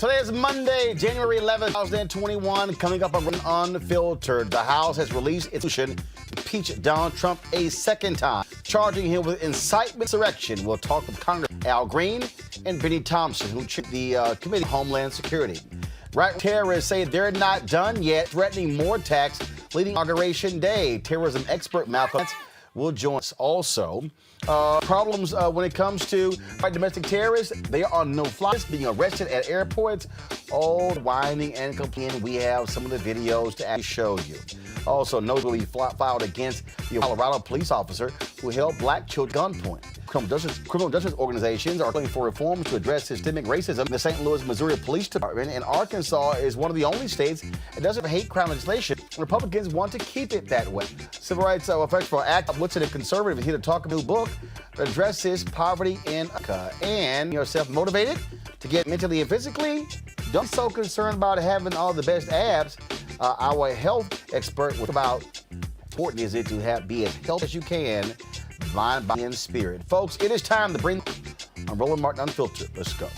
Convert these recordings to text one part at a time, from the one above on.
Today is Monday, January 11th, 2021. Coming up on Unfiltered, the House has released its resolution to impeach Donald Trump a second time, charging him with incitement insurrection. We'll talk with Congressman Al Green and Benny Thompson, who chaired the Committee on Homeland Security. Right, terrorists say they're not done yet, threatening more attacks leading Inauguration Day. Terrorism expert Malcolm will join us. Also, problems when it comes to domestic terrorists. They are on no-fly list, being arrested at airports. All whining and complaining. We have some of the videos to actually show you. Also, notably filed against the Colorado police officer who held black children at gunpoint. Criminal justice organizations are calling for reforms to address systemic racism. The St. Louis, Missouri Police Department in Arkansas is one of the only states that doesn't have hate crime legislation. Republicans want to keep it that way. Civil rights professional Bob Woodson, a conservative, is here to talk a new book that addresses poverty in America. And you're self-motivated to get mentally and physically. Don't be so concerned about having all the best abs. Our health expert will talk about how important is it to be as healthy as you can, mind, body, and spirit. Folks, it is time to bring on Roland Martin Unfiltered. Let's go.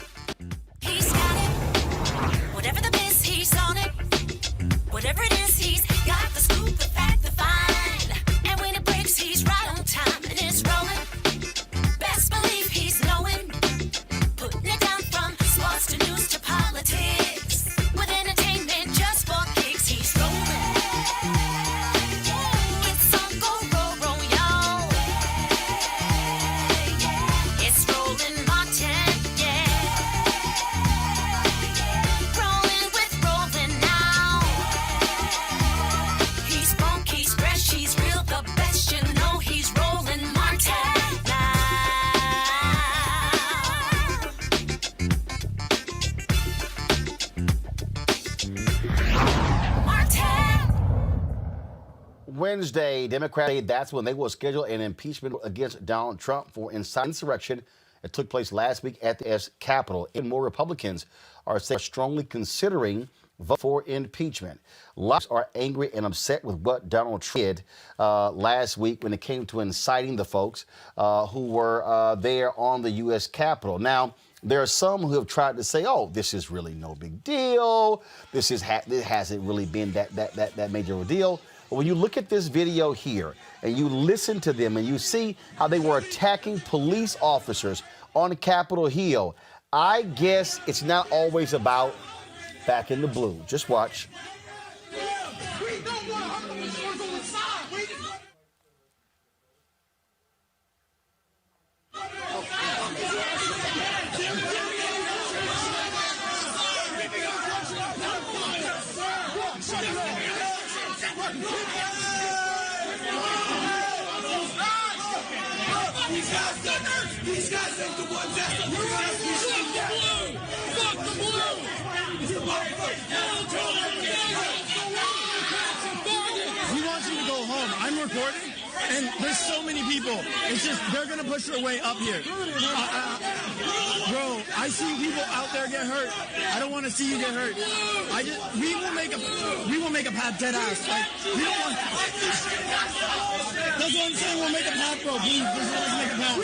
He's got it. Whatever the biz, he's on it. Whatever it is, he's got the scoop, the fact, the find. And when it breaks, he's right on time and it's rolling. Best believe he's knowing. Putting it down from sports to news to politics. With entertainment just for kicks, he's rolling. It's on go, roll, y'all. It's Roland Martin, yeah. Wednesday, Democrats say that's when they will schedule an impeachment against Donald Trump for insurrection that took place last week at the U.S. Capitol. Even more Republicans are strongly considering vote for impeachment. Lots are angry and upset with what Donald Trump did last week when it came to inciting the folks who were there on the U.S. Capitol. Now, there are some who have tried to say, "Oh, this is really no big deal. This hasn't really been that major of a deal." But when you look at this video here and you listen to them and you see how they were attacking police officers on Capitol Hill, I guess it's not always about back in the blue. Just watch. These guys ain't the ones that fuck the blue! Fuck the blue! We want you to go home. I'm recording, and there's so many people. It's just, they're going to push their way up here. Bro, I see people out there get hurt. I don't want to see you get hurt. We will make a path dead ass. Like, we don't want. That's what I'm saying. We'll make a path, bro. Please, just let us make a path.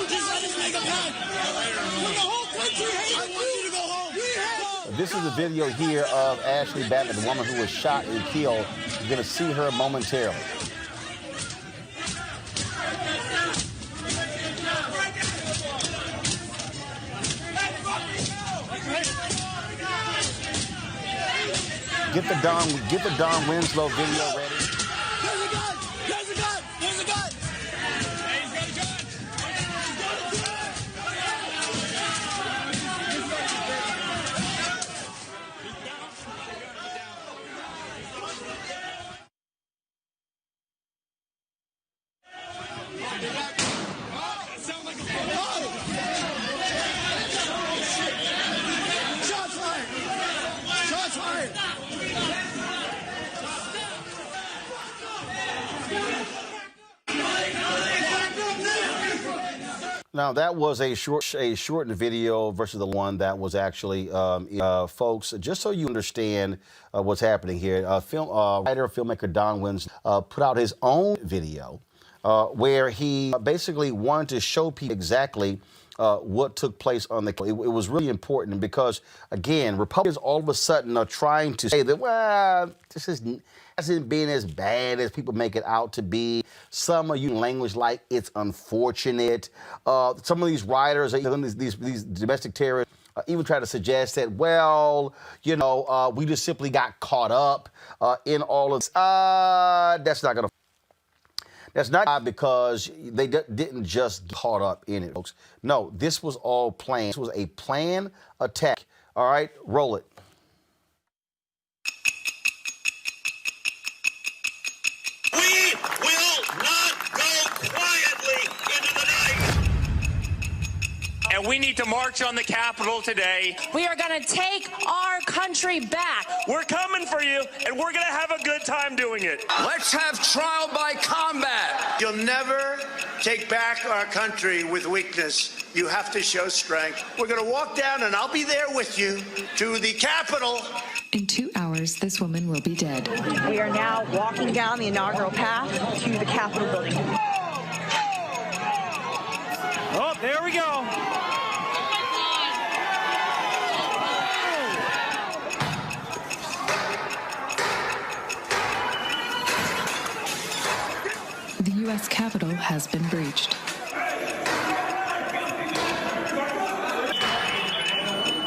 Just let us make a path. When the whole country hates, I want you to go home. This is a video here of Ashley Babbitt, the woman who was shot and killed. You're going to see her momentarily. Get the Don Winslow video ready. There's a gun! There's a gun! There's a gun! Hey, he's got a gun! Sound like a Shots fired! Shots fired! Now, that was a shortened video versus the one that was actually, folks, just so you understand what's happening here, filmmaker Don Winslow put out his own video where he basically wanted to show people exactly what took place on the. It was really important because, again, Republicans all of a sudden are trying to say that, well, this hasn't been as bad as people make it out to be. Some are using language like it's unfortunate. Some of these writers, these domestic terrorists, even try to suggest that, well, you know, we just simply got caught up in all of this. That's not going to. That's not because they didn't just get caught up in it, folks. No, this was all planned. This was a planned attack. All right, roll it. We will not go quietly into the night. And we need to march on the Capitol today. We are going to take our country back. We're coming for you, and we're going to have a good time doing it. Let's have trial by combat. You'll never take back our country with weakness. You have to show strength. We're going to walk down, and I'll be there with you, to the Capitol. In 2 hours, this woman will be dead. We are now walking down the inaugural path to the Capitol building. Oh, there we go. The U.S. Capitol has been breached.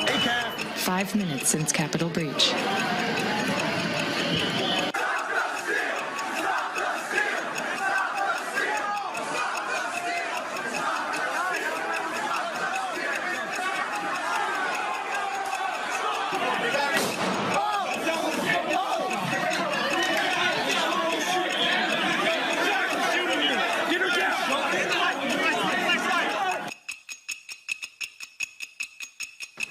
ACAB. 5 minutes since Capitol breach.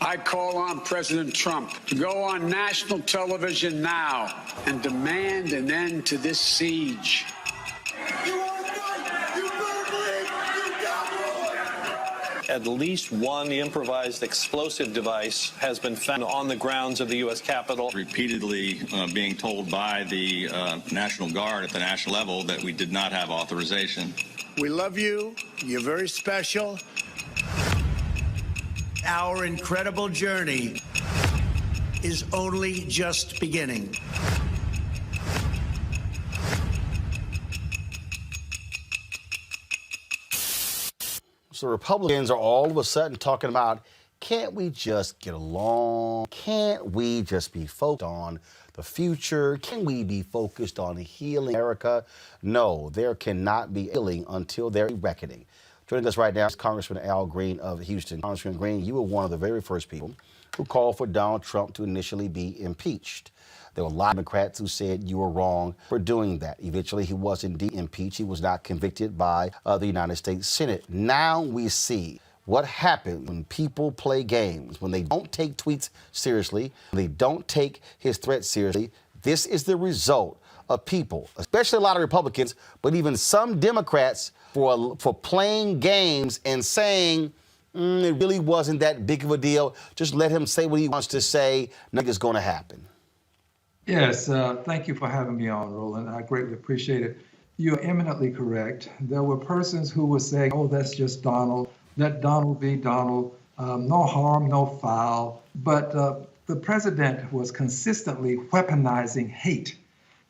I I call on President Trump to go on national television now and demand an end to this siege. At least one improvised explosive device has been found on the grounds of the U.S. Capitol. Repeatedly being told by the National Guard at the national level that we did not have authorization. We love you. You're very special. Our incredible journey is only just beginning. So Republicans are all of a sudden talking about, can't we just get along? Can't we just be focused on the future? Can we be focused on healing America? No, there cannot be healing until there is reckoning. Joining us right now is Congressman Al Green of Houston. Congressman Green, you were one of the very first people who called for Donald Trump to initially be impeached. There were a lot of Democrats who said you were wrong for doing that. Eventually, he was indeed impeached. He was not convicted by the United States Senate. Now we see what happens when people play games, when they don't take tweets seriously, when they don't take his threats seriously. This is the result of people, especially a lot of Republicans, but even some Democrats, for playing games and saying, it really wasn't that big of a deal. Just let him say what he wants to say. Nothing's going to happen. Yes, thank you for having me on, Roland. I greatly appreciate it. You're eminently correct. There were persons who were saying, oh, that's just Donald. Let Donald be Donald. No harm, no foul. But the president was consistently weaponizing hate.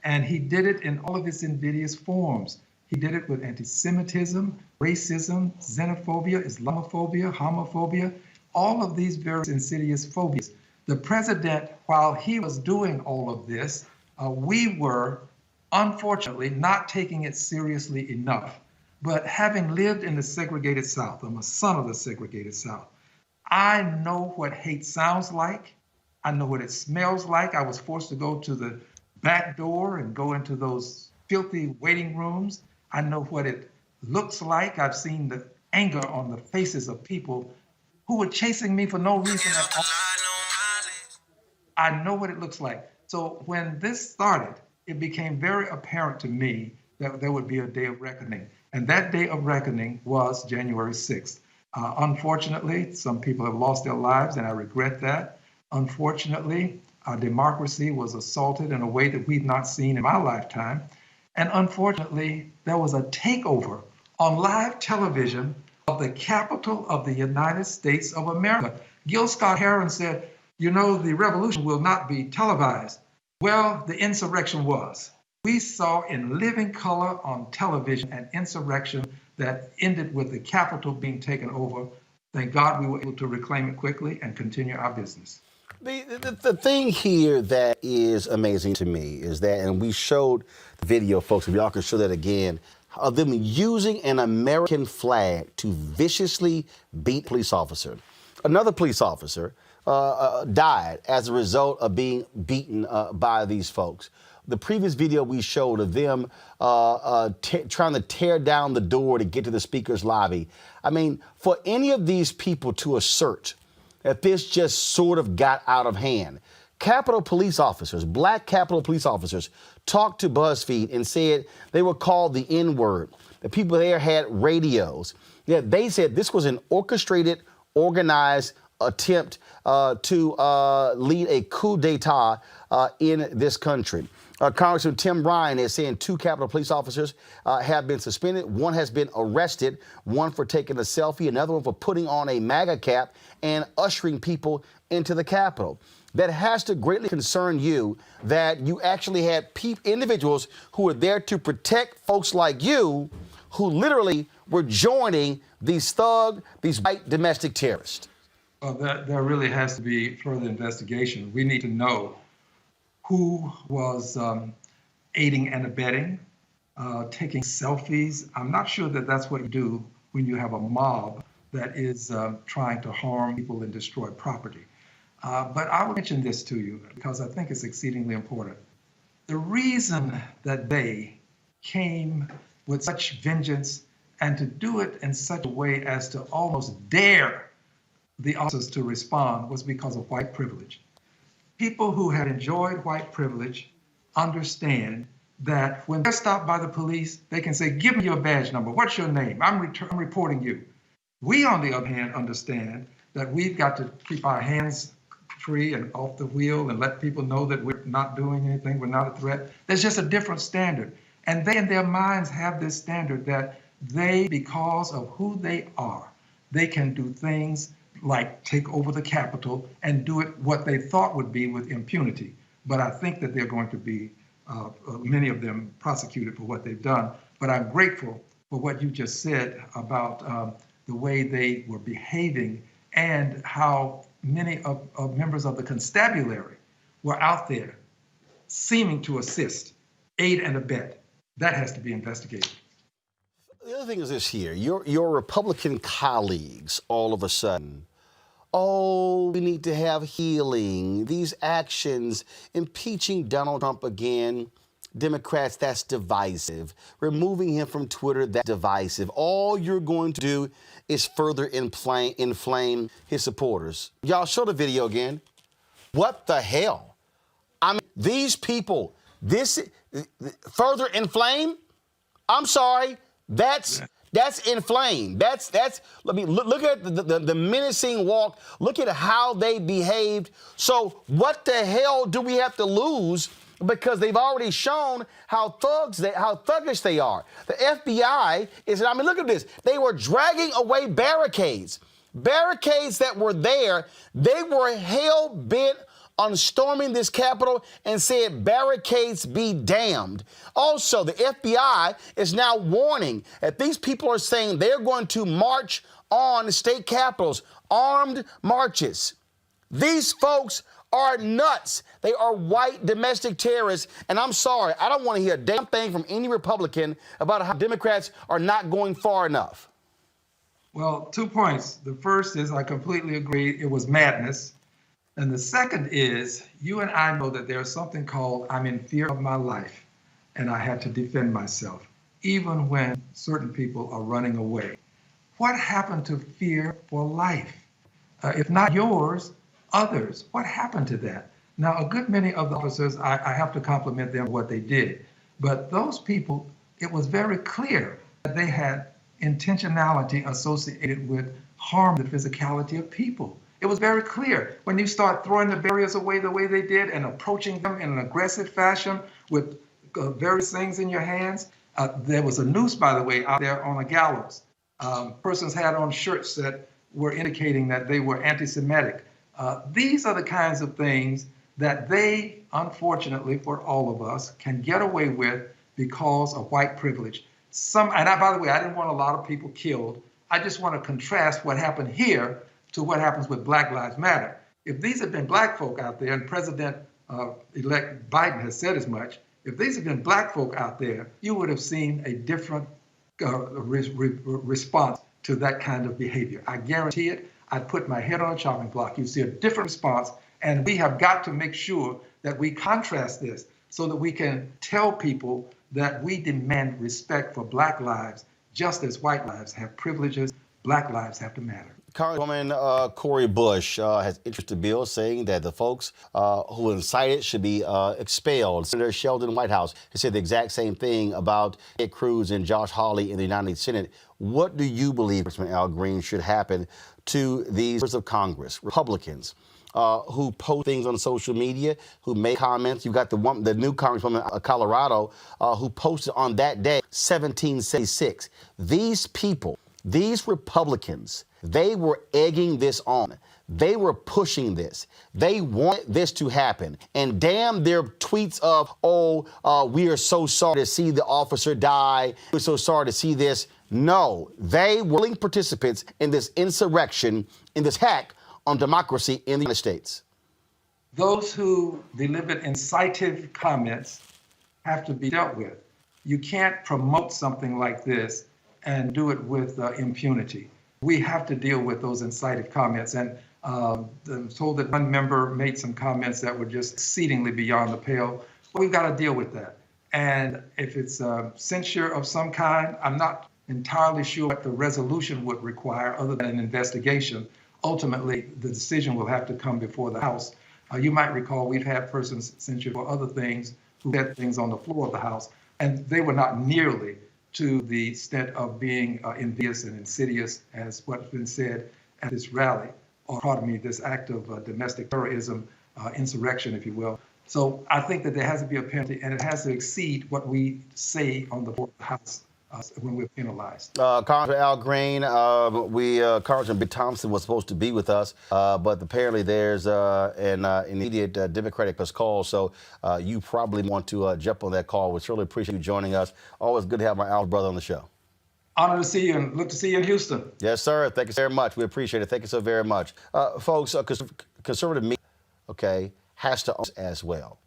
And he did it in all of its invidious forms. He did it with anti-Semitism, racism, xenophobia, Islamophobia, homophobia, all of these very insidious phobias. The president, while he was doing all of this, we were, unfortunately, not taking it seriously enough. But having lived in the segregated South, I'm a son of the segregated South, I know what hate sounds like. I know what it smells like. I was forced to go to the back door and go into those filthy waiting rooms. I know what it looks like. I've seen the anger on the faces of people who were chasing me for no reason at all. I know what it looks like. So when this started, it became very apparent to me that there would be a day of reckoning. And that day of reckoning was January 6th. Unfortunately, some people have lost their lives, and I regret that. Unfortunately, our democracy was assaulted in a way that we've not seen in my lifetime. And unfortunately, there was a takeover on live television of the Capitol of the United States of America. Gil Scott-Heron said, you know, the revolution will not be televised. Well, the insurrection was. We saw in living color on television an insurrection that ended with the Capitol being taken over. Thank God we were able to reclaim it quickly and continue our business. The thing here that is amazing to me is that, and we showed the video, folks, if y'all can show that again, of them using an American flag to viciously beat a police officer. Another police officer died as a result of being beaten by these folks. The previous video we showed of them trying to tear down the door to get to the speaker's lobby. I mean, for any of these people to assert that this just sort of got out of hand. Capitol police officers, black Capitol police officers, talked to BuzzFeed and said they were called the N-word. The people there had radios. Yeah, they said this was an orchestrated, organized attempt to lead a coup d'etat in this country. Congressman Tim Ryan is saying 2 Capitol police officers have been suspended. One has been arrested, one for taking a selfie, another one for putting on a MAGA cap and ushering people into the Capitol. That has to greatly concern you that you actually had individuals who were there to protect folks like you who literally were joining these white domestic terrorists. Well, there really has to be further investigation. We need to know who was aiding and abetting, taking selfies. I'm not sure that that's what you do when you have a mob that is trying to harm people and destroy property. But I will mention this to you because I think it's exceedingly important. The reason that they came with such vengeance and to do it in such a way as to almost dare the officers to respond was because of white privilege. People who had enjoyed white privilege understand that when they're stopped by the police, they can say, give me your badge number. What's your name? I'm reporting you. We, on the other hand, understand that we've got to keep our hands free and off the wheel and let people know that we're not doing anything, we're not a threat. There's just a different standard. And they in their minds have this standard that they, because of who they are, they can do things like take over the Capitol and do it what they thought would be with impunity. But I think that they're going to be, many of them, prosecuted for what they've done. But I'm grateful for what you just said about the way they were behaving and how many of members of the constabulary were out there seeming to assist, aid and abet. That has to be investigated. The other thing is this here. Your Republican colleagues all of a sudden, oh, we need to have healing. These actions, impeaching Donald Trump again, Democrats, that's divisive. Removing him from Twitter, that's divisive. All you're going to do is further inflame his supporters. Y'all, show the video again. What the hell? I mean, these people, this further inflame? I'm sorry, that's inflame. That's let me look at the menacing walk. Look at how they behaved. So what the hell do we have to lose? Because they've already shown how thuggish they are. The FBI is, I mean, look at this. They were dragging away barricades that were there. They were hell-bent on storming this Capitol and said barricades be damned. Also, the FBI is now warning that these people are saying they're going to march on state capitals, armed marches. These folks are nuts. They are white domestic terrorists. And I'm sorry, I don't want to hear a damn thing from any Republican about how Democrats are not going far enough. Well, 2 points. The first is I completely agree. It was madness. And the second is you and I know that there's something called I'm in fear of my life. And I had to defend myself, even when certain people are running away. What happened to fear for life? If not yours, others. What happened to that? Now, a good many of the officers, I have to compliment them for what they did. But those people, it was very clear that they had intentionality associated with harm the physicality of people. It was very clear when you start throwing the barriers away the way they did and approaching them in an aggressive fashion with various things in your hands. There was a noose, by the way, out there on a gallows. Persons had on shirts that were indicating that they were anti-Semitic. These are the kinds of things that they, unfortunately for all of us, can get away with because of white privilege. By the way, I didn't want a lot of people killed. I just want to contrast what happened here to what happens with Black Lives Matter. If these had been black folk out there, and President-elect Biden has said as much, if these had been black folk out there, you would have seen a different response to that kind of behavior. I guarantee it. I'd put my head on a chopping block. You see a different response, and we have got to make sure that we contrast this so that we can tell people that we demand respect for black lives, just as white lives have privileges, black lives have to matter. Congresswoman Cori Bush has introduced a bill saying that the folks who incited should be expelled. Senator Sheldon Whitehouse has said the exact same thing about Ted Cruz and Josh Hawley in the United Senate. What do you believe, Congressman Al Green, should happen to these members of Congress, Republicans, who post things on social media, who make comments? You've got the new Congresswoman of Colorado who posted on that day, 1776. These people, these Republicans, they were egging this on. They were pushing this. They wanted this to happen. And damn their tweets of, we are so sorry to see the officer die. We're so sorry to see this. No, they were willing participants in this insurrection, in this hack on democracy in the United States. Those who delivered incitive comments have to be dealt with. You can't promote something like this and do it with impunity. We have to deal with those incitive comments. And I'm told that one member made some comments that were just exceedingly beyond the pale. Well, we've got to deal with that. And if it's censure of some kind, I'm not entirely sure what the resolution would require other than an investigation. ultimately the decision will have to come before the House. You might recall we've had persons censured for other things who said things on the floor of the House, and they were not nearly to the extent of being envious and insidious as what's been said at this rally, or pardon me, this act of domestic terrorism, insurrection, if you will. So I think that there has to be a penalty, and it has to exceed what we say on the floor of the House when we're penalized. Congressman Al Green, Congressman B. Thompson was supposed to be with us, but apparently there's an immediate Democratic call, so you probably want to jump on that call. We certainly appreciate you joining us. Always good to have my Al brother on the show. Honor to see you, and look to see you in Houston. Yes, sir. Thank you very much. We appreciate it. Thank you so very much. Folks, conservative media, okay, has to as well.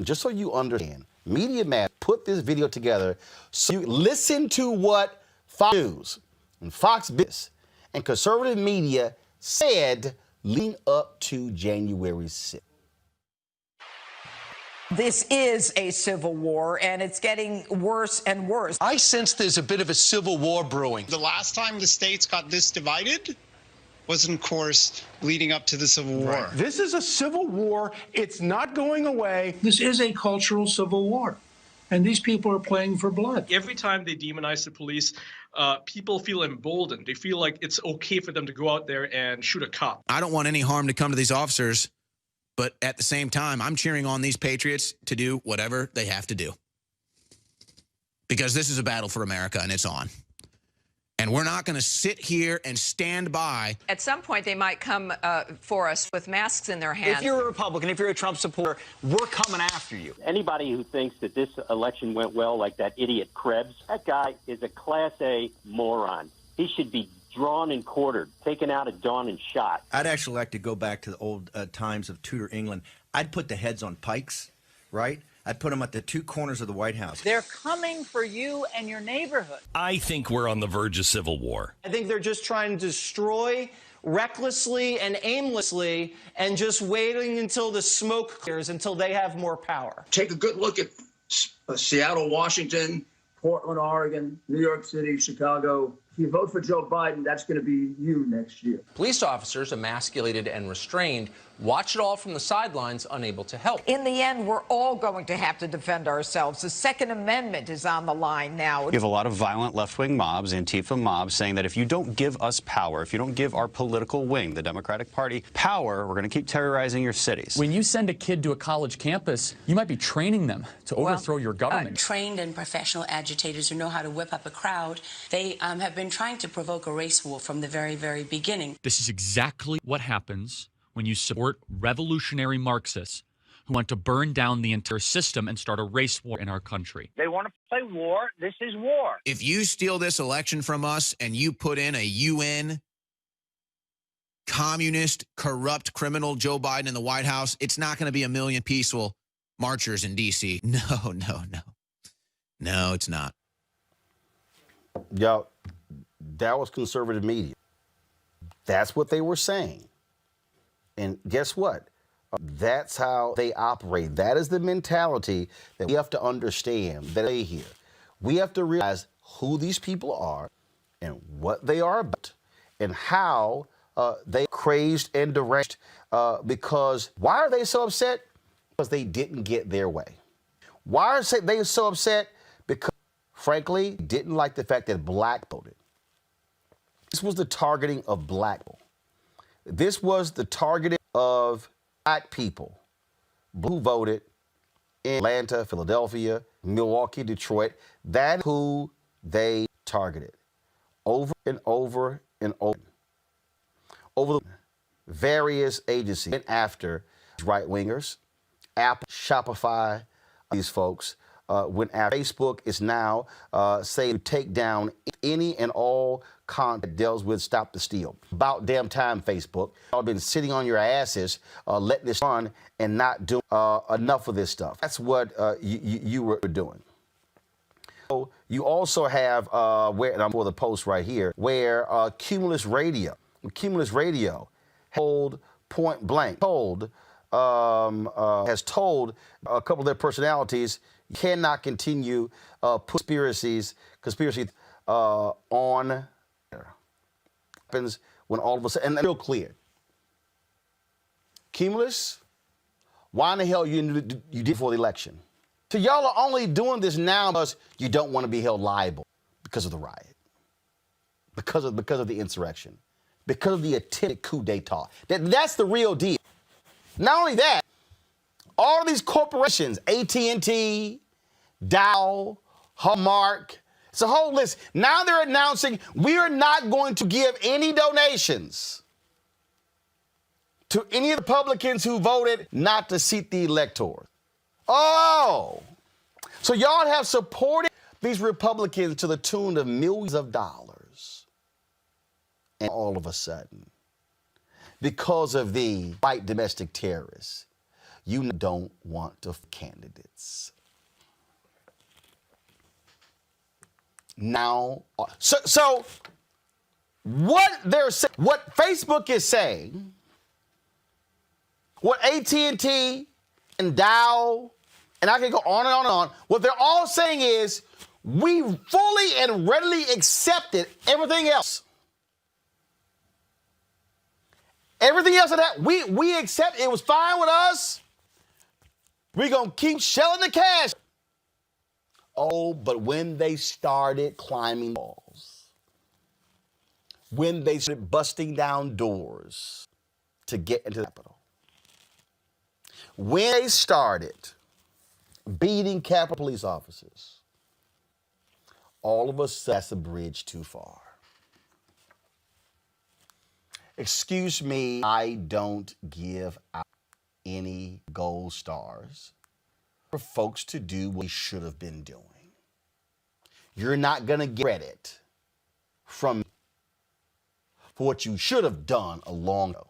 Just so you understand, Media Man put this video together so you listen to what Fox News and Fox Business and conservative media said leading up to January 6th. This is a civil war, and it's getting worse and worse. I sense there's a bit of a civil war brewing. The last time the states got this divided was, of course, leading up to the Civil War. Right. This is a civil war. It's not going away. This is a cultural civil war, and these people are playing for blood. Every time they demonize the police, people feel emboldened. They feel like it's okay for them to go out there and shoot a cop. I don't want any harm to come to these officers, but at the same time, I'm cheering on these patriots to do whatever they have to do. Because this is a battle for America, and it's on. And we're not going to sit here and stand by. At some point, they might come for us with masks in their hands. If you're a Republican, if you're a Trump supporter, we're coming after you. Anybody who thinks that this election went well, like that idiot Krebs, that guy is a Class A moron. He should be drawn and quartered, taken out at dawn and shot. I'd actually like to go back to the old times of Tudor England. I'd put the heads on pikes, right? I'd put them at the two corners of the White House. They're coming for you and your neighborhood. I think we're on the verge of civil war. I think they're just trying to destroy recklessly and aimlessly and just waiting until the smoke clears, until they have more power. Take a good look at Seattle, Washington, Portland, Oregon, New York City, Chicago. If you vote for Joe Biden, that's going to be you next year. Police officers, emasculated and restrained, watch it all from the sidelines, unable to help. In the end, we're all going to have to defend ourselves. The Second Amendment is on the line now. You have a lot of violent left-wing mobs, Antifa mobs, saying that if you don't give us power, if you don't give our political wing, the Democratic Party, power, we're going to keep terrorizing your cities. When you send a kid to a college campus, you might be training them to overthrow your government. Trained and professional agitators who know how to whip up a crowd, they have been trying to provoke a race war from the very, very beginning. This is exactly what happens when you support revolutionary Marxists who want to burn down the entire system and start a race war in our country. They want to play war. This is war. If you steal this election from us and you put in a UN communist, corrupt criminal Joe Biden in the White House, it's not going to be a million peaceful marchers in D.C. No, it's not. Yo, that was conservative media. That's what they were saying. And guess what? That's how they operate. That is the mentality that we have to understand that they here. We have to realize who these people are and what they are about and how they crazed and deranged. Because why are they so upset? Because they didn't get their way. Why are they so upset? Because, frankly, didn't like the fact that black voted. This was the targeting of black people. This was the targeting of black people who voted in Atlanta, Philadelphia, Milwaukee, Detroit. That's who they targeted over and over and over. Over the various agencies went after right-wingers, Apple, Shopify, these folks. When Facebook is now saying to take down any and all content that deals with Stop the Steal. About damn time, Facebook. Y'all been sitting on your asses, letting this run and not doing enough of this stuff. That's what you were doing. So you also have, and I'm for the post right here, where Cumulus Radio told point blank, has told a couple of their personalities, you cannot continue conspiracy on happens when all of a sudden, and real clear, Cumulus, why in the hell you did before the election? So y'all are only doing this now because you don't want to be held liable because of the riot, because of the insurrection, because of the attempted coup d'etat. That's the real deal. Not only that, all of these corporations, AT&T, Dow, Hallmark, it's a whole list. Now they're announcing we are not going to give any donations to any of the Republicans who voted not to seat the electors. Oh, so y'all have supported these Republicans to the tune of millions of dollars. And all of a sudden, because of the white domestic terrorists, you don't want to candidates. Now, so what they're saying, what Facebook is saying, what AT&T and Dow, and I can go on and on and on, what they're all saying is we fully and readily accepted everything else. Everything else that we accept, it was fine with us. We're going to keep shelling the cash. Oh, but when they started climbing walls, when they started busting down doors to get into the Capitol, when they started beating Capitol police officers, all of us, that's a bridge too far. Excuse me, I don't give out any gold stars for folks to do what they should have been doing. You're not going to get credit from for what you should have done a long ago.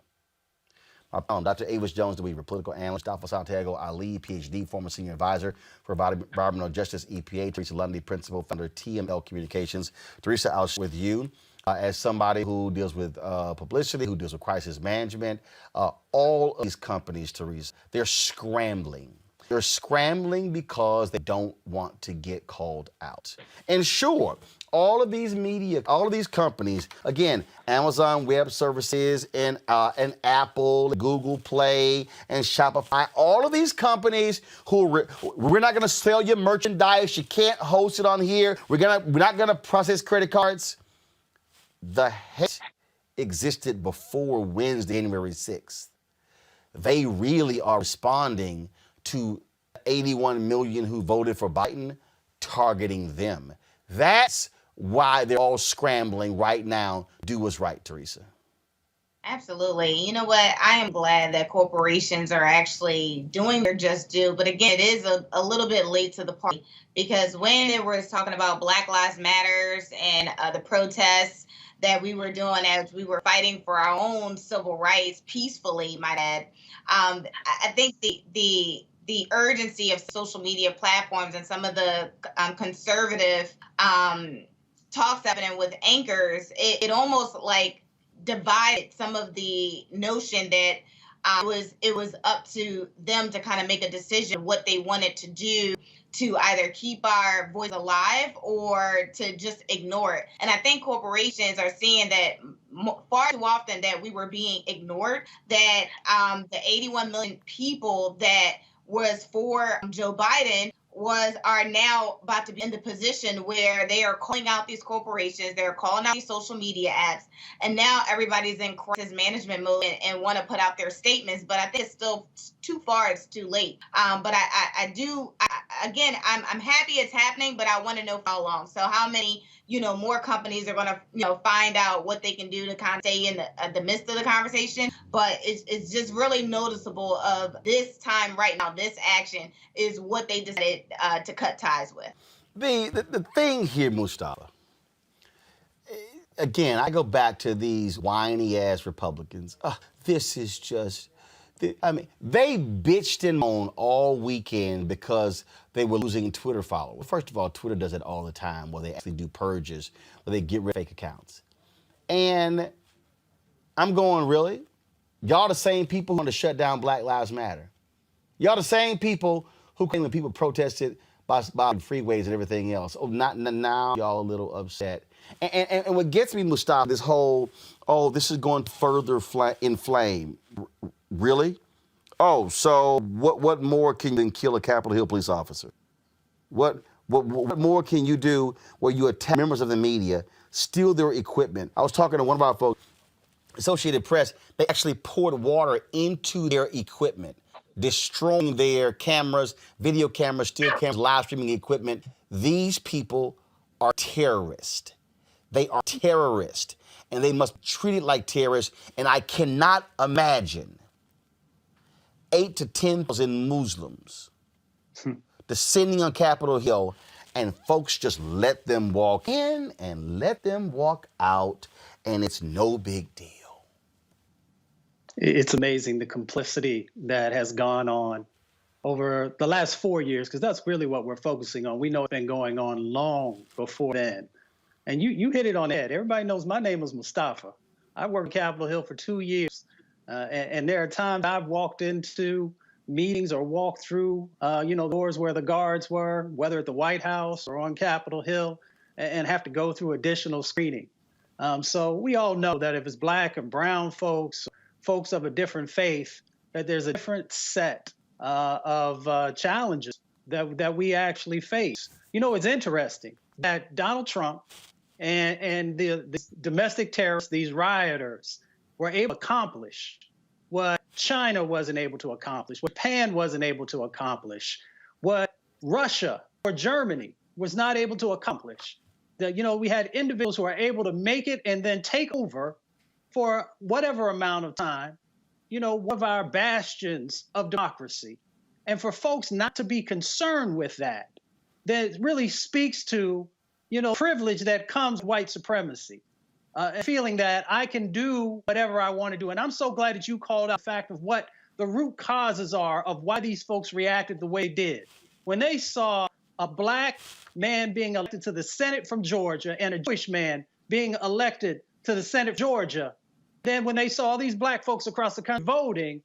I'm Dr. Avis Jones DeWeaver, political analyst, Alpha Santiago Ali, PhD, former senior advisor for environmental justice, EPA, Teresa Lundy, principal, founder, TML Communications. Teresa, I'll share with you. As somebody who deals with publicity, who deals with crisis management, all of these companies, Teresa, they're scrambling. They're scrambling because they don't want to get called out. And sure, all of these media, all of these companies, again, Amazon Web Services and Apple, Google Play, and Shopify, all of these companies who we're not going to sell your merchandise, you can't host it on here, we're not going to process credit cards. The hate existed before Wednesday, January 6th. They really are responding to 81 million who voted for Biden, targeting them. That's why they're all scrambling right now. Do what's right, Teresa. Absolutely. You know what? I am glad that corporations are actually doing their just due. But again, it is a little bit late to the party, because when it was talking about Black Lives Matters and the protests that we were doing as we were fighting for our own civil rights peacefully, might add, I think the urgency of social media platforms and some of the conservative talks happening with anchors, it almost like divided some of the notion that it was up to them to kind of make a decision what they wanted to do to either keep our voice alive or to just ignore it. And I think corporations are seeing that far too often that we were being ignored, that the 81 million people that was for Joe Biden are now about to be in the position where they are calling out these corporations, they're calling out these social media apps, and now everybody's in crisis management mode and want to put out their statements. But I think it's still too far, it's too late. But I'm happy it's happening, but I want to know for how long. So how many, more companies are going to, find out what they can do to kind of stay in the midst of the conversation. But it's just really noticeable of this time right now, this action is what they decided to cut ties with. The thing here, Mustafa, again, I go back to these whiny-ass Republicans. This is just, they bitched and moaned all weekend because they were losing Twitter followers. First of all, Twitter does it all the time where they actually do purges, where they get rid of fake accounts. And I'm going, really? Y'all the same people who want to shut down Black Lives Matter. Y'all the same people who claim when people protested by freeways and everything else. Oh, not now, y'all a little upset. And what gets me, Mustafa, this whole, this is going further inflame. Really? Oh, so what more can you than kill a Capitol Hill police officer? What more can you do where you attack members of the media, steal their equipment? I was talking to one of our folks, Associated Press, they actually poured water into their equipment, destroying their cameras, video cameras, still cameras, live streaming equipment. These people are terrorists. They are terrorists, and they must be treated like terrorists. And I cannot imagine 8,000 to 10,000 Muslims descending on Capitol Hill, and folks just let them walk in and let them walk out, and it's no big deal. It's amazing the complicity that has gone on over the last 4 years, because that's really what we're focusing on. We know it's been going on long before then. And you hit it on the head. Everybody knows my name is Mustafa. I worked at Capitol Hill for 2 years. And there are times I've walked into meetings or walked through, doors where the guards were, whether at the White House or on Capitol Hill, and have to go through additional screening. So we all know that if it's black and brown folks of a different faith, that there's a different set of challenges that we actually face. It's interesting that Donald Trump and the domestic terrorists, these rioters, were able to accomplish what China wasn't able to accomplish, what Japan wasn't able to accomplish, what Russia or Germany was not able to accomplish. We had individuals who are able to make it and then take over for whatever amount of time, one of our bastions of democracy. And for folks not to be concerned with that really speaks to, privilege that comes with white supremacy. And feeling that I can do whatever I want to do. And I'm so glad that you called out the fact of what the root causes are of why these folks reacted the way they did. When they saw a black man being elected to the Senate from Georgia and a Jewish man being elected to the Senate of Georgia, then when they saw all these black folks across the country voting,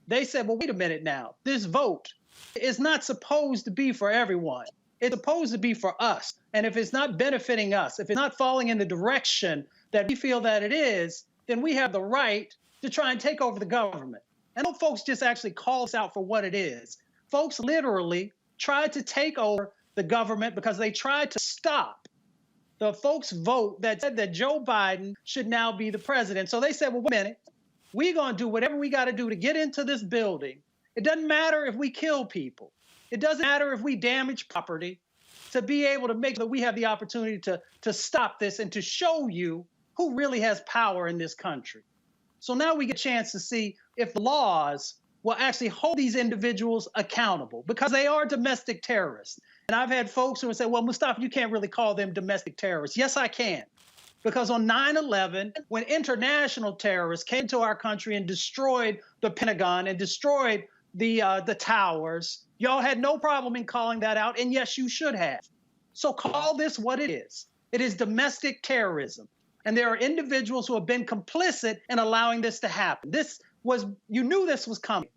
they said, well, wait a minute now. This vote is not supposed to be for everyone. It's supposed to be for us. And if it's not benefiting us, if it's not falling in the direction that we feel that it is, then we have the right to try and take over the government. And don't folks just actually call us out for what it is. Folks literally tried to take over the government because they tried to stop the folks' vote that said that Joe Biden should now be the president. So they said, well, wait a minute, we're going to do whatever we got to do to get into this building. It doesn't matter if we kill people. It doesn't matter if we damage property, to be able to make sure that we have the opportunity to stop this and to show you who really has power in this country. So now we get a chance to see if the laws will actually hold these individuals accountable, because they are domestic terrorists. And I've had folks who have said, well, Mustafa, you can't really call them domestic terrorists. Yes, I can. Because on 9/11, when international terrorists came to our country and destroyed the Pentagon and destroyed the towers, y'all had no problem in calling that out. And yes, you should have. So call this what it is. It is domestic terrorism. And there are individuals who have been complicit in allowing this to happen. You knew this was coming.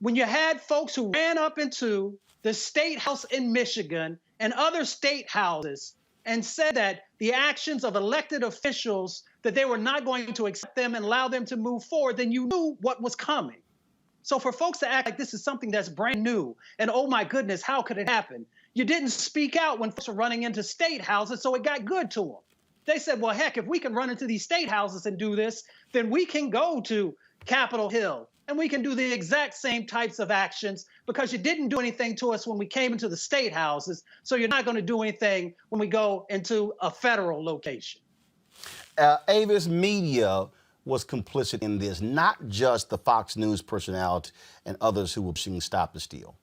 When you had folks who ran up into the state house in Michigan and other state houses and said that the actions of elected officials, that they were not going to accept them and allow them to move forward, then you knew what was coming. So for folks to act like this is something that's brand new and, oh my goodness, how could it happen? You didn't speak out when folks were running into state houses, so it got good to them. They said, well, heck, if we can run into these state houses and do this, then we can go to Capitol Hill and we can do the exact same types of actions, because you didn't do anything to us when we came into the state houses, so you're not going to do anything when we go into a federal location. Avis Media was complicit in this, not just the Fox News personality and others who were pushing Stop the Steal.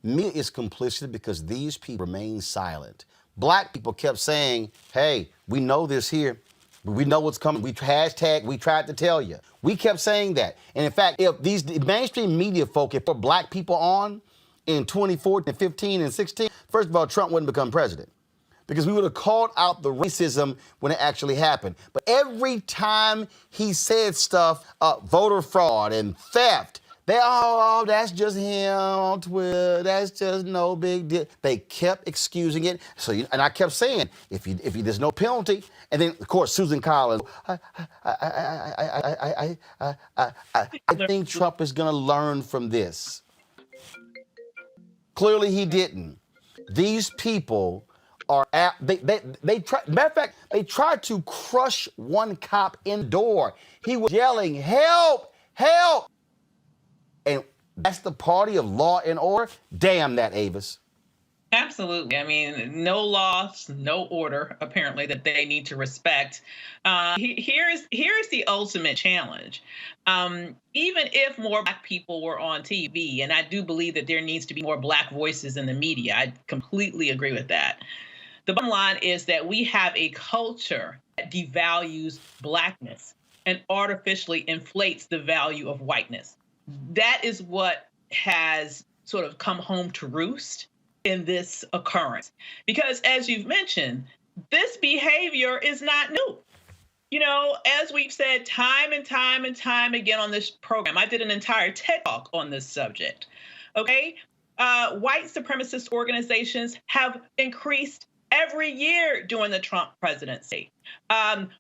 Media is complicit because these people remain silent. Black people kept saying, hey, we know this here. We know what's coming. We tried to tell you. We kept saying that. And in fact, if these mainstream media folk had put black people on in 2014 and 15 and 16, first of all, Trump wouldn't become president, because we would have called out the racism when it actually happened. But every time he said stuff, voter fraud and theft, Oh, that's just him on Twitter. That's just no big deal. They kept excusing it. So, and I kept saying, if there's no penalty, and then of course Susan Collins, I think Trump is going to learn from this. Clearly, he didn't. These people are they try. Matter of fact, they tried to crush one cop indoor. He was yelling, "Help! Help!" And that's the party of law and order? Damn that, Avis. Absolutely. I mean, no laws, no order, apparently, that they need to respect. Here's the ultimate challenge. Even if more Black people were on TV, and I do believe that there needs to be more Black voices in the media, I completely agree with that. The bottom line is that we have a culture that devalues Blackness and artificially inflates the value of whiteness. That is what has sort of come home to roost in this occurrence. Because as you've mentioned, this behavior is not new. You know, as we've said time and time and time again on this program, I did an entire TED Talk on this subject, okay? White supremacist organizations have increased every year during the Trump presidency.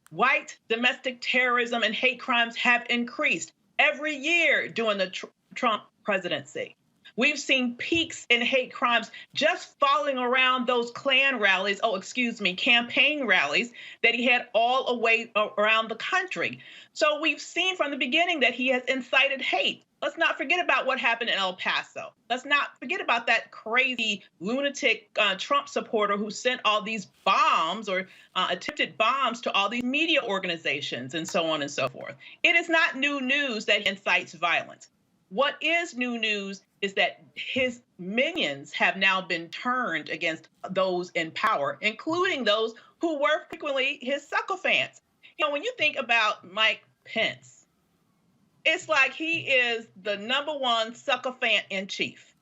White domestic terrorism and hate crimes have increased every year during the Trump presidency. We've seen peaks in hate crimes just following around those campaign rallies that he had all the way around the country. So we've seen from the beginning that he has incited hate. Let's not forget about what happened in El Paso. Let's not forget about that crazy lunatic Trump supporter who sent all these bombs or attempted bombs to all these media organizations and so on and so forth. It is not new news that he incites violence. What is new news is that his minions have now been turned against those in power, including those who were frequently his sycophants. You know, when you think about Mike Pence, it's like he is the #1 sycophant in chief.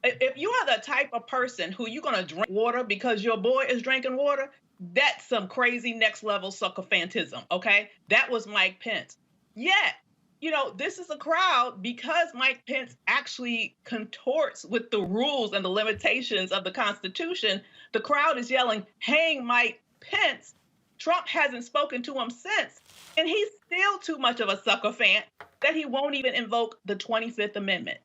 If you are the type of person who you're going to drink water because your boy is drinking water, that's some crazy next level sycophantism, okay? That was Mike Pence. Yet, you know, this is a crowd, because Mike Pence actually contorts with the rules and the limitations of the Constitution. The crowd is yelling, "Hang Mike Pence." Trump hasn't spoken to him since, and he's still too much of a sycophant that he won't even invoke the 25th Amendment.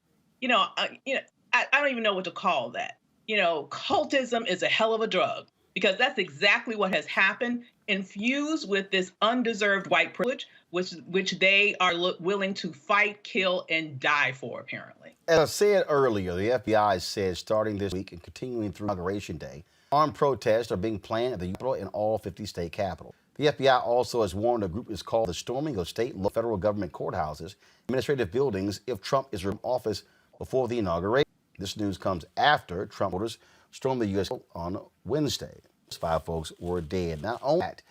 I don't even know what to call that. You know, cultism is a hell of a drug, because that's exactly what has happened, infused with this undeserved white privilege, which they are willing to fight, kill, and die for, apparently. As I said earlier, the FBI said starting this week and continuing through Inauguration Day, armed protests are being planned at the Capitol in all 50 state capitals. The FBI also has warned a group is called the storming of state and federal government courthouses, administrative buildings, if Trump is in office before the inauguration. This news comes after Trump orders stormed the U.S. on Wednesday. 5 folks were dead. Not only that,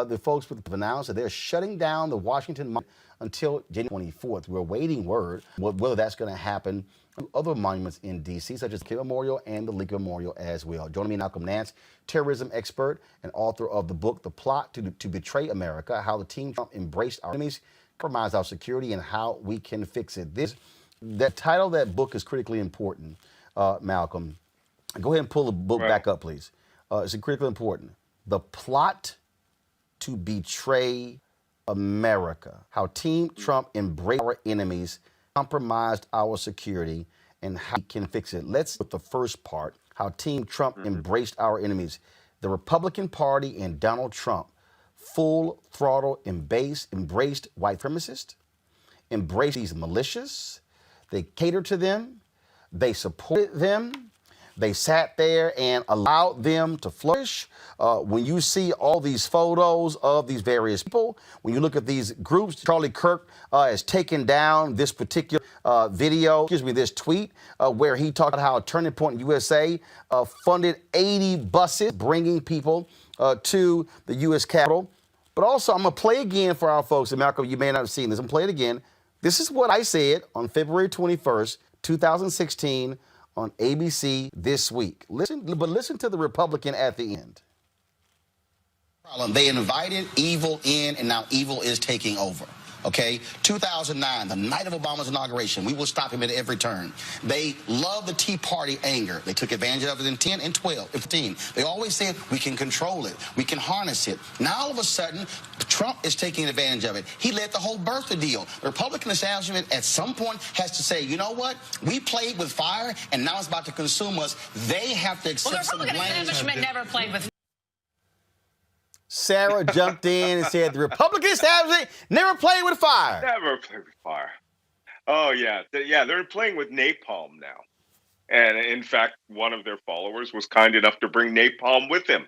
the folks have announced that they're shutting down the Washington Monument until January 24th. We're awaiting word whether that's going to happen to other monuments in D.C., such as the King Memorial and the Lincoln Memorial as well. Joining me, Malcolm Nance, terrorism expert and author of the book, The Plot to Betray America, How the Team Trump Embraced Our Enemies, Compromised Our Security, and How We Can Fix It. The title of that book is critically important, Malcolm. Go ahead and pull the book back up, please. It's critically important. The Plot to Betray America, How Team Trump Embraced Our Enemies, Compromised Our Security, and How We Can Fix It. Let's with the first part, How Team Trump Embraced Our Enemies. The Republican Party and Donald Trump full throttle embraced white supremacists, embraced these militias. They catered to them. They supported them. They sat there and allowed them to flourish. When you see all these photos of these various people, when you look at these groups, Charlie Kirk has taken down this particular this tweet where he talked about how Turning Point USA funded 80 buses bringing people to the U.S. Capitol. But also, I'm going to play again for our folks, and Malcolm, you may not have seen this. I'm going to play it again. This is what I said on February 21st, 2016, on ABC This Week. Listen to the Republican at the end. They invited evil in, and now evil is taking over. Okay, 2009, the night of Obama's inauguration, we will stop him at every turn. They love the Tea Party anger. They took advantage of it in 10 and 12, 15. They always said, we can control it. We can harness it. Now, all of a sudden, Trump is taking advantage of it. He led the whole birther deal. The Republican establishment at some point has to say, you know what? We played with fire, and now it's about to consume us. They have to accept some blame. Well, the Republican establishment never played with. Sarah jumped in and said the Republican establishment never played with fire. Never played with fire. Oh, yeah. Yeah, they're playing with napalm now. And in fact, one of their followers was kind enough to bring napalm with him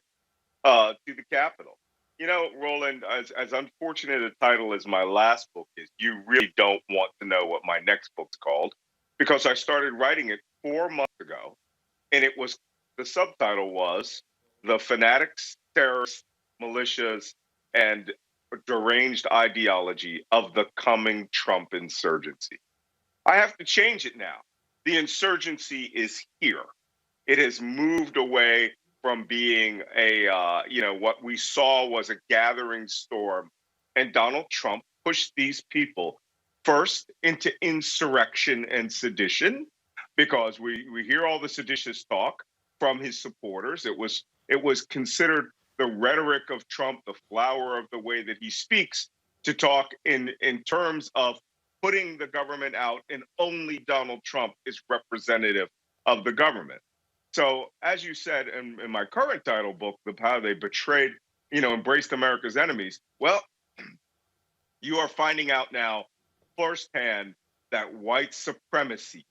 to the Capitol. You know, Roland, as unfortunate a title as my last book is, you really don't want to know what my next book's called, because I started writing it 4 months ago, and the subtitle was The Fanatics, Terrorists, Militias, and Deranged Ideology of the Coming Trump Insurgency. I have to change it now. The insurgency is here. It has moved away from being what we saw was a gathering storm. And Donald Trump pushed these people first into insurrection and sedition, because we hear all the seditious talk from his supporters. It was considered the rhetoric of Trump, the flower of the way that he speaks, to talk in terms of putting the government out, and only Donald Trump is representative of the government. So, as you said in my current title book, how they betrayed, embraced America's enemies. Well, you are finding out now firsthand that white supremacy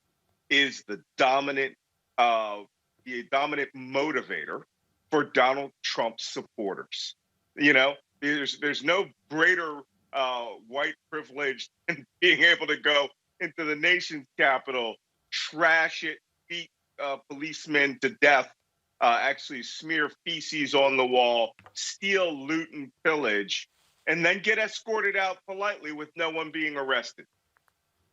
is the dominant motivator for Donald Trump's supporters. There's no greater white privilege than being able to go into the nation's capital, trash it, beat policemen to death, actually smear feces on the wall, steal, loot, and pillage, and then get escorted out politely with no one being arrested.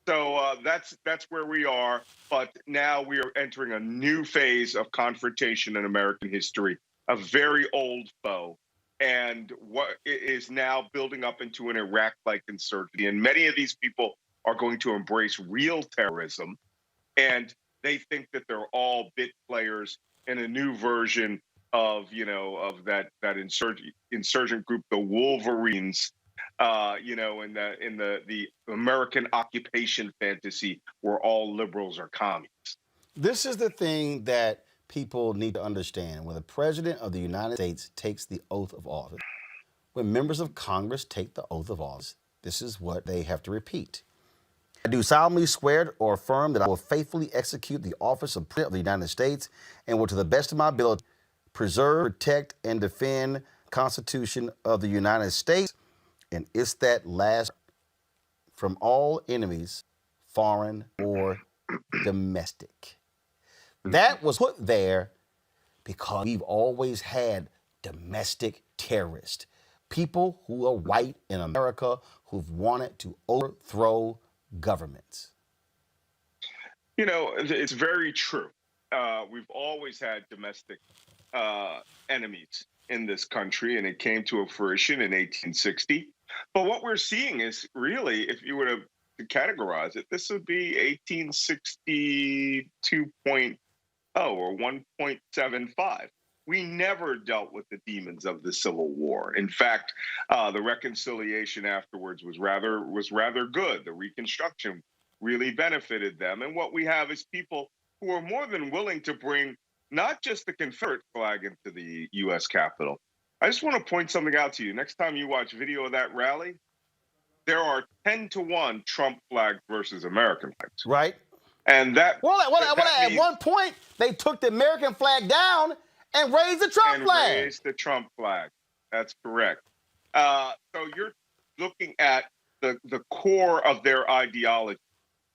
So that's where we are. But now we are entering a new phase of confrontation in American history, a very old foe, and what is now building up into an Iraq-like insurgency. And many of these people are going to embrace real terrorism, and they think that they're all bit players in a new version of that insurgent group, the Wolverines, in the American occupation fantasy where all liberals are communists. This is the thing that people need to understand. When the President of the United States takes the oath of office, when members of Congress take the oath of office, this is what they have to repeat. I do solemnly swear or affirm that I will faithfully execute the office of President of the United States and will, to the best of my ability, preserve, protect, and defend the Constitution of the United States. And it's that last, from all enemies, foreign or domestic. That was put there because we've always had domestic terrorists, people who are white in America who've wanted to overthrow governments. It's very true. We've always had domestic enemies in this country, and it came to a fruition in 1860. But what we're seeing is really, if you were to categorize it, this would be 1862.0 or 1.75. We never dealt with the demons of the Civil War. In fact, the reconciliation afterwards was rather good. The Reconstruction really benefited them. And what we have is people who are more than willing to bring not just the Confederate flag into the U.S. Capitol. I just want to point something out to you. Next time you watch video of that rally, there are 10-1 Trump flag versus American flags. Right. And that. At one point, they took the American flag down and raised the Trump flag. Raised the Trump flag. That's correct. So you're looking at the core of their ideology.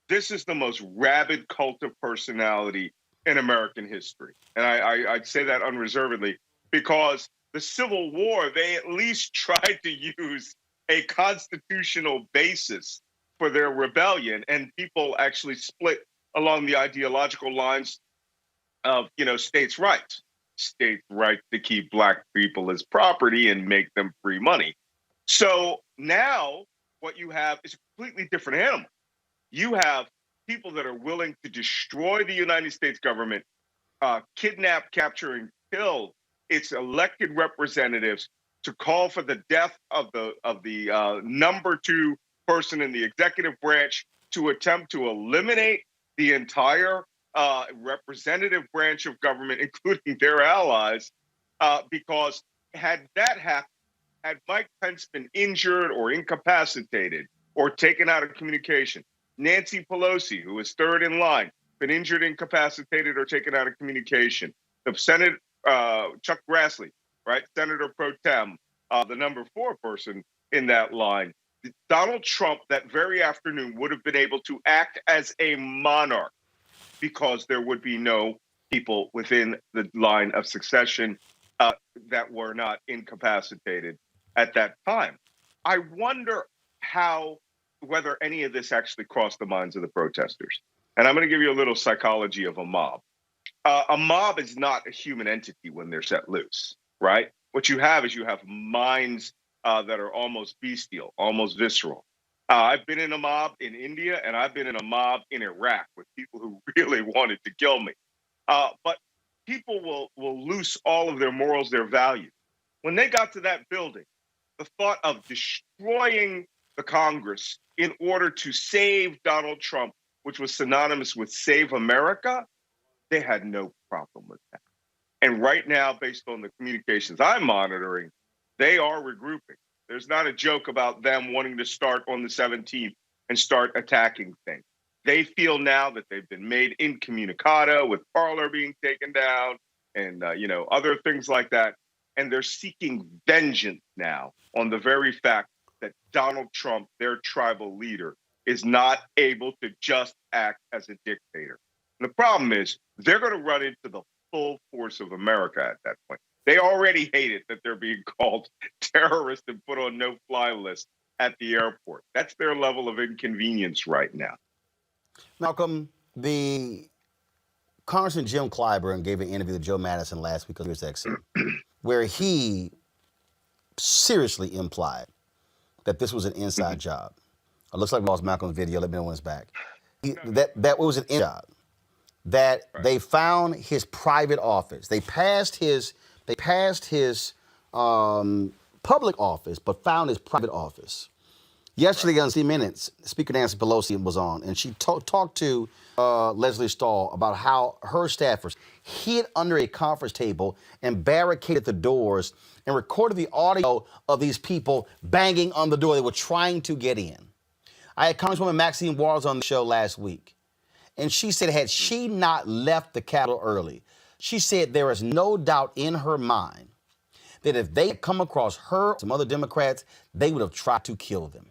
This is the most rabid cult of personality in American history. And I'd say that unreservedly, because the Civil War, they at least tried to use a constitutional basis for their rebellion, and people actually split along the ideological lines of, states' rights. States' right to keep black people as property and make them free money. So now what you have is a completely different animal. You have people that are willing to destroy the United States government, kidnap, capture, and kill its elected representatives, to call for the death of the number 2 person in the executive branch, to attempt to eliminate the entire representative branch of government, including their allies, because had that happened, had Mike Pence been injured or incapacitated or taken out of communication, Nancy Pelosi, who is third in line, been injured, incapacitated, or taken out of communication, the Senate, Chuck Grassley, right, Senator Pro Tem, the number 4 person in that line, Donald Trump that very afternoon would have been able to act as a monarch, because there would be no people within the line of succession that were not incapacitated at that time. I wonder whether any of this actually crossed the minds of the protesters. And I'm going to give you a little psychology of a mob. A mob is not a human entity when they're set loose, right? What you have is you have minds that are almost bestial, almost visceral. I've been in a mob in India, and I've been in a mob in Iraq with people who really wanted to kill me. But people will lose all of their morals, their values. When they got to that building, the thought of destroying the Congress in order to save Donald Trump, which was synonymous with save America, they had no problem with that. And right now, based on the communications I'm monitoring, they are regrouping. There's not a joke about them wanting to start on the 17th and start attacking things. They feel now that they've been made incommunicado, with Parler being taken down and other things like that. And they're seeking vengeance now on the very fact that Donald Trump, their tribal leader, is not able to just act as a dictator. And the problem is they're going to run into the full force of America at that point. They already hate it that they're being called terrorists and put on no-fly list at the airport. That's their level of inconvenience right now. Malcolm, the Congressman Jim Clyburn gave an interview to Joe Madison last week on SiriusXM, where he seriously implied that this was an inside job. It looks like we lost Malcolm's video. Let me know when it's back. That was an inside job. That they found his private office. They passed his public office, but found his private office. Yesterday on 60 Minutes, Speaker Nancy Pelosi was on, and she talked to Leslie Stahl about how her staffers hid under a conference table and barricaded the doors and recorded the audio of these people banging on the door. They were trying to get in. I had Congresswoman Maxine Waters on the show last week, and she said had she not left the Capitol early, she said there is no doubt in her mind that if they had come across her or some other Democrats, they would have tried to kill them.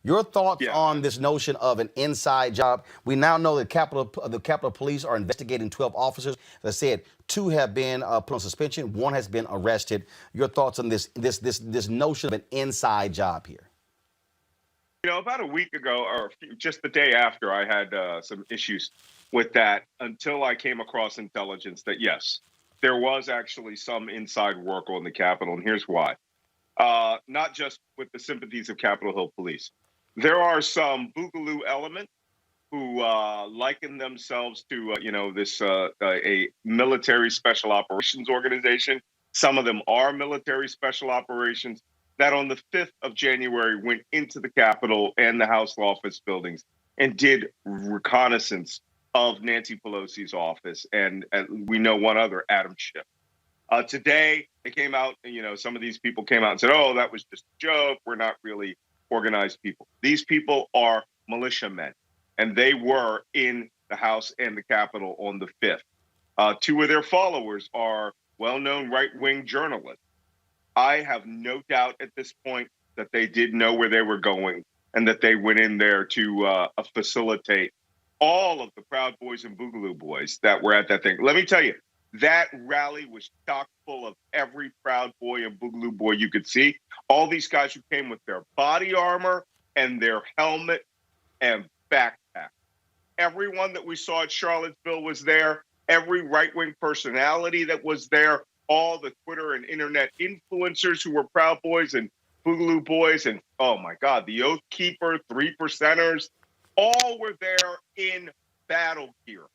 Your thoughts on this notion of an inside job? We now know that the Capitol Police are investigating 12 officers. As I said, 2 have been put on suspension. 1 has been arrested. Your thoughts on this notion of an inside job here? About a week ago, or just the day after, I had some issues with that until I came across intelligence that, yes, there was actually some inside work on the Capitol, and here's why. Not just with the sympathies of Capitol Hill Police. There are some boogaloo elements who liken themselves to, a military special operations organization. Some of them are military special operations that on the 5th of January went into the Capitol and the House office buildings and did reconnaissance of Nancy Pelosi's office. And we know one other, Adam Schiff. Today, they came out, some of these people came out and said, oh, that was just a joke. We're not really organized people. These people are militiamen, and they were in the House and the Capitol on the 5th. 2 of their followers are well-known right-wing journalists. I have no doubt at this point that they did know where they were going and that they went in there to facilitate all of the Proud Boys and Boogaloo Boys that were at that thing. Let me tell you, that rally was chock full of every Proud Boy and Boogaloo Boy you could see. All these guys who came with their body armor and their helmet and backpack. Everyone that we saw at Charlottesville was there. Every right-wing personality that was there. All the Twitter and internet influencers who were Proud Boys and Boogaloo Boys, and oh my God, the Oath Keeper, 3%ers, all were there in battle gear.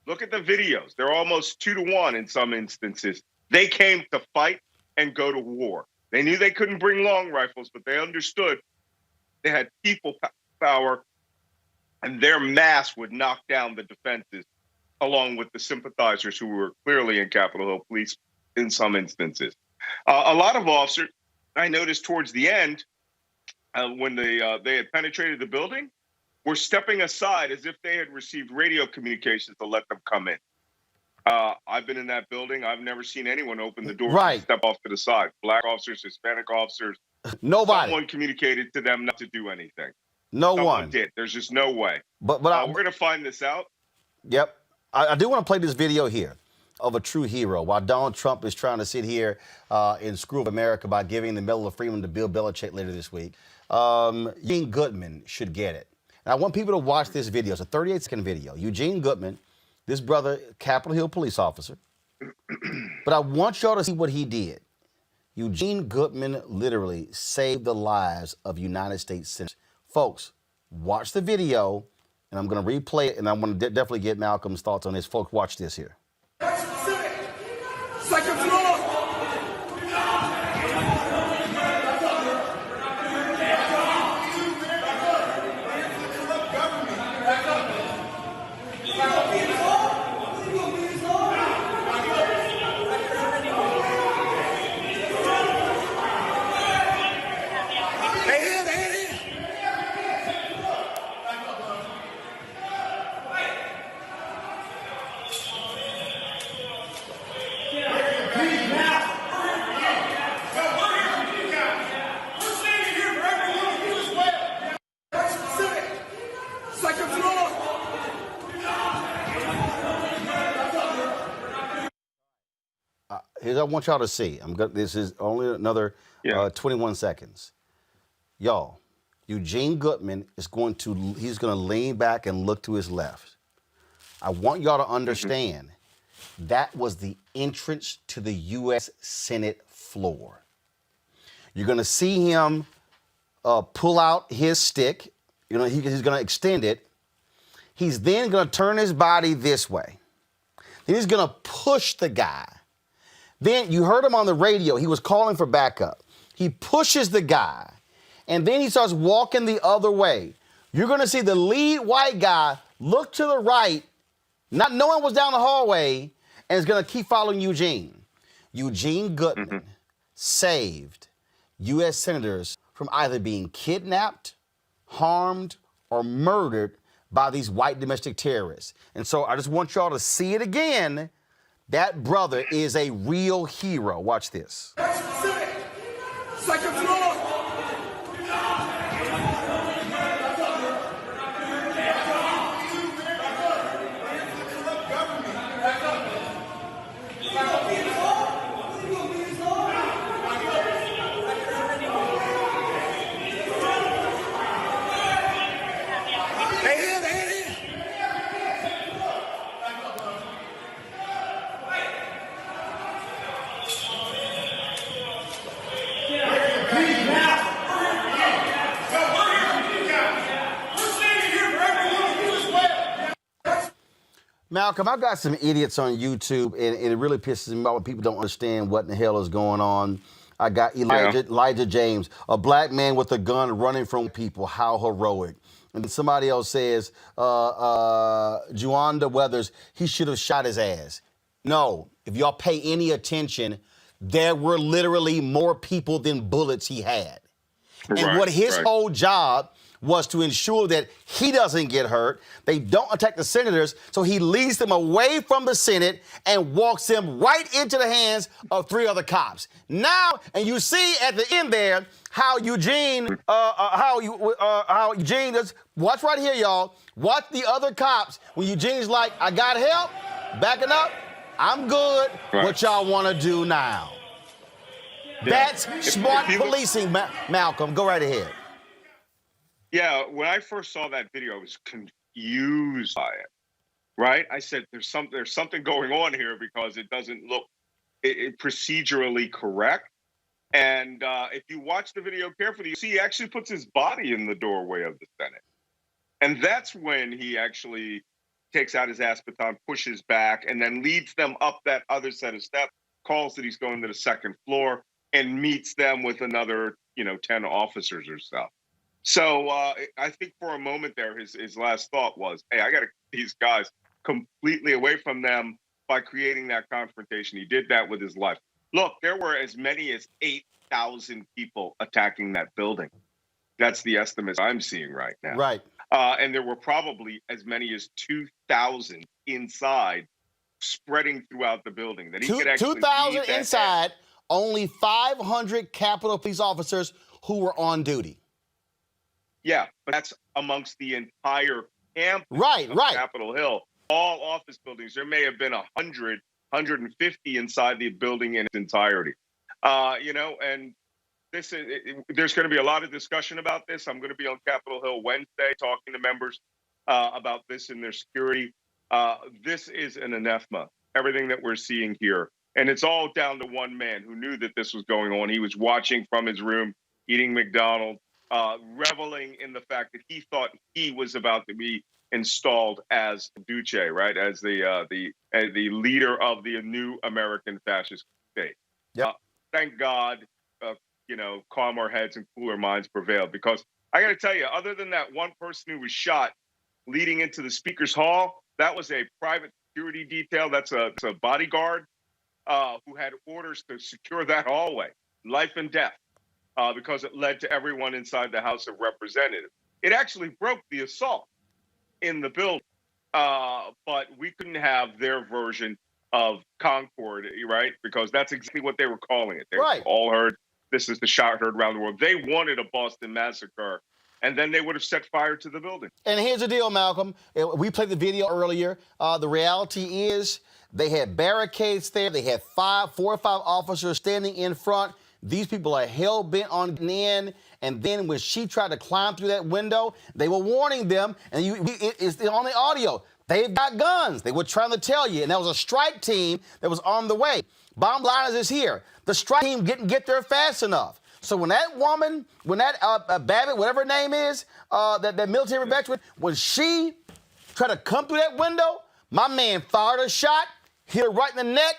Look at the videos. They're almost 2-to-1 in some instances. They came to fight and go to war. They knew they couldn't bring long rifles, but they understood they had people power, and their mass would knock down the defenses, along with the sympathizers who were clearly in Capitol Hill Police in some instances. A lot of officers, I noticed towards the end, when they had penetrated the building, were stepping aside as if they had received radio communications to let them come in. I've been in that building. I've never seen anyone open the door and step off to the side. Black officers, Hispanic officers. Nobody. Someone communicated to them not to do anything. Someone one did. There's just no way. But we're going to find this out. Yep. I do want to play this video here of a true hero while Donald Trump is trying to sit here and screw up America by giving the Medal of Freedom to Bill Belichick later this week. Eugene Goodman should get it. And I want people to watch this video. It's a 38-second video. Eugene Goodman, this brother, Capitol Hill police officer. But I want y'all to see what he did. Eugene Goodman literally saved the lives of United States senators. Folks, watch the video, and I'm going to replay it, and I want to definitely get Malcolm's thoughts on this. Folks, watch this here. Second floor. Here's what I want y'all to see. This is only another 21 seconds. Y'all, Eugene Goodman is going to lean back and look to his left. I want y'all to understand that was the entrance to the U.S. Senate floor. You're going to see him pull out his stick. You know, he's going to extend it. He's then going to turn his body this way. Then he's going to push the guy. Then you heard him on the radio. He was calling for backup. He pushes the guy, and then he starts walking the other way. You're going to see the lead white guy look to the right, not knowing what's down the hallway, and is going to keep following Eugene. Eugene Goodman saved U.S. senators from either being kidnapped, harmed, or murdered by these white domestic terrorists. And so I just want y'all to see it again. That brother is a real hero. Watch this. Second floor. Malcolm, I've got some idiots on YouTube, and it really pisses me off when people don't understand what in the hell is going on. I got Elijah James, a black man with a gun running from people. How heroic. And then somebody else says, Juanda Weathers, he should have shot his ass. No, if y'all pay any attention, there were literally more people than bullets he had. And what his whole job was to ensure that he doesn't get hurt. They don't attack the senators, so he leads them away from the Senate and walks them right into the hands of 3 other cops. Now, and you see at the end there how Eugene does. Watch right here, y'all. Watch the other cops when Eugene's like, I got help, backing up, I'm good. What y'all want to do now? That's smart policing, Malcolm. Go right ahead. Yeah, when I first saw that video, I was confused by it, right? I said, there's something going on here because it doesn't look procedurally correct. And if you watch the video carefully, you see he actually puts his body in the doorway of the Senate. And that's when he actually takes out his baton, pushes back, and then leads them up that other set of steps, calls that he's going to the second floor, and meets them with another, 10 officers or so. So I think for a moment there, his last thought was, hey, I got to get these guys completely away from them by creating that confrontation. He did that with his life. Look, there were as many as 8,000 people attacking that building. That's the estimates I'm seeing right now. Right. And there were probably as many as 2,000 inside, spreading throughout the building. That he could actually 2,000 lead that inside, only 500 Capitol Police officers who were on duty. Yeah, but that's amongst the entire campus right, of right. Capitol Hill. All office buildings. There may have been 100, 150 inside the building in its entirety. And this is there's going to be a lot of discussion about this. I'm going to be on Capitol Hill Wednesday talking to members about this and their security. This is an anathema, everything that we're seeing here. And it's all down to one man who knew that this was going on. He was watching from his room, eating McDonald's, reveling in the fact that he thought he was about to be installed as Duce, right, as the leader of the new American fascist state. Yep. Thank God, calmer heads and cooler minds prevailed. Because I got to tell you, other than that one person who was shot leading into the Speaker's Hall, that was a private security detail. That's a bodyguard who had orders to secure that hallway, life and death, because it led to everyone inside the House of Representatives. It actually broke the assault in the building, but we couldn't have their version of Concord, right? Because that's exactly what they were calling it. They all heard, this is the shot heard around the world. They wanted a Boston massacre, and then they would have set fire to the building. And here's the deal, Malcolm. We played the video earlier. The reality is they had barricades there. They had 4 or 5 officers standing in front. These people are hell-bent on getting in. And then when she tried to climb through that window, they were warning them. And it's on the audio. They've got guns. They were trying to tell you. And there was a strike team that was on the way. Bottom line is here. The strike team didn't get there fast enough. So when that woman, Babbitt, whatever her name is, that military veteran, when she tried to come through that window, my man fired a shot, hit her right in the neck,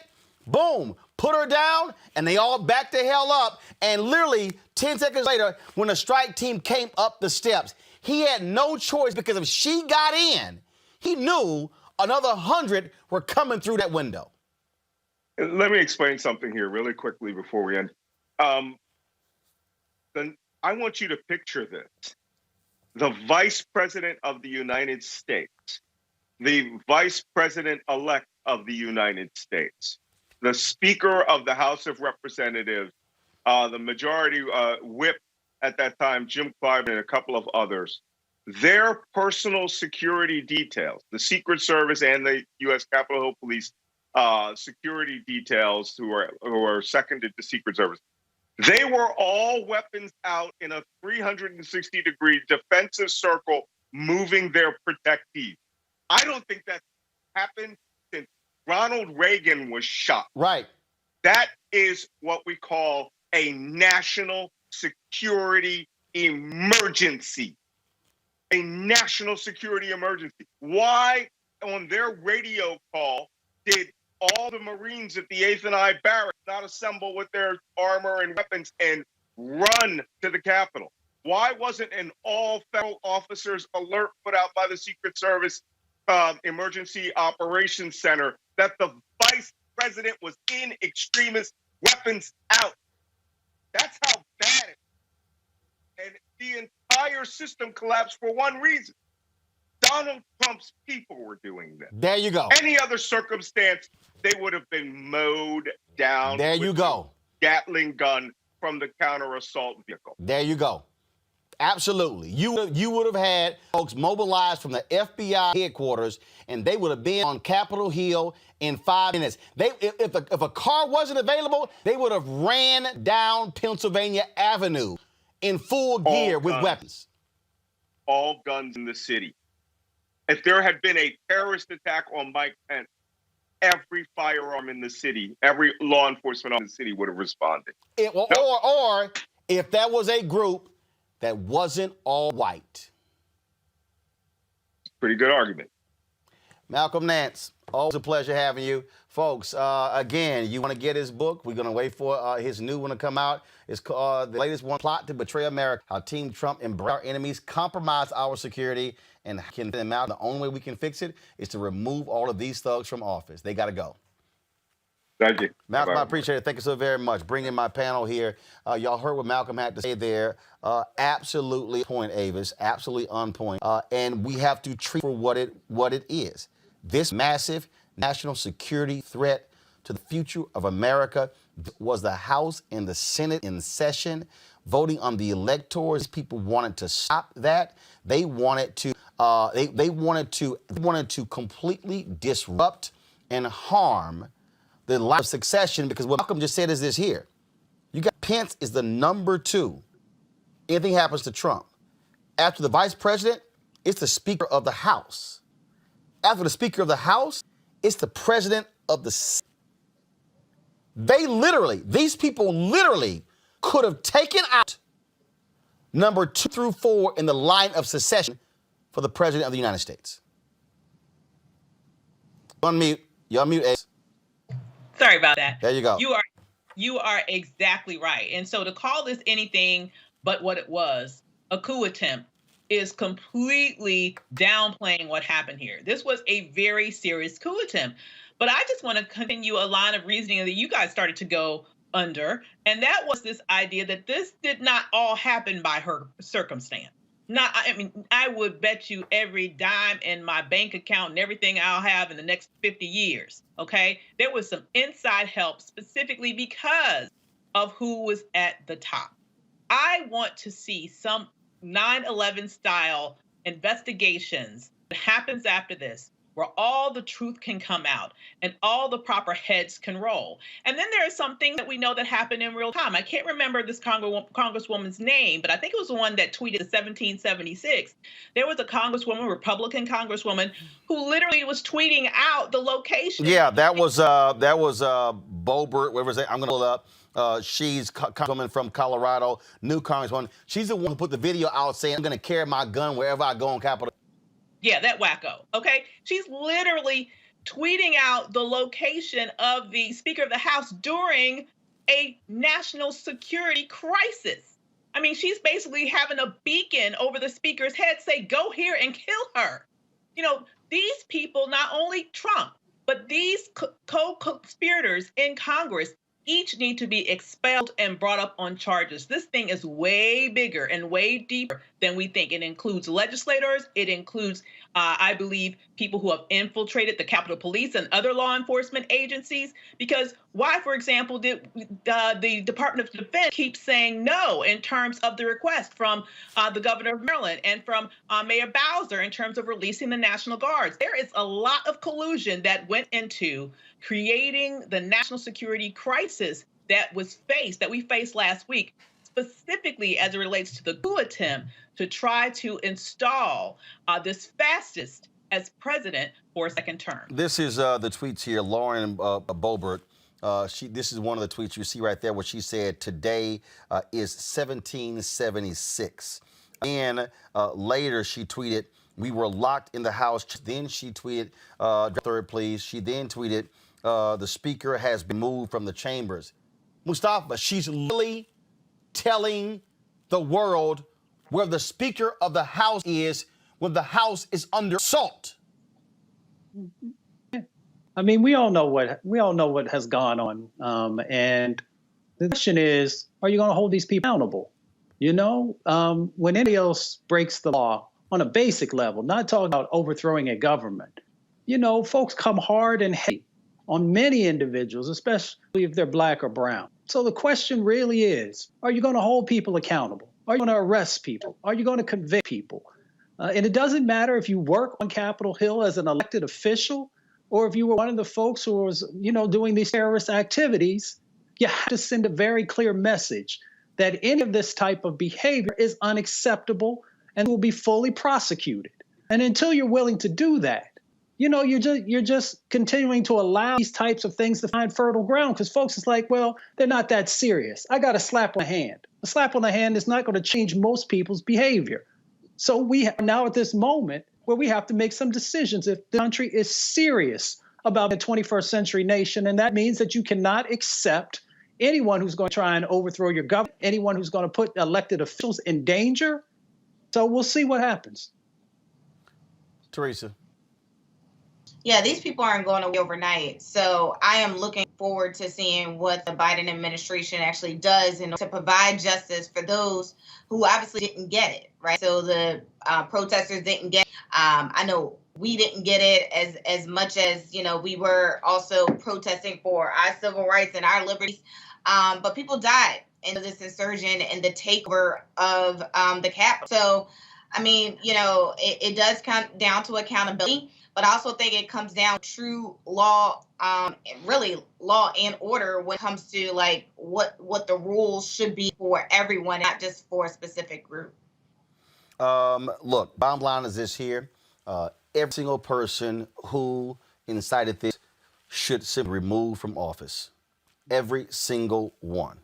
boom, put her down, and they all backed the hell up. And literally 10 seconds later, when the strike team came up the steps, he had no choice because if she got in, he knew another 100 were coming through that window. Let me explain something here really quickly before we end. Then I want you to picture this. The Vice President of the United States, the Vice President-elect of the United States, the Speaker of the House of Representatives, the Majority Whip at that time, Jim Clyburn, and a couple of others, their personal security details, the Secret Service and the U.S. Capitol Hill Police security details who are seconded to Secret Service, they were all weapons out in a 360-degree defensive circle, moving their protectees. I don't think that's happened since Ronald Reagan was shot. Right. That is what we call a national security emergency. A national security emergency. Why, on their radio call, did all the Marines at the 8th and I Barracks not assemble with their armor and weapons and run to the Capitol? Why wasn't an all federal officers alert put out by the Secret Service Emergency Operations Center that the Vice President was in extremis, weapons out? That's how bad it is. And the entire system collapsed for one reason. Donald Trump's people were doing this. There you go. Any other circumstance, they would have been mowed down. There you go. Gatling gun from the counter-assault vehicle. There you go. Absolutely. You would have had folks mobilized from the FBI headquarters, and they would have been on Capitol Hill in 5 minutes. If a car wasn't available, they would have ran down Pennsylvania Avenue in full gear with weapons. All guns in the city. If there had been a terrorist attack on Mike Pence, every firearm in the city, every law enforcement in the city would have responded. Or if that was a group that wasn't all white. Pretty good argument. Malcolm Nance, always a pleasure having you. Folks, again, you want to get his book. We're going to wait for his new one to come out. It's called the latest one, Plot to Betray America, How Team Trump Embraced Our Enemies, Compromised Our Security, and can them out. The only way we can fix it is to remove all of these thugs from office. They got to go. Thank you. Malcolm, Bye-bye. I appreciate it. Thank you so very much. Bringing my panel here. Y'all heard what Malcolm had to say there. Absolutely point, Avis. Absolutely on point. And we have to treat for what it is. This massive national security threat to the future of America was the House and the Senate in session voting on the electors. People wanted to stop that. They wanted to. They wanted to completely disrupt and harm the line of succession, because what Malcolm just said is this here. You got Pence is the number 2. Anything happens to Trump. After the vice president, it's the Speaker of the House. After the Speaker of the House, it's the President of the Senate. These people literally could have taken out number 2 through 4 in the line of succession for the President of the United States. Unmute. You unmute, Ace. Sorry about that. There you go. You are exactly right. And so to call this anything but what it was, a coup attempt, is completely downplaying what happened here. This was a very serious coup attempt. But I just want to continue a line of reasoning that you guys started to go under, and that was this idea that this did not all happen by her circumstance. I would bet you every dime in my bank account and everything I'll have in the next 50 years, okay? There was some inside help specifically because of who was at the top. I want to see some 9/11 style investigations that happens after this, where all the truth can come out and all the proper heads can roll. And then there are some things that we know that happened in real time. I can't remember this congresswoman's name, but I think it was the one that tweeted in 1776. There was a congresswoman, Republican congresswoman, who literally was tweeting out the location. Yeah, that was Boebert. Where was it? I'm going to pull it up. She's congresswoman from Colorado, new congresswoman. She's the one who put the video out saying, I'm going to carry my gun wherever I go on Capitol. Yeah, that wacko. Okay. She's literally tweeting out the location of the Speaker of the House during a national security crisis. I mean, she's basically having a beacon over the Speaker's head say, go here and kill her. You know, these people, not only Trump, but these co-conspirators in Congress each need to be expelled and brought up on charges. This thing is way bigger and way deeper than we think. It includes legislators. It includes, I believe, people who have infiltrated the Capitol Police and other law enforcement agencies. Because why, for example, did the Department of Defense keep saying no in terms of the request from the governor of Maryland and from Mayor Bowser in terms of releasing the National Guards? There is a lot of collusion that went into creating the national security crisis that we faced last week, specifically as it relates to the coup attempt to try to install this fascist as president for a second term. This is the tweets here. Lauren Boebert. This is one of the tweets you see right there where she said today is 1776. And later she tweeted, we were locked in the house. Then she tweeted, third please. She then tweeted, the speaker has been moved from the chambers. Mustafa, she's literally telling the world where the Speaker of the House is when the House is under assault. I mean, we all know what has gone on, and the question is, are you going to hold these people accountable? You know, when anybody else breaks the law on a basic level, not talking about overthrowing a government, you know, folks come hard and heavy on many individuals, especially if they're black or brown. So the question really is, are you going to hold people accountable? Are you going to arrest people? Are you going to convict people? And it doesn't matter if you work on Capitol Hill as an elected official or if you were one of the folks who was, you know, doing these terrorist activities. You have to send a very clear message that any of this type of behavior is unacceptable and will be fully prosecuted. And until you're willing to do that, you're just continuing to allow these types of things to find fertile ground because folks is like, well, they're not that serious. I got a slap on the hand. A slap on the hand is not going to change most people's behavior. So we are now at this moment where we have to make some decisions if the country is serious about the 21st century nation. And that means that you cannot accept anyone who's going to try and overthrow your government, anyone who's going to put elected officials in danger. So we'll see what happens. Teresa. Yeah, these people aren't going away overnight. So I am looking forward to seeing what the Biden administration actually does in order to provide justice for those who obviously didn't get it, right? So the protesters didn't get it. I know we didn't get it as much as, we were also protesting for our civil rights and our liberties. But people died in this insurgent and the takeover of the Capitol. So, I mean, it does come down to accountability. But I also think it comes down to true law, really law and order when it comes to like what the rules should be for everyone, not just for a specific group. Look, bottom line is this here. Every single person who incited this should simply be removed from office. Every single one.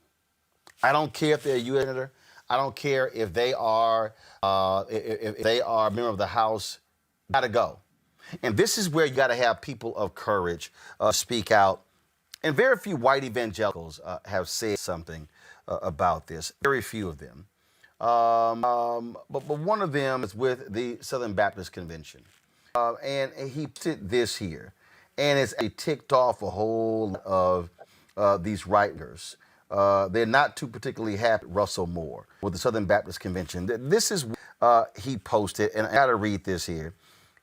I don't care if they're a U.S. senator. I don't care if they are if they are a member of the House. Gotta go. And this is where you got to have people of courage speak out. And very few white evangelicals have said something about this. Very few of them. But one of them is with the Southern Baptist Convention. And he did this here. And it's ticked off a whole lot of these writers. They're not too particularly happy with Russell Moore with the Southern Baptist Convention. This is he posted, and I got to read this here.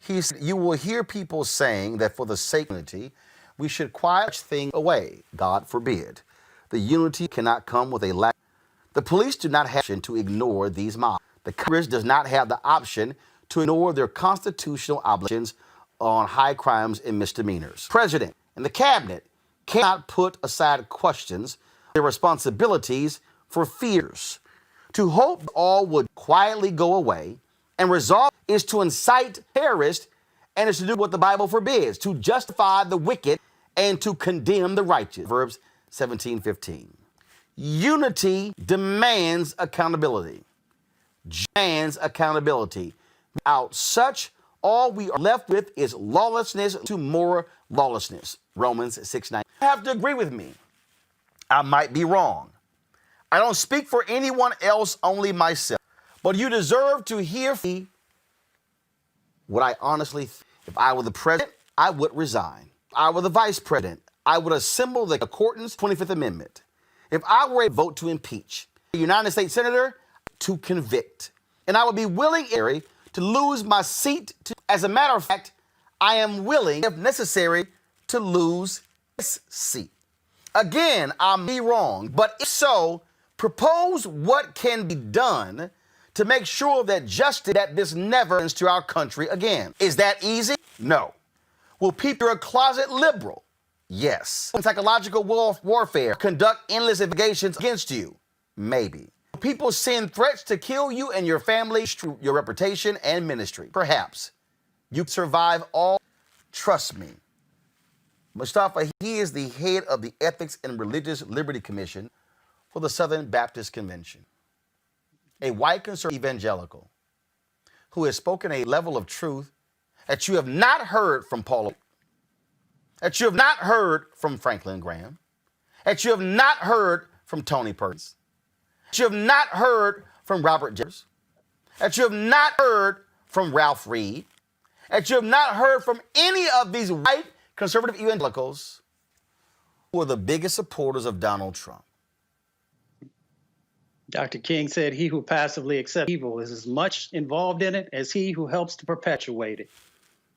He said, "You will hear people saying that for the sake of unity, we should quiet things away. God forbid. The unity cannot come with a lack. The police do not have to ignore these mobs. The Congress does not have the option to ignore their constitutional obligations on high crimes and misdemeanors. The President and the cabinet cannot put aside questions, their responsibilities for fears. To hope all would quietly go away and resolve is to incite terrorists and is to do what the Bible forbids, to justify the wicked and to condemn the righteous." Proverbs 17:15. Unity demands accountability. Demands accountability. Without such, all we are left with is lawlessness to more lawlessness. Romans 6:9. You have to agree with me. I might be wrong. I don't speak for anyone else, only myself. But you deserve to hear me what I honestly think. If I were the president, I would resign. If I were the vice president, I would assemble the accordance 25th Amendment. If I were a vote to impeach a United States senator, to convict. And I would be willing to lose my seat. As a matter of fact, I am willing, if necessary, to lose this seat. Again, I may be wrong, but if so, propose what can be done to make sure that justice, that this never happens to our country again. Is that easy? No. Will people who are a closet liberal? Yes. In psychological warfare, conduct endless investigations against you? Maybe. Will people send threats to kill you and your family, your reputation and ministry? Perhaps. You survive all. Trust me. Mustafa, he is the head of the Ethics and Religious Liberty Commission for the Southern Baptist Convention. A white conservative evangelical who has spoken a level of truth that you have not heard from Paul, that you have not heard from Franklin Graham, that you have not heard from Tony Perkins, that you have not heard from Robert Jeffers, that you have not heard from Ralph Reed, that you have not heard from any of these white conservative evangelicals who are the biggest supporters of Donald Trump. Dr. King said, "He who passively accepts evil is as much involved in it as he who helps to perpetuate it."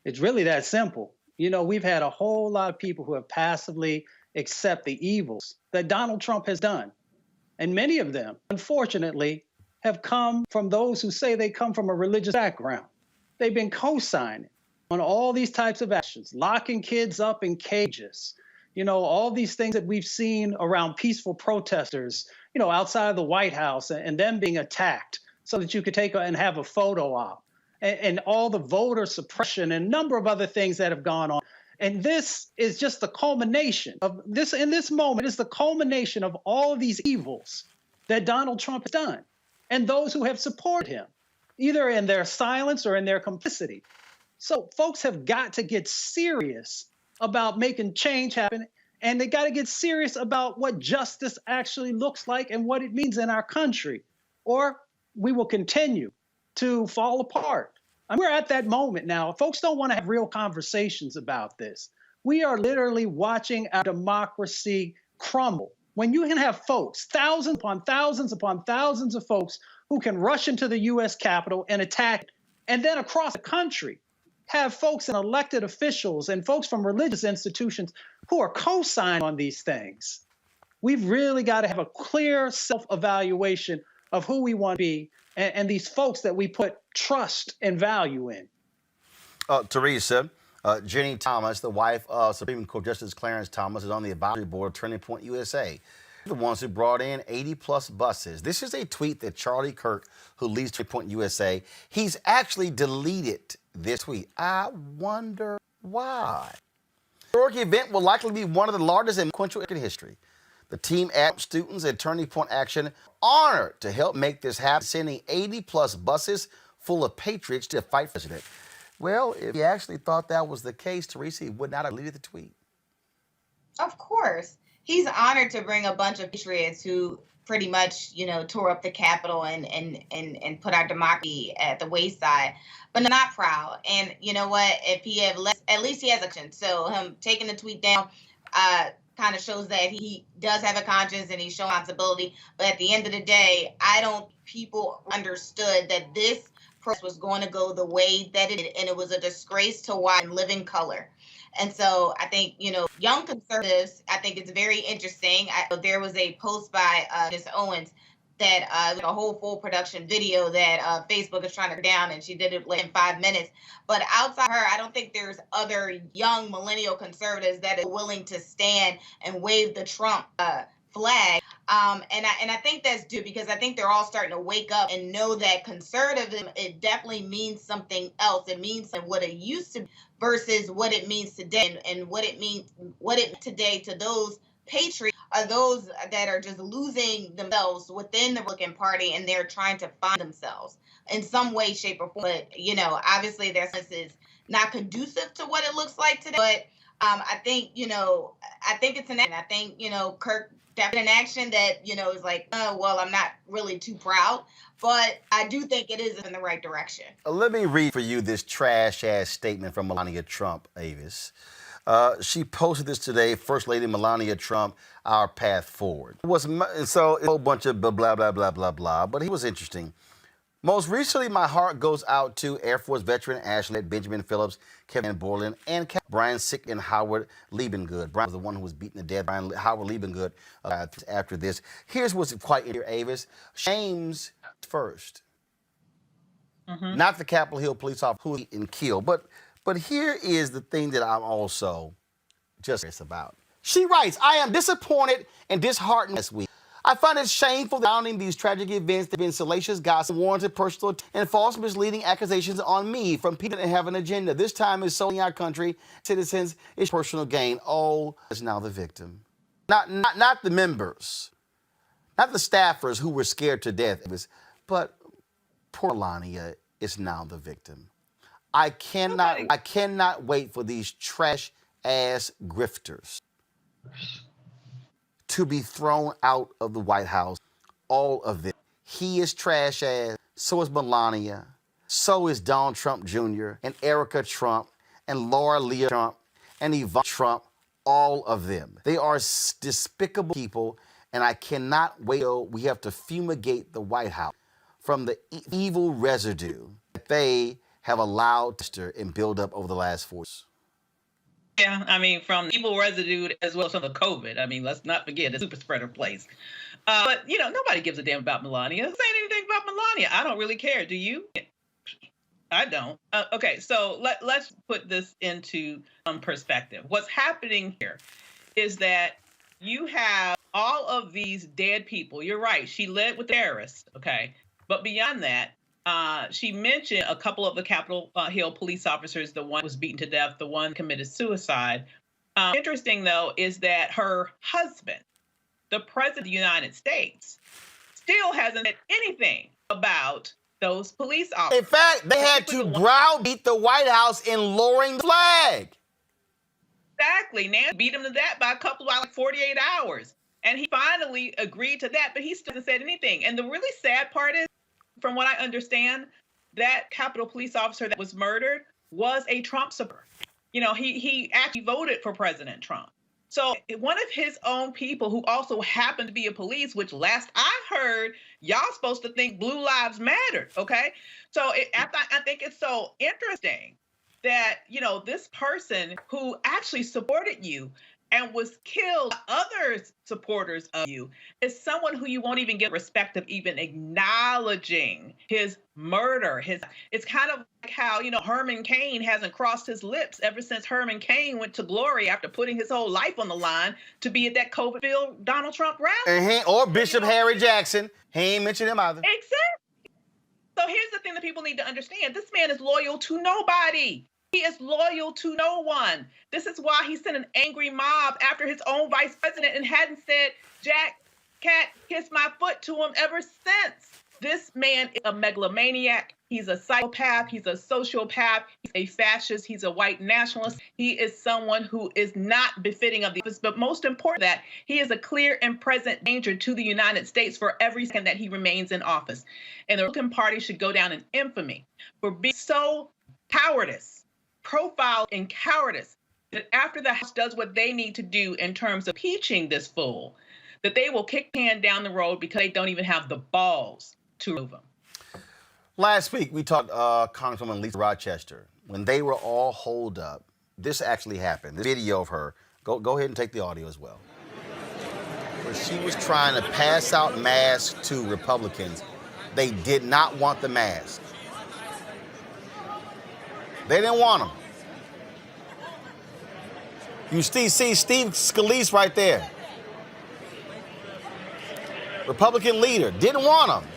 It's really that simple. We've had a whole lot of people who have passively accepted the evils that Donald Trump has done. And many of them, unfortunately, have come from those who say they come from a religious background. They've been co-signing on all these types of actions, locking kids up in cages, all these things that we've seen around peaceful protesters, outside of the White House and them being attacked so that you could take and have a photo op. and all the voter suppression and a number of other things that have gone on. And this is just the culmination of this. In this moment is the culmination of all of these evils that Donald Trump has done, and those who have supported him, either in their silence or in their complicity. So folks have got to get serious about making change happen, and they got to get serious about what justice actually looks like and what it means in our country, or we will continue to fall apart. And we're at that moment now. Folks don't want to have real conversations about this. We are literally watching our democracy crumble. When you can have folks, thousands upon thousands upon thousands of folks who can rush into the U.S. Capitol and attack it, and then across the country have folks and elected officials and folks from religious institutions who are co-signing on these things. We've really got to have a clear self-evaluation of who we want to be and these folks that we put trust and value in. Teresa, Jenny Thomas, the wife of Supreme Court Justice Clarence Thomas, is on the advisory board of Turning Point USA, the ones who brought in 80-plus buses. This is a tweet that Charlie Kirk, who leads Turning Point USA, he's actually deleted this tweet. I wonder why. The historic event will likely be one of the largest in sequential in history. The team at students at Turning Point Action honored to help make this happen, sending 80-plus buses full of patriots to fight for the president. Well, if he actually thought that was the case, Teresa, he would not have deleted the tweet. Of course. He's honored to bring a bunch of patriots who pretty much, tore up the Capitol and put our democracy at the wayside, but not proud. And you know what? If he had at least he has a conscience. So him taking the tweet down kind of shows that he does have a conscience and he's showing responsibility. But at the end of the day, I don't think people understood that this protest was going to go the way that it did, and it was a disgrace to watch in living color. And so I think, young conservatives, I think it's very interesting. There was a post by Ms. Owens that a whole full production video that Facebook is trying to down, and she did it in 5 minutes. But outside her, I don't think there's other young millennial conservatives that are willing to stand and wave the Trump flag. And I think that's due because I think they're all starting to wake up and know that conservatism, it definitely means something else. It means what it used to be versus what it means today, and what it means today to those patriots are those that are just losing themselves within the Republican Party, and they're trying to find themselves in some way, shape, or form. But, obviously this is not conducive to what it looks like today. But I think, I think it's I think, Kirk definitely an action that, is like, well, I'm not really too proud, but I do think it is in the right direction. Let me read for you this trash-ass statement from Melania Trump, Avis. She posted this today, First Lady Melania Trump, our path forward. So a whole bunch of blah, blah, blah, blah, blah, blah, but he was interesting. Most recently, my heart goes out to Air Force veteran Ashley, Benjamin Phillips, Kevin Borland, and Brian Sick and Howard Liebengood. Brian was the one who was beaten to death. Howard Liebengood after this. Here's what's quite here, Avis. Shames first. Mm-hmm. Not the Capitol Hill police officer who beat and killed. But here is the thing that I'm also just curious about. She writes, I am disappointed and disheartened this week. I find it shameful that surrounding these tragic events there have been salacious gossip, warranted personal and false misleading accusations on me from people that have an agenda. This time is solely our country, citizens, it's personal gain. Oh, is now the victim. Not the members, not the staffers who were scared to death, but poor Melania is now the victim. I cannot wait for these trash-ass grifters to be thrown out of the White House. All of them. He is trash ass. So is Melania. So is Donald Trump Jr. and Erica Trump and Laura Leah Trump and Yvonne Trump. All of them. They are despicable people, and I cannot wait till we have to fumigate the White House from the evil residue that they have allowed to and build up over the last 4 years. Yeah, I mean, from evil residue as well as from the COVID. Let's not forget the super spreader place. But, nobody gives a damn about Melania. Say anything about Melania. I don't really care. Do you? I don't. Okay, so let's put this into some perspective. What's happening here is that you have all of these dead people. You're right. She led with terrorists, okay? But beyond that, She mentioned a couple of the Capitol Hill police officers. The one was beaten to death. The one committed suicide. Interesting, though, is that her husband, the president of the United States, still hasn't said anything about those police officers. In fact, they had to browbeat the White House in lowering the flag. Exactly. Nancy beat him to that by a couple of like 48 hours. And he finally agreed to that, but he still hasn't said anything. And the really sad part is, from what I understand, that Capitol police officer that was murdered was a Trump supporter. You know, he actually voted for President Trump. So one of his own people who also happened to be a police, which last I heard, y'all supposed to think Blue Lives Matter, okay? So I think it's so interesting that, you know, this person who actually supported you and was killed by other supporters of you is someone who you won't even get respect of even acknowledging his murder. It's kind of like how, you know, Herman Cain hasn't crossed his lips ever since Herman Cain went to glory after putting his whole life on the line to be at that COVID-filled Donald Trump rally. Or Bishop Harry Jackson. He ain't mentioned him either. Exactly. So here's the thing that people need to understand. This man is loyal to nobody. He is loyal to no one. This is why he sent an angry mob after his own vice president and hadn't said, Jack, cat, kiss my foot to him ever since. This man is a megalomaniac. He's a psychopath. He's a sociopath. He's a fascist. He's a white nationalist. He is someone who is not befitting of the office. But most important, that he is a clear and present danger to the United States for every second that he remains in office. And the Republican Party should go down in infamy for being so cowardice, profiled in cowardice, that after the House does what they need to do in terms of impeaching this fool, that they will kick the can down the road because they don't even have the balls to remove him. Last week, we talked Congresswoman Lisa Rochester. When they were all holed up, this actually happened. This video of her, go ahead and take the audio as well. Where she was trying to pass out masks to Republicans. They did not want the mask. They didn't want them. You see Steve Scalise right there. Republican leader, didn't want them.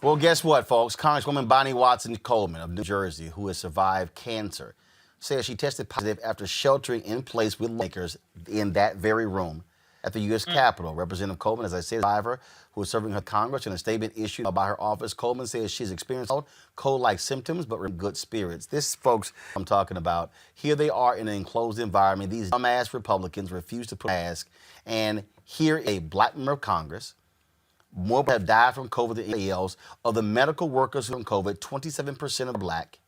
Well, guess what, folks? Congresswoman Bonnie Watson Coleman of New Jersey, who has survived cancer, says she tested positive after sheltering in place with lawmakers in that very room at the U.S. Capitol. Representative Coleman, as I said, survivor who is serving her Congress. In a statement issued by her office, Coleman says she's experienced cold-like symptoms, but in good spirits. This, folks, I'm talking about. Here they are in an enclosed environment. These dumbass Republicans refuse to put a mask, and here a black member of Congress. More people have died from COVID than anybody else. Of the medical workers who have COVID, 27% are black.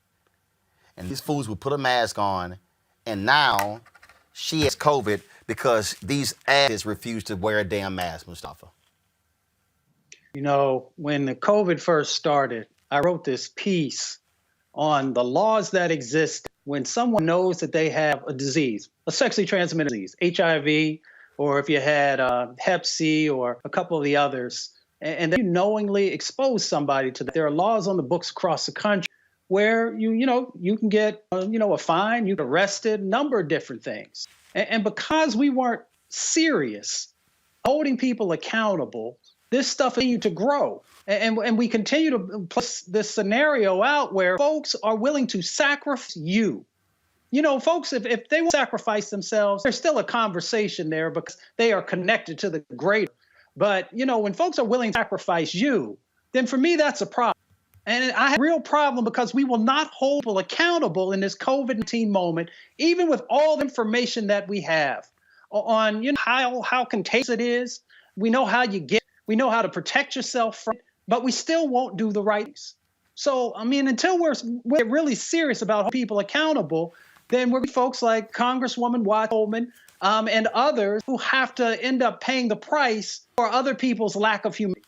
And these fools would put a mask on, and now she has COVID because these asses refuse to wear a damn mask, Mustafa. You know, when the COVID first started, I wrote this piece on the laws that exist when someone knows that they have a disease, a sexually transmitted disease, HIV, or if you had Hep C or a couple of the others, and then you knowingly expose somebody to that. There are laws on the books across the country where you can get a fine, you get arrested, a number of different things. And because we weren't serious holding people accountable, this stuff continued to grow. And we continue to plus this scenario out where folks are willing to sacrifice you. You know, folks, if they will sacrifice themselves, there's still a conversation there because they are connected to the greater. But, you know, when folks are willing to sacrifice you, then for me, that's a problem. And I have a real problem because we will not hold people accountable in this COVID-19 moment, even with all the information that we have on, how contagious it is. We know how you get, we know how to protect yourself from it, but we still won't do the right things. So, I mean, until we're really serious about holding people accountable, then we're folks like Congresswoman Watson Coleman and others who have to end up paying the price for other people's lack of humanity.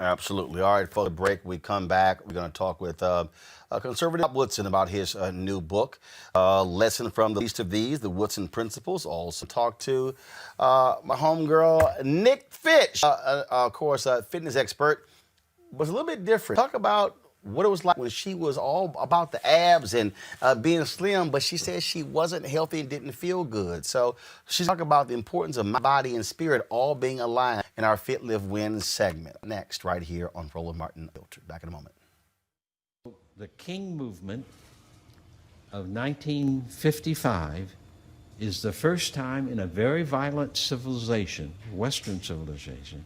Absolutely. All right, for the break, we come back. We're going to talk with conservative Bob Woodson about his new book, Lesson from the Least of These, The Woodson Principles. Also talk to my homegirl, Nick Fitch, of course, a fitness expert, was a little bit different. Talk about what it was like when she was all about the abs and being slim, but she said she wasn't healthy and didn't feel good. So she's talking about the importance of my body and spirit all being aligned in our Fit, Live, Win segment. Next, right here on Roland Martin Filtered. Back in a moment. The King movement of 1955 is the first time in a very violent civilization, Western civilization,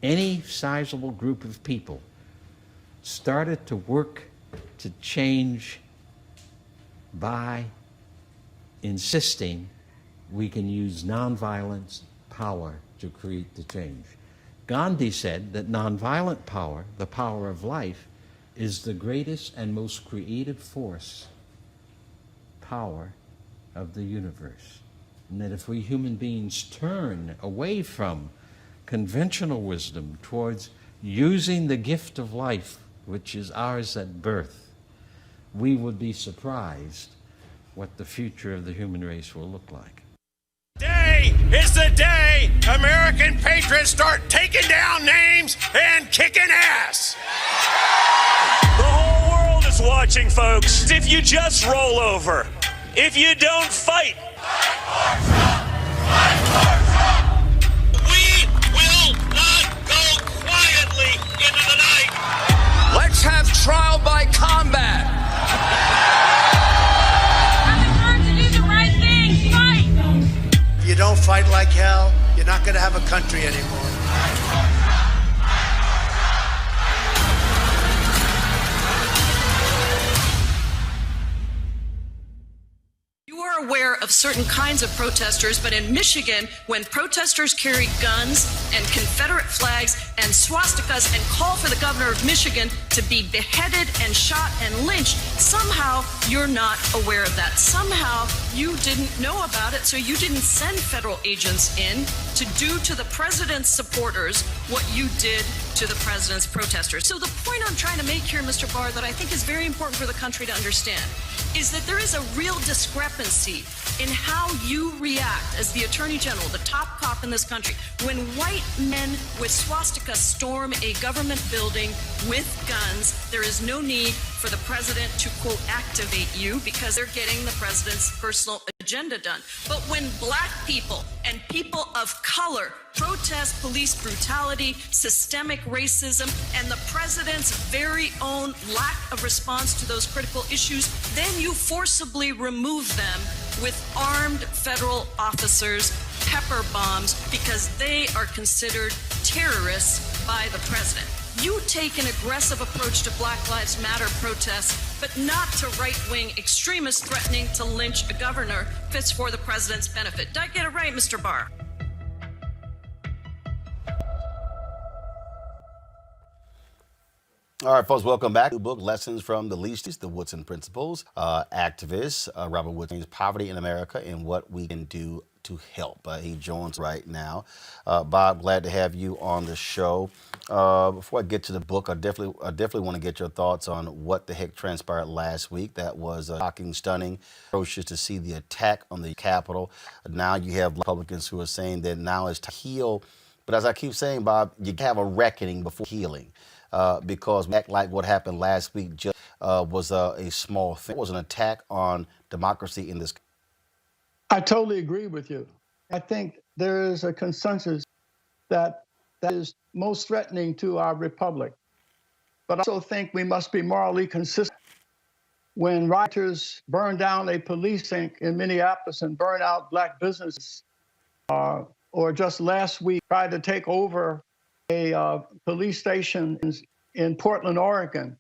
any sizable group of people started to work to change by insisting we can use nonviolence power to create the change. Gandhi said that nonviolent power, the power of life, is the greatest and most creative power of the universe. And that if we human beings turn away from conventional wisdom towards using the gift of life, which is ours at birth, we would be surprised what the future of the human race will look like. Today is the day American patriots start taking down names and kicking ass. The whole world is watching, folks. If you just roll over, if you don't fight, we will not go quietly into the night. Let's have trial by combat. If you don't fight like hell, you're not going to have a country anymore. You are aware of certain kinds of protesters, but in Michigan, when protesters carry guns and Confederate flags and swastikas and call for the governor of Michigan to be beheaded and shot and lynched, somehow you're not aware of that. Somehow you didn't know about it, so you didn't send federal agents in to do to the president's supporters what you did to the president's protesters. So the point I'm trying to make here, Mr. Barr, that I think is very important for the country to understand is that there is a real discrepancy in how you react as the Attorney General, the top cop in this country, when white men with swastikas storm a government building with guns. There is no need for the president to, quote, activate you because they're getting the president's personal agenda done. But when black people and people of color protest police brutality, systemic racism, and the president's very own lack of response to those critical issues, then you forcibly remove them with armed federal officers, pepper bombs, because they are considered terrorists by the president. You take an aggressive approach to Black Lives Matter protests, but not to right-wing extremists threatening to lynch a governor if it's for the president's benefit. Did I get it right, Mr. Barr? All right, folks, welcome back. New book, Lessons from the Least, the Woodson Principles. Activist Robert Woodson, Poverty in America and What We Can Do to Help. He joins right now. Bob, glad to have you on the show. Before I get to the book, I definitely want to get your thoughts on what the heck transpired last week. That was shocking, stunning, atrocious to see the attack on the Capitol. Now you have Republicans who are saying that now it's time to heal. But as I keep saying, Bob, you have a reckoning before healing. Because act like what happened last week just was a small thing. It was an attack on democracy in this country. I totally agree with you. I think there is a consensus that is most threatening to our republic. But I also think we must be morally consistent. When rioters burn down a police precinct in Minneapolis and burn out black businesses, or just last week tried to take over a police station in Portland, Oregon.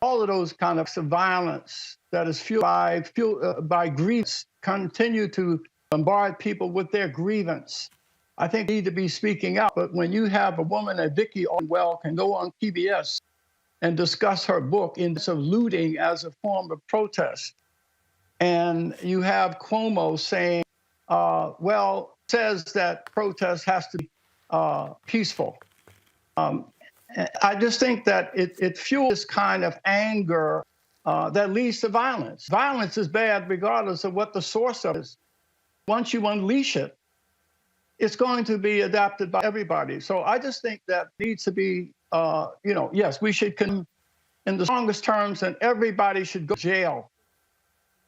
All of those kind of violence that is fueled by grievance continue to bombard people with their grievance. I think we need to be speaking out. But when you have a woman like Vicky Orwell can go on PBS and discuss her book in terms of looting as a form of protest, and you have Cuomo saying, says that protest has to be peaceful. I just think that it fuels this kind of anger that leads to violence. Violence is bad regardless of what the source of it is. Once you unleash it, it's going to be adapted by everybody. So I just think that needs to be, yes, we should condemn in the strongest terms, and everybody should go to jail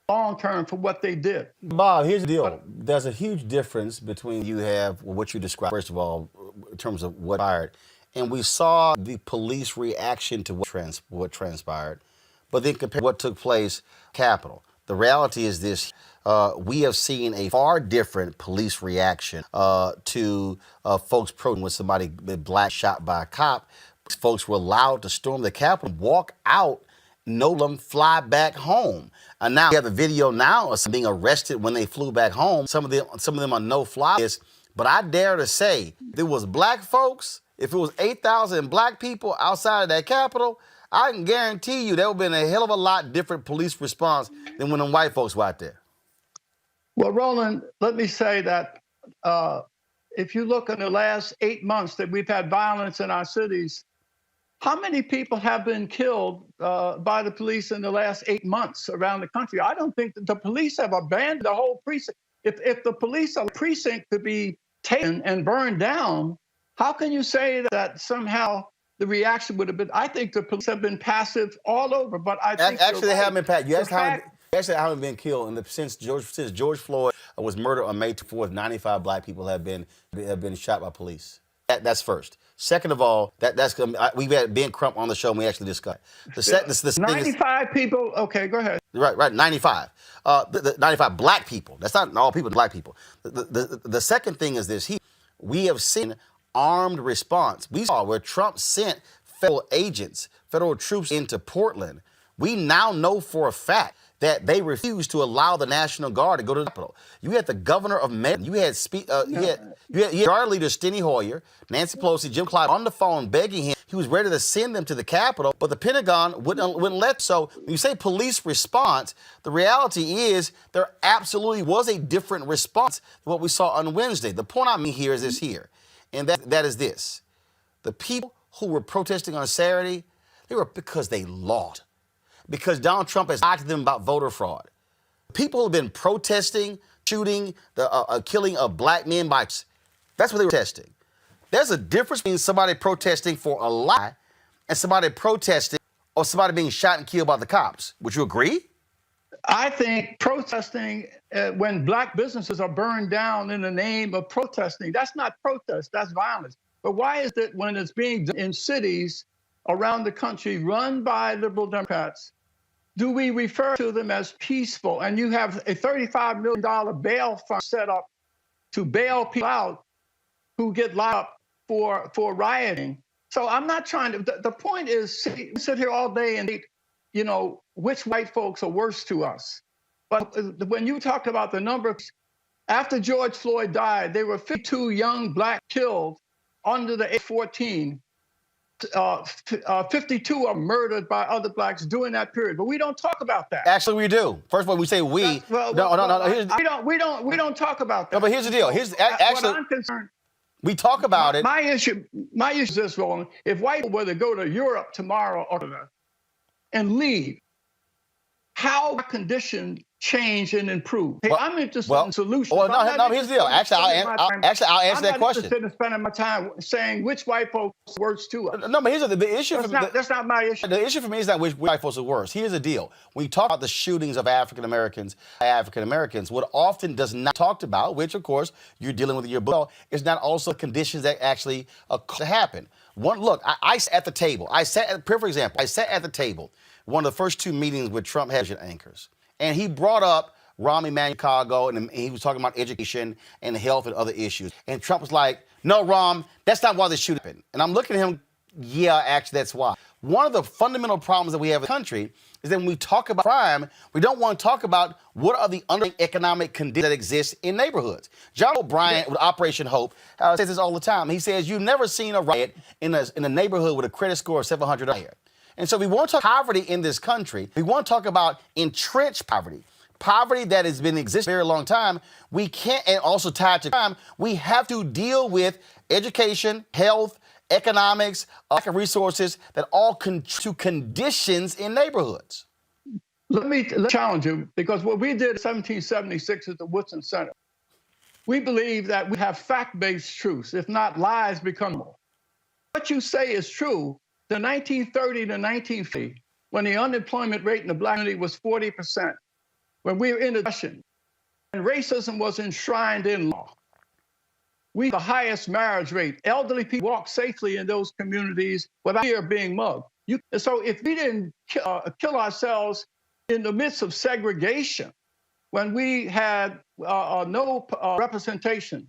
long term for what they did. Bob, here's the deal. There's a huge difference between you have what you described, first of all, in terms of what transpired. And we saw the police reaction to what transpired, but then compare what took place Capitol. The reality is this. We have seen a far different police reaction to folks protesting when somebody black shot by a cop. Folks were allowed to storm the Capitol, walk out, no them fly back home. And now we have a video now of some being arrested when they flew back home. Some of them are no-fly lists. But I dare to say, if it was black folks, if it was 8,000 black people outside of that Capitol, I can guarantee you there would have been a hell of a lot different police response than when them white folks were out there. Well, Roland, let me say that if you look in the last 8 months that we've had violence in our cities, how many people have been killed by the police in the last 8 months around the country? I don't think that the police have abandoned the whole precinct. If the police are precinct to be taken and burned down, how can you say that somehow the reaction would have been? I think the police have been passive all over, but I think actually they haven't been passive. You asked how many been killed, and since George Floyd was murdered on May 4th, 95 black people have been shot by police. That's first. Second of all, we've had Ben Crump on the show and we actually discussed. The 95 people. Okay, go ahead. Right, 95. The 95 black people. That's not all people, black people. The second thing is this: we have seen armed response. We saw where Trump sent federal agents, federal troops into Portland. We now know for a fact that they refused to allow the National Guard to go to the Capitol. You had the governor of Maryland. You had Guard leader Steny Hoyer, Nancy Pelosi, Jim Clyde on the phone begging him. He was ready to send them to the Capitol, but the Pentagon wouldn't let. So when you say police response, the reality is there absolutely was a different response than what we saw on Wednesday. The point I mean here is this here, and that is this. The people who were protesting on Saturday, they were because they lost. Because Donald Trump has lied to them about voter fraud. People have been protesting, shooting, the killing of black men by. That's what they were protesting. There's a difference between somebody protesting for a lie and somebody protesting or somebody being shot and killed by the cops. Would you agree? I think protesting when black businesses are burned down in the name of protesting, that's not protest, that's violence. But why is it when it's being done in cities around the country run by liberal Democrats, do we refer to them as peaceful? And you have a $35 million bail fund set up to bail people out who get locked up for rioting. So I'm not trying to, the point is, sit here all day and, which white folks are worse to us. But when you talk about the numbers, after George Floyd died, there were 52 young black killed under the age of 14. 52 are murdered by other blacks during that period, but we don't talk about that. Actually, we do. First of all, we say we. No. We don't talk about that. No, but here's the deal. Actually, what I'm concerned. We talk about it. My issue is this, Roland. If white people were to go to Europe tomorrow and leave, how our condition change and improve? Hey, I'm interested in solutions. Well, no, here's the deal. Actually, I'll answer that question. I'm not interested in spending my time saying which white folks are worse to us. No, but here's the issue. That's not my issue. The issue for me is not which white folks are worse. Here's the deal. When you talk about the shootings of African Americans, what often does not talked about, which of course you're dealing with in your book, is not also conditions that actually happen. Look, I sat at the table. For example, I sat at the table. One of the first two meetings with Trump had anchors. And he brought up Rahm Emanuel Chicago, and he was talking about education and health and other issues. And Trump was like, no, Rahm, that's not why this shooting happened. And I'm looking at him, yeah, actually, that's why. One of the fundamental problems that we have in the country is that when we talk about crime, we don't want to talk about what are the underlying economic conditions that exist in neighborhoods. John O'Brien with Operation Hope says this all the time. He says, you've never seen a riot in a neighborhood with a credit score of 700 here. And so we want to talk poverty in this country. We want to talk about entrenched poverty that has been existing for a very long time. We can't, and also tied to crime, we have to deal with education, health, economics, lack of resources that all contribute to conditions in neighborhoods. Let me challenge you, because what we did in 1776 at the Woodson Center, we believe that we have fact-based truths. If not, lies become more. What you say is true. The 1930 to 1950, when the unemployment rate in the black community was 40%, when we were in a recession, and racism was enshrined in law. We had the highest marriage rate. Elderly people walk safely in those communities without fear of being mugged. So if we didn't kill ourselves in the midst of segregation, when we had no representation,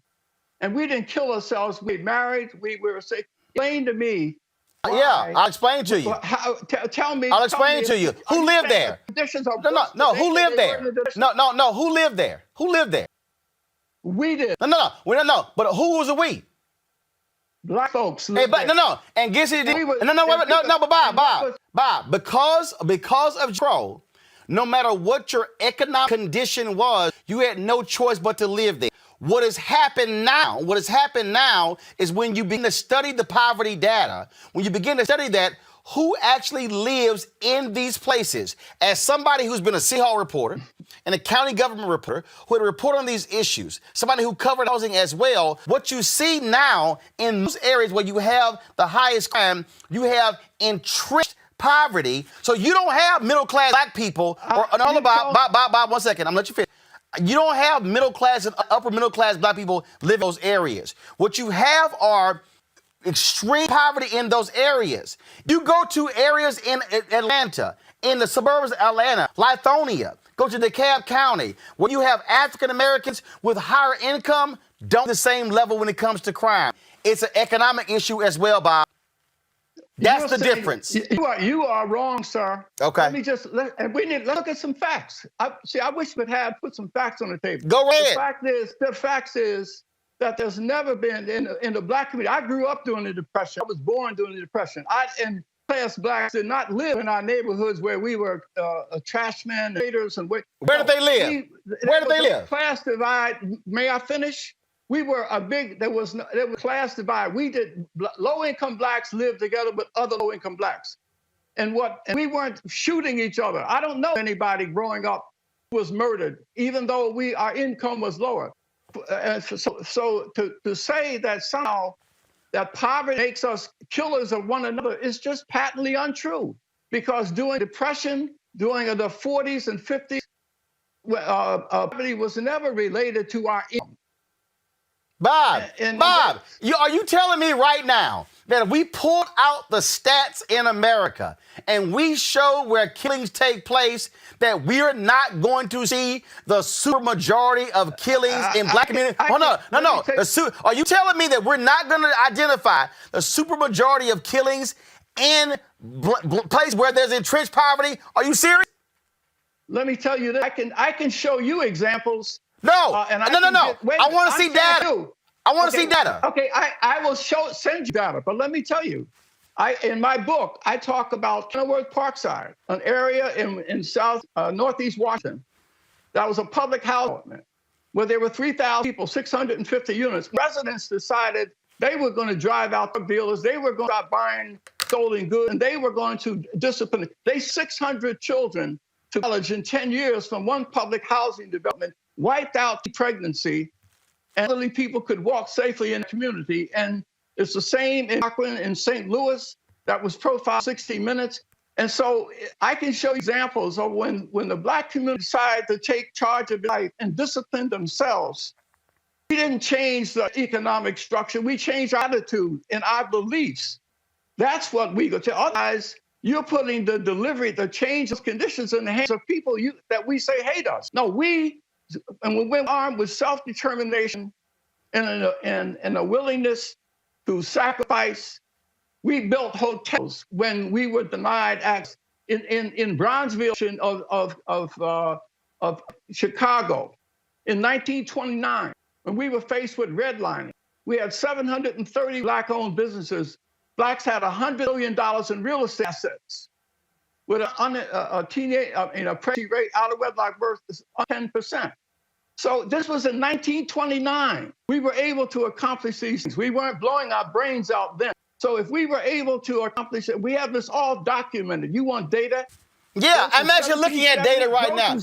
and we didn't kill ourselves, we married, we were safe. Explain to me. Yeah, I'll explain to you. Tell me. I'll explain to you. Who lived there? No. Who lived there? No. Who lived there? Who lived there? We did. No. But who was a we? Black folks. Hey, but no. And guess it. But Bob. Because of Joe, no matter what your economic condition was, you had no choice but to live there. What has happened now is when you begin to study the poverty data, when you begin to study that, who actually lives in these places. As somebody who's been a City Hall reporter and a county government reporter who had reported on these issues, somebody who covered housing as well, what you see now in those areas where you have the highest crime, you have entrenched poverty. So you don't have middle-class black people Bob, 1 second, I'm gonna let you finish. You don't have middle-class and upper middle-class black people live in those areas. What you have are extreme poverty in those areas. You go to areas in Atlanta, in the suburbs of Atlanta, Lithonia, go to DeKalb County, where you have African Americans with higher income, don't the same level when it comes to crime. It's an economic issue as well, Bob. That's the difference. You are wrong, sir. Okay. Let's look at some facts. I wish we'd put some facts on the table. Go ahead. The fact is that there's never been in the black community. I grew up during the Depression. I was born during the Depression. And class blacks did not live in our neighborhoods where we were trash men and traders and where did they live? Where did they live? Class divide. May I finish? We were there was class divide. Low-income blacks lived together with other low-income blacks. And we weren't shooting each other. I don't know anybody growing up who was murdered, even though our income was lower. So to say that somehow that poverty makes us killers of one another is just patently untrue. Because during Depression, during the 40s and 50s, poverty was never related to our income. Bob, are you telling me right now that if we pulled out the stats in America and we show where killings take place, that we're not going to see the supermajority of killings in black communities? No. Are you telling me that we're not going to identify the supermajority of killings in places where there's entrenched poverty? Are you serious? Let me tell you that I can show you examples. No. I want to see data. I want to see data. Okay, I will send you data, but let me tell you, in my book, I talk about Kenilworth Parkside, an area in northeast Washington that was a public housing where there were 3,000 people, 650 units. Residents decided they were going to drive out drug dealers, they were going to stop buying stolen goods, and they were going to discipline. 600 children to college in 10 years from one public housing development, wiped out the pregnancy, and elderly people could walk safely in the community. And it's the same in Rockland and St. Louis that was profiled 60 Minutes. And so I can show examples of when the black community decided to take charge of life and discipline themselves. We didn't change the economic structure. We changed our attitude and our beliefs. That's what we go to. Otherwise, you're putting the change of conditions in the hands of people that we say hate us. No, and when we're armed with self-determination and a willingness to sacrifice, we built hotels when we were denied access in Bronzeville of Chicago in 1929, when we were faced with redlining. We had 730 black-owned businesses. Blacks had $100 billion in real estate assets, with a pregnancy rate out of wedlock birth is 10%. So this was in 1929. We were able to accomplish these things. We weren't blowing our brains out then. So if we were able to accomplish it, we have this all documented. You want data? Yeah, I'm actually looking at data right now.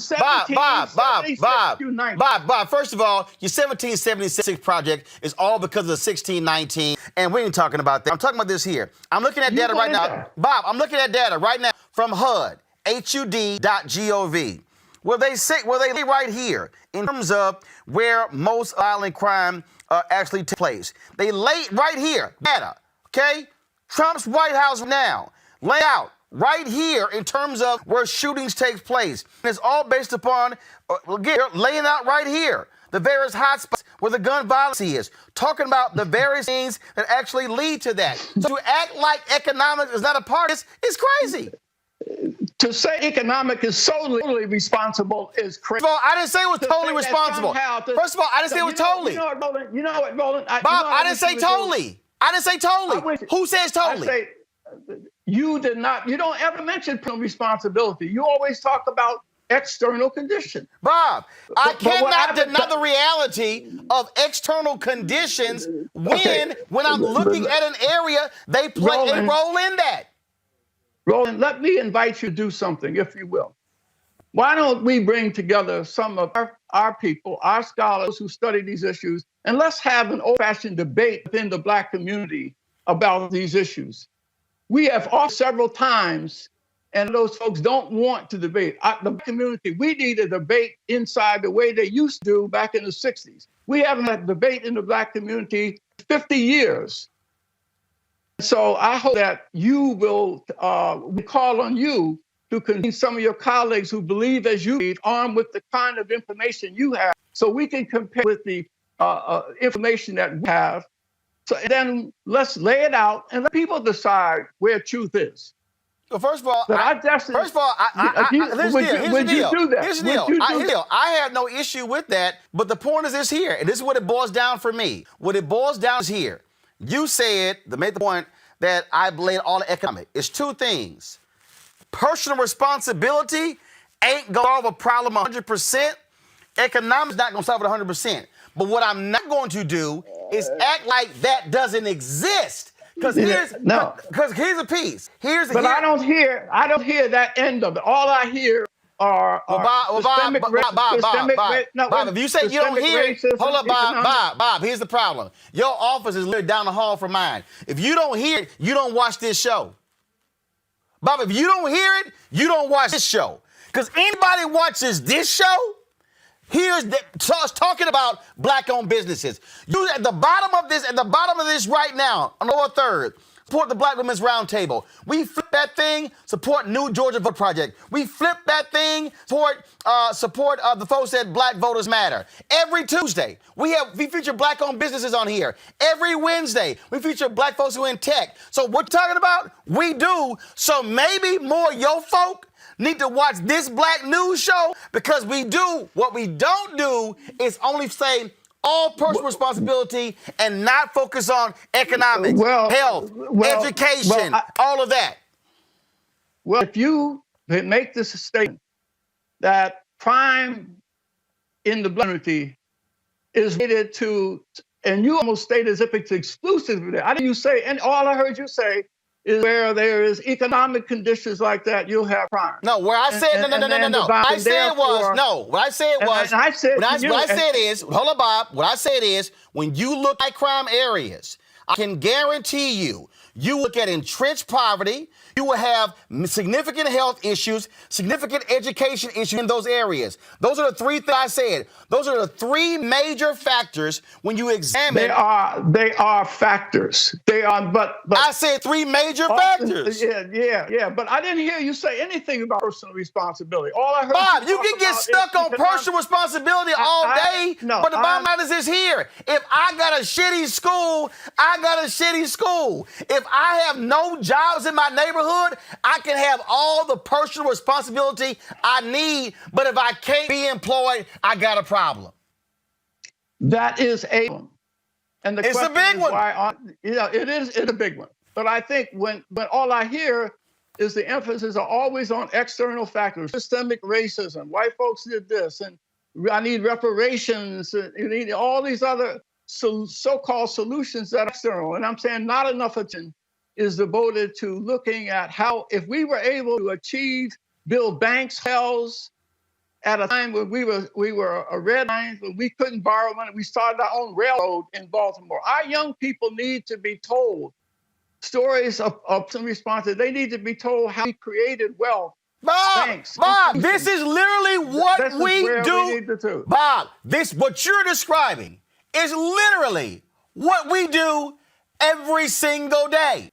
Bob, first of all, your 1776 project is all because of the 1619, and we ain't talking about that. I'm talking about this here. I'm looking at data right now. Bob, I'm looking at data right now from HUD, HUD.gov. Well, they say right here in terms of where most violent crime actually takes place. They lay right here, data, okay? Trump's White House now, lay out right here in terms of where shootings take place. And it's all based upon, again, laying out right here, the various hotspots where the gun violence is, talking about the various things that actually lead to that. So to act like economics is not a part of this is crazy. To say economic is solely responsible is crazy. First of all, I didn't say it was totally responsible. First of all, I didn't say it was totally. You know what, Roland? Bob, I didn't say totally. I didn't say totally. Who says totally? I say, you did not. You don't ever mention personal responsibility. You always talk about external conditions. Bob, I cannot deny the reality of external conditions when I'm looking at an area they play a role in that. Roland, let me invite you to do something, if you will. Why don't we bring together some of our people, our scholars who study these issues, and let's have an old-fashioned debate within the Black community about these issues. We have offered several times, and those folks don't want to debate. The community, we need a debate inside the way they used to do back in the 60s. We haven't had a debate in the Black community in 50 years. So I hope that you will, we call on you to convince some of your colleagues who believe as you believe, armed with the kind of information you have, so we can compare with the information that we have. So then let's lay it out and let people decide where truth is. Well, first of all, here's the deal. I have no issue with that, but the point is this here, and this is what it boils down for me. What it boils down is here. You said, made the point that I blame all the economic. It's two things. Personal responsibility ain't going to solve a problem 100%. Economics not going to solve it 100%. But what I'm not going to do is act like that doesn't exist. Because here's a piece. I don't hear that end of it. All I hear are Bob, if you say you don't hear it, hold up, Bob, here's the problem. Your office is literally down the hall from mine. If you don't hear it, you don't watch this show. Bob, if you don't hear it, you don't watch this show. Because anybody watches this show, talking about Black-owned businesses. You at the bottom of this right now, on the lower third, support the Black Women's Roundtable. We flip that thing, support New Georgia Vote Project. We flip that thing, support the folks at Black Voters Matter. Every Tuesday, we feature Black-owned businesses on here. Every Wednesday, we feature Black folks who are in tech. So what you're talking about, we do. So maybe more your folk need to watch this Black news show, because we do. What we don't do is only say all personal responsibility and not focus on economics, health, education, all of that. Well, if you make this statement that crime in the Black community is related to, and you almost state as if it's exclusive. I didn't you say, and all I heard you say is where there is economic conditions like that, you'll have crime. No, where I said, no. What I said is, hold on, Bob. What I said is, when you look at crime areas, I can guarantee you look at entrenched poverty, you will have significant health issues, significant education issues in those areas. Those are the three things I said. Those are the three major factors when you examine. They are factors. They are, but I said three major factors. Yeah. But I didn't hear you say anything about personal responsibility. All I heard. Bob, you can get stuck on personal responsibility all day. But the bottom line is this here. If I got a shitty school, I got a shitty school. If I have no jobs in my neighborhood, I can have all the personal responsibility I need, but if I can't be employed, I got a problem. That is a problem. And it's a big one. It's a big one. But I think when all I hear is the emphasis are always on external factors, systemic racism, white folks did this, and I need reparations, and you need all these other so-called solutions that are external. And I'm saying not enough attention is devoted to looking at how, if we were able to achieve build banks, hotels, at a time when we were a red line, when we couldn't borrow money. We started our own railroad in Baltimore. Our young people need to be told stories of some responses. They need to be told how we created wealth. Bob, this is literally what we do. Bob, what you're describing is literally what we do every single day.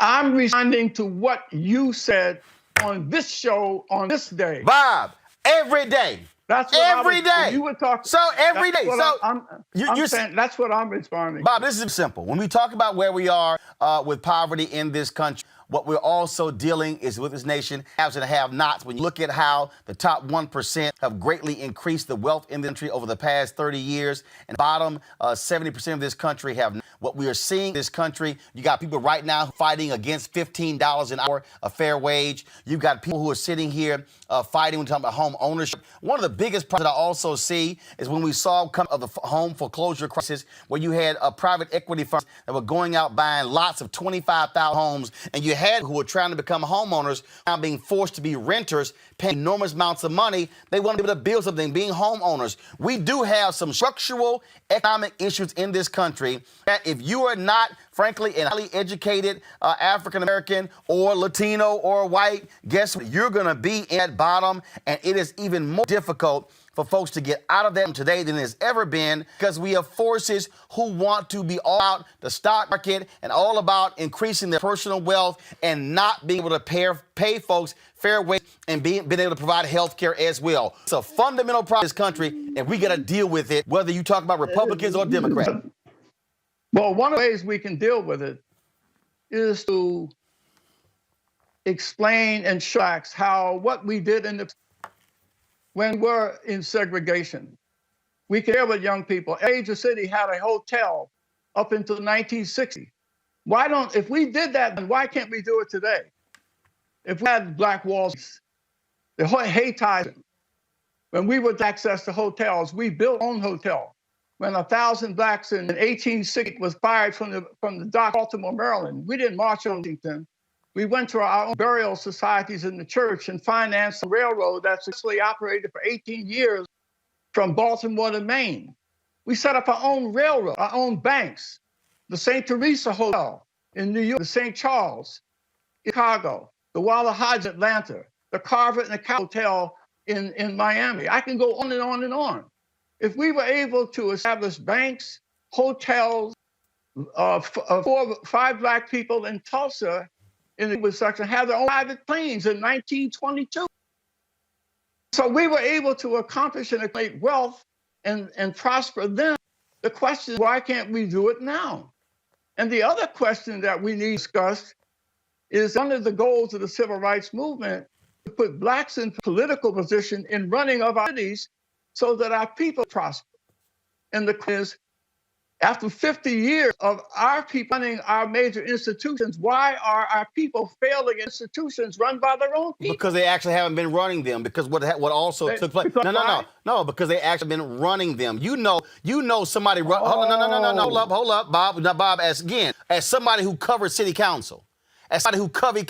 I'm responding to what you said on this show on this day. Bob, every day. That's what every day. You were talking. So every day. So you're saying that's what I'm responding. Bob, this is simple. When we talk about where we are with poverty in this country, what we're also dealing is with this nation, haves and have-nots. When you look at how the top 1% have greatly increased the wealth in the country over the past 30 years, and the bottom 70% of this country have not. What we are seeing in this country, you got people right now fighting against $15 an hour, a fair wage. You've got people who are sitting here fighting when talking about home ownership. One of the biggest problems that I also see is when we saw come of the home foreclosure crisis, where you had private equity funds that were going out buying lots of 25,000 homes, and you had who were trying to become homeowners now being forced to be renters, paying enormous amounts of money. They want to be able to build something, being homeowners. We do have some structural economic issues in this country that if you are not, frankly, a highly educated African-American or Latino or white, guess what? You're going to be at bottom, and it is even more difficult for folks to get out of that today than it's ever been, because we have forces who want to be all about the stock market and all about increasing their personal wealth and not being able to pay folks fair wage and being able to provide health care as well. It's a fundamental problem in this country, and we got to deal with it, whether you talk about Republicans or Democrats. Well, one of the ways we can deal with it is to explain and show how what we did when we're in segregation. We care with young people. Major City had a hotel up until 1960. If we did that, then why can't we do it today? If we had black walls, the Haytide, when we would access to hotels, we built our own hotel. When 1,000 blacks in 1860 was fired from the dock, Baltimore, Maryland, we didn't march on Washington. We went to our own burial societies in the church and financed a railroad that successfully operated for 18 years from Baltimore to Maine. We set up our own railroad, our own banks, the St. Teresa Hotel in New York, the St. Charles, Chicago, the Walla Hodge, Atlanta, the Carver and the Cow Hotel in Miami. I can go on and on and on. If we were able to establish banks, hotels, 5 black people in Tulsa, in the section, have their own private planes in 1922. So we were able to accomplish and create wealth and prosper then. The question is, why can't we do it now? And the other question that we need to discuss is one of the goals of the civil rights movement to put blacks in political position in running of our cities so that our people prosper. And the question is, after 50 years of our people running our major institutions, why are our people failing institutions run by their own people? Because they actually haven't been running them. Because what also took place? No. Because they actually been running them. You know somebody. Hold up, Bob. Now, Bob, as somebody who covered city council, as somebody who covered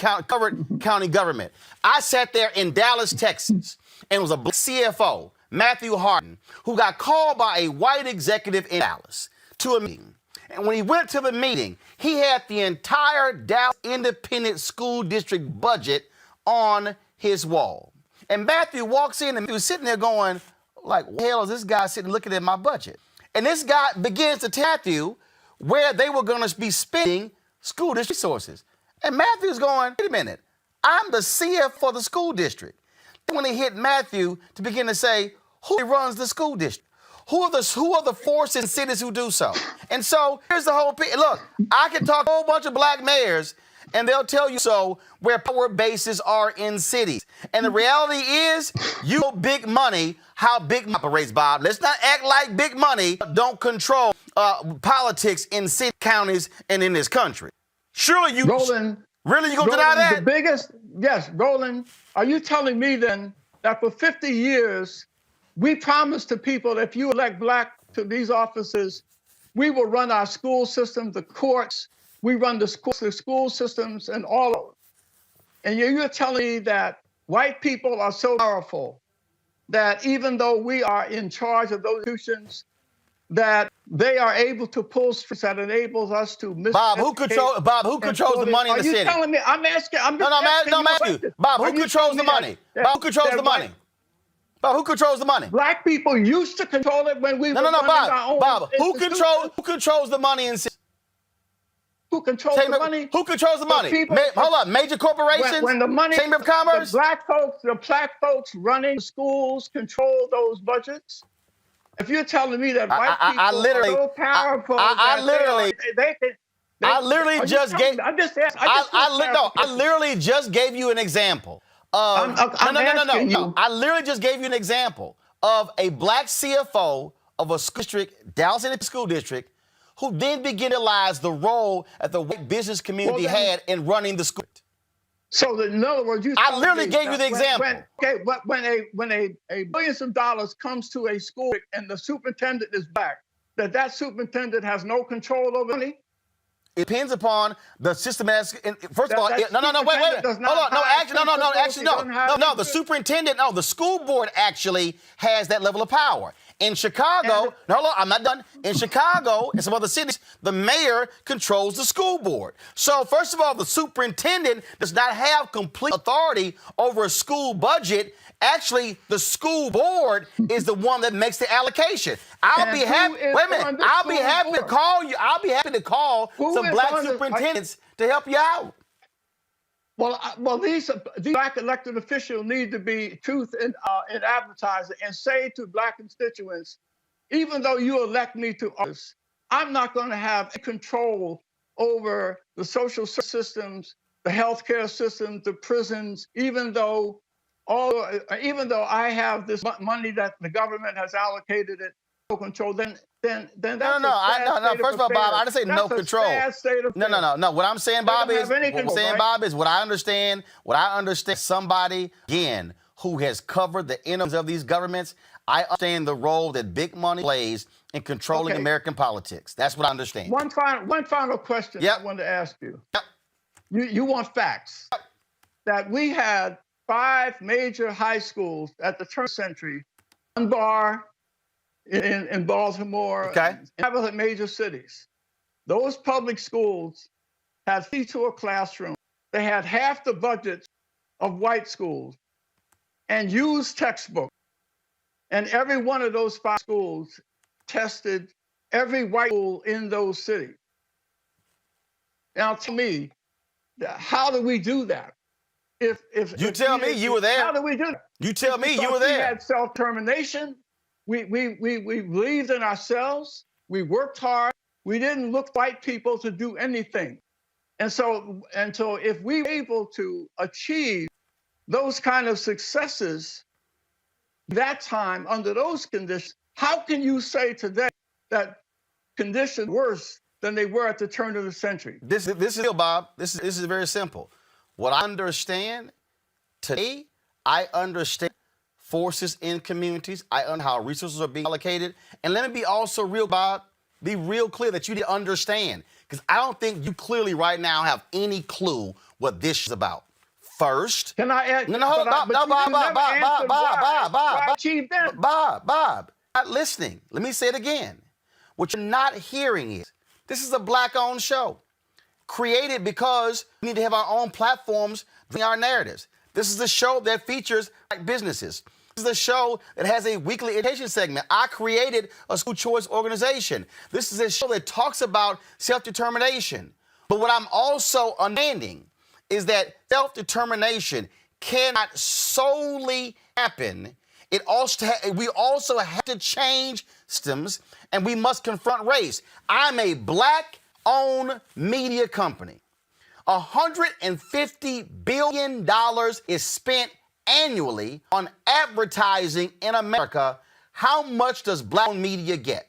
county government, I sat there in Dallas, Texas, and it was a black CFO, Matthew Harden, who got called by a white executive in Dallas to a meeting. And when he went to the meeting, he had the entire Dallas Independent School District budget on his wall. And Matthew walks in and he was sitting there going, like, what the hell is this guy sitting looking at my budget? And this guy begins to tell Matthew where they were going to be spending school district resources. And Matthew's going, wait a minute, I'm the CF for the school district. Then when he hit Matthew to begin to say, who runs the school district? Who are the forces in cities who do so? And so here's the whole thing. Look, I can talk to a whole bunch of black mayors, and they'll tell you so where power bases are in cities. And the reality is, you know big money, how big money operates, Bob. Let's not act like big money don't control politics in city, counties, and in this country. Surely you... Roland, really, you going to deny that? Yes, Roland, are you telling me then that for 50 years... we promised to people, if you elect black to these offices, we will run our school system, the courts, we run the school systems and all of it. And you're telling me that white people are so powerful that even though we are in charge of those institutions, that they are able to pull strings that enables us to Bob, who controls the money in the city? Are you telling me? I'm asking. I'm just I'm asking you. Bob, who controls the money? Bob, who controls the money? Bob, who controls the money? Black people used to control it when we were running our own Bob, who controls the money in cities? Who controls the money? Who controls the money? Hold up, major corporations? When the money, Chamber of Commerce? The black folks running schools control those budgets. If you're telling me that white people are so powerful, I literally just gave you an example of I literally just gave you an example of a black CFO of a school district, Dallas City School District, who then began to realize the role that the white business community had in running the school. So in other words, I literally gave you the example. When a billions of dollars comes to a school and the superintendent is black, that superintendent has no control over money. It depends upon the system. First of all, wait. Hold on. No. The superintendent, the school board actually has that level of power. In Chicago, I'm not done. In Chicago and some other cities, the mayor controls the school board. So first of all, the superintendent does not have complete authority over a school budget. Actually, the school board is the one that makes the allocation. I'll be happy to call you. I'll be happy to call some black superintendents to help you out. Well, these black elected officials need to be truth in advertising and say to black constituents, even though you elect me to office, I'm not going to have control over the social systems, the healthcare systems, the prisons, even though I have this money that the government has allocated it no control, then that's no. First of all, Bob, I didn't say no control. No. What I'm saying, Bob, is what I understand somebody, again, who has covered the innards of these governments. I understand the role that big money plays in controlling American politics. That's what I understand. One final question I wanted to ask you. You want facts. That we had 5 major high schools at the turn of the century, one bar in Baltimore, and other major cities. Those public schools had 52 classrooms. They had half the budget of white schools and used textbooks. And every one of those 5 schools tested every white school in those cities. Now, to me, how do we do that? If tell me you were there. How do we do that? You tell me you were there. We had self-determination. We believed in ourselves. We worked hard. We didn't look white people to do anything. And so if we were able to achieve those kind of successes that time under those conditions, how can you say today that conditions worse than they were at the turn of the century? This is Bob. This is very simple. What I understand today, I understand forces in communities. I understand how resources are being allocated. And let me be also real, Bob, be real clear that you need to understand, because I don't think you clearly right now have any clue what this is about. First, can I add? Bob, not listening. Let me say it again. What you're not hearing is this is a black-owned show, created because we need to have our own platforms bring our narratives. This is a show that features black businesses. This is a show that has a weekly education segment. I created a school choice organization. This is a show that talks about self-determination. But what I'm also understanding is that self-determination cannot solely happen. We also have to change systems, and we must confront race. I'm a black-owned media company. $150 billion is spent annually on advertising in America. How much does black-owned media get?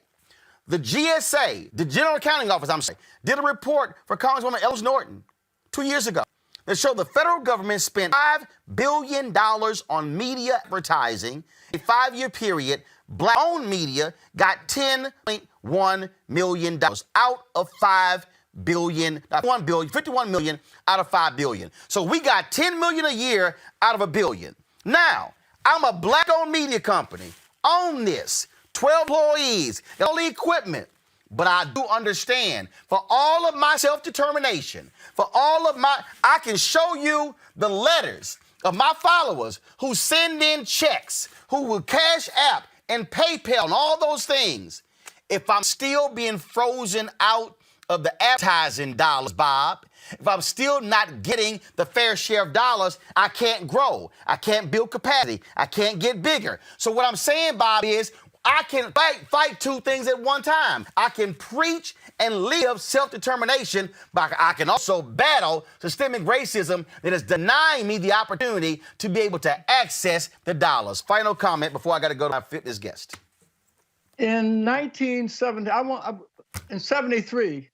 The GSA, the General Accounting Office, did a report for Congresswoman Ellis Norton 2 years ago that showed the federal government spent $5 billion on media advertising. In a 5-year period, black-owned media got $10.1 million out of $5 billion, not 1 billion, 51 million out of 5 billion. So we got 10 million a year out of $1 billion. Now, I'm a black-owned media company, own this, 12 employees, all the equipment. But I do understand, for all of my self-determination, for all of I can show you the letters of my followers who send in checks, who will Cash App and PayPal and all those things. If I'm still being frozen out of the advertising dollars, Bob, if I'm still not getting the fair share of dollars, I can't grow. I can't build capacity. I can't get bigger. So what I'm saying, Bob, is I can fight two things at one time. I can preach and live self-determination, but I can also battle systemic racism that is denying me the opportunity to be able to access the dollars. Final comment before I got to go to my fitness guest. In 1970, in 73,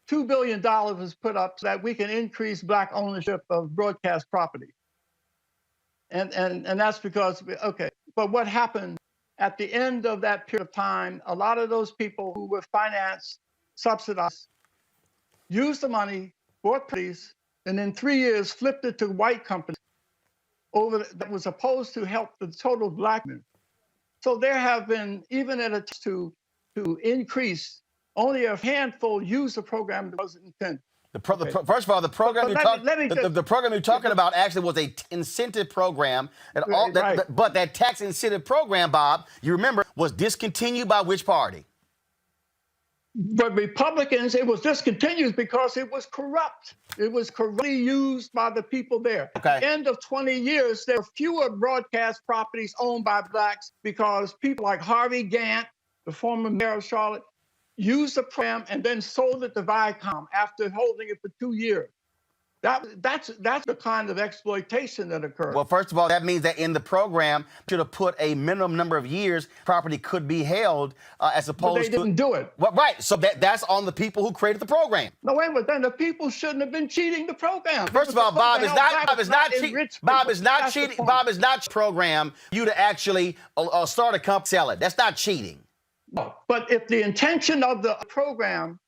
$2 billion was put up so that we can increase black ownership of broadcast property. And that's because, okay, but what happened at the end of that period of time, a lot of those people who were financed, subsidized, used the money, bought properties, and in 3 years flipped it to white companies that was supposed to help the total black community. So there have been, even at a to increase, only a handful used the program that was intended. First of all, the program the program you're talking about actually was a incentive program, but that tax incentive program, Bob, you remember, was discontinued by which party? But Republicans, it was discontinued because it was corrupt. It was corruptly used by the people there. Okay. At the end of 20 years, there were fewer broadcast properties owned by blacks because people like Harvey Gantt, the former mayor of Charlotte, used the program and then sold it to Viacom after holding it for 2 years. That's the kind of exploitation that occurred. Well, first of all, that means that in the program, should have put a minimum number of years property could be held as opposed to... But they didn't do it. Well, right, so that's on the people who created the program. No, wait, but then the people shouldn't have been cheating the program. First of all, Bob is not cheating program you to actually start a company, sell it. That's not cheating. No, but if the intention of the program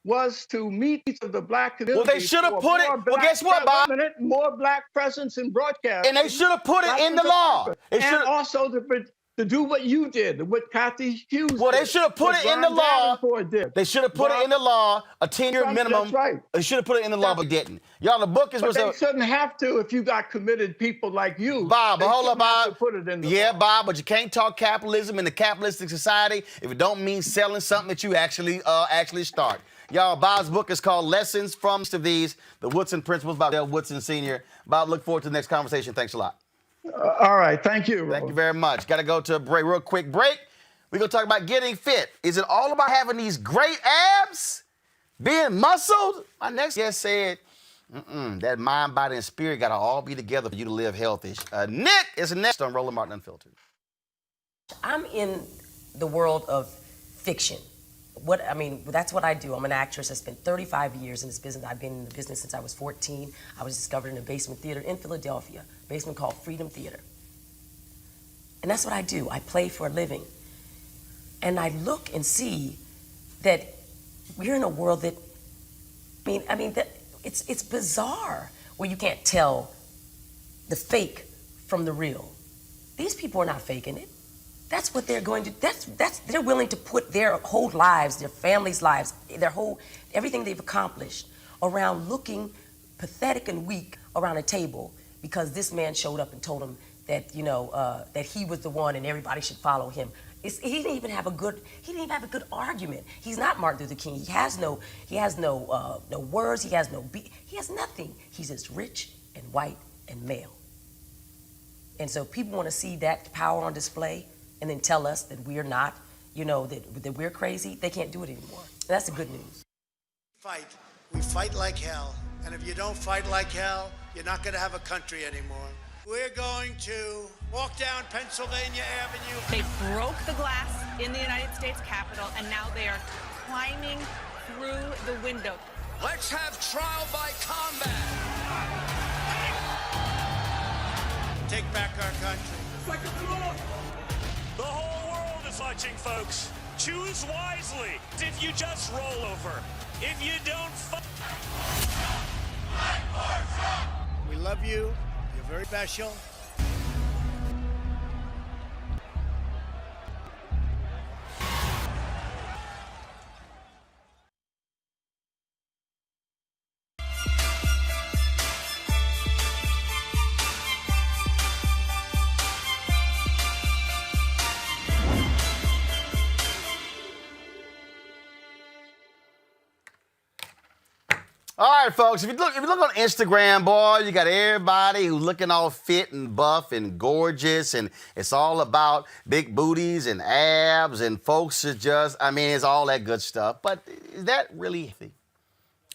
was to meet the black community. Well, they should have put it. Well, guess what, Bob? More black presence in broadcast. And they should have put it in the law. And also to do what you did, what Kathy Hughes did. Well, they should have put it in the law. They should have put it in the law, a 10-year minimum. That's right. They should have put it in the law, but didn't. Y'all, the book is... But they shouldn't have to if you got committed people like you. Bob, but hold up, Bob. Put it in the law. Bob, but you can't talk capitalism in a capitalistic society if it don't mean selling something that you actually start. Y'all, Bob's book is called Lessons from These, The Woodson Principles by Dale Woodson Sr. Bob, look forward to the next conversation. Thanks a lot. All right. Thank you. Thank you very much. Got to go to a break, real quick break. We're going to talk about getting fit. Is it all about having these great abs? Being muscled? My next guest said, that mind, body, and spirit got to all be together for you to live healthy. Nick is next on Roland Martin Unfiltered. I'm in the world of fiction. That's what I do. I'm an actress. I spent 35 years in this business. I've been in the business since I was 14. I was discovered in a basement theater in Philadelphia, a basement called Freedom Theater. And that's what I do. I play for a living. And I look and see that we're in a world that, it's bizarre where you can't tell the fake from the real. These people are not faking it. That's what they're going to, they're willing to put their whole lives, their families' lives, everything they've accomplished around looking pathetic and weak around a table because this man showed up and told them that, that he was the one and everybody should follow him. He didn't even have a good argument. He's not Martin Luther King. He has no words, he has nothing. He's just rich and white and male. And so people want to see that power on display and then tell us that we're not, that we're crazy. They can't do it anymore. That's the good news. We fight like hell. And if you don't fight like hell, you're not going to have a country anymore. We're going to walk down Pennsylvania Avenue. They broke the glass in the United States Capitol, and now they are climbing through the window. Let's have trial by combat. Take back our country. The whole world is watching, folks. Choose wisely. If you just roll over, if you don't We love you. You're very special. All right, folks, if you look on Instagram, boy, you got everybody who's looking all fit and buff and gorgeous, and it's all about big booties and abs, and folks are just, I mean, it's all that good stuff. But is that really healthy?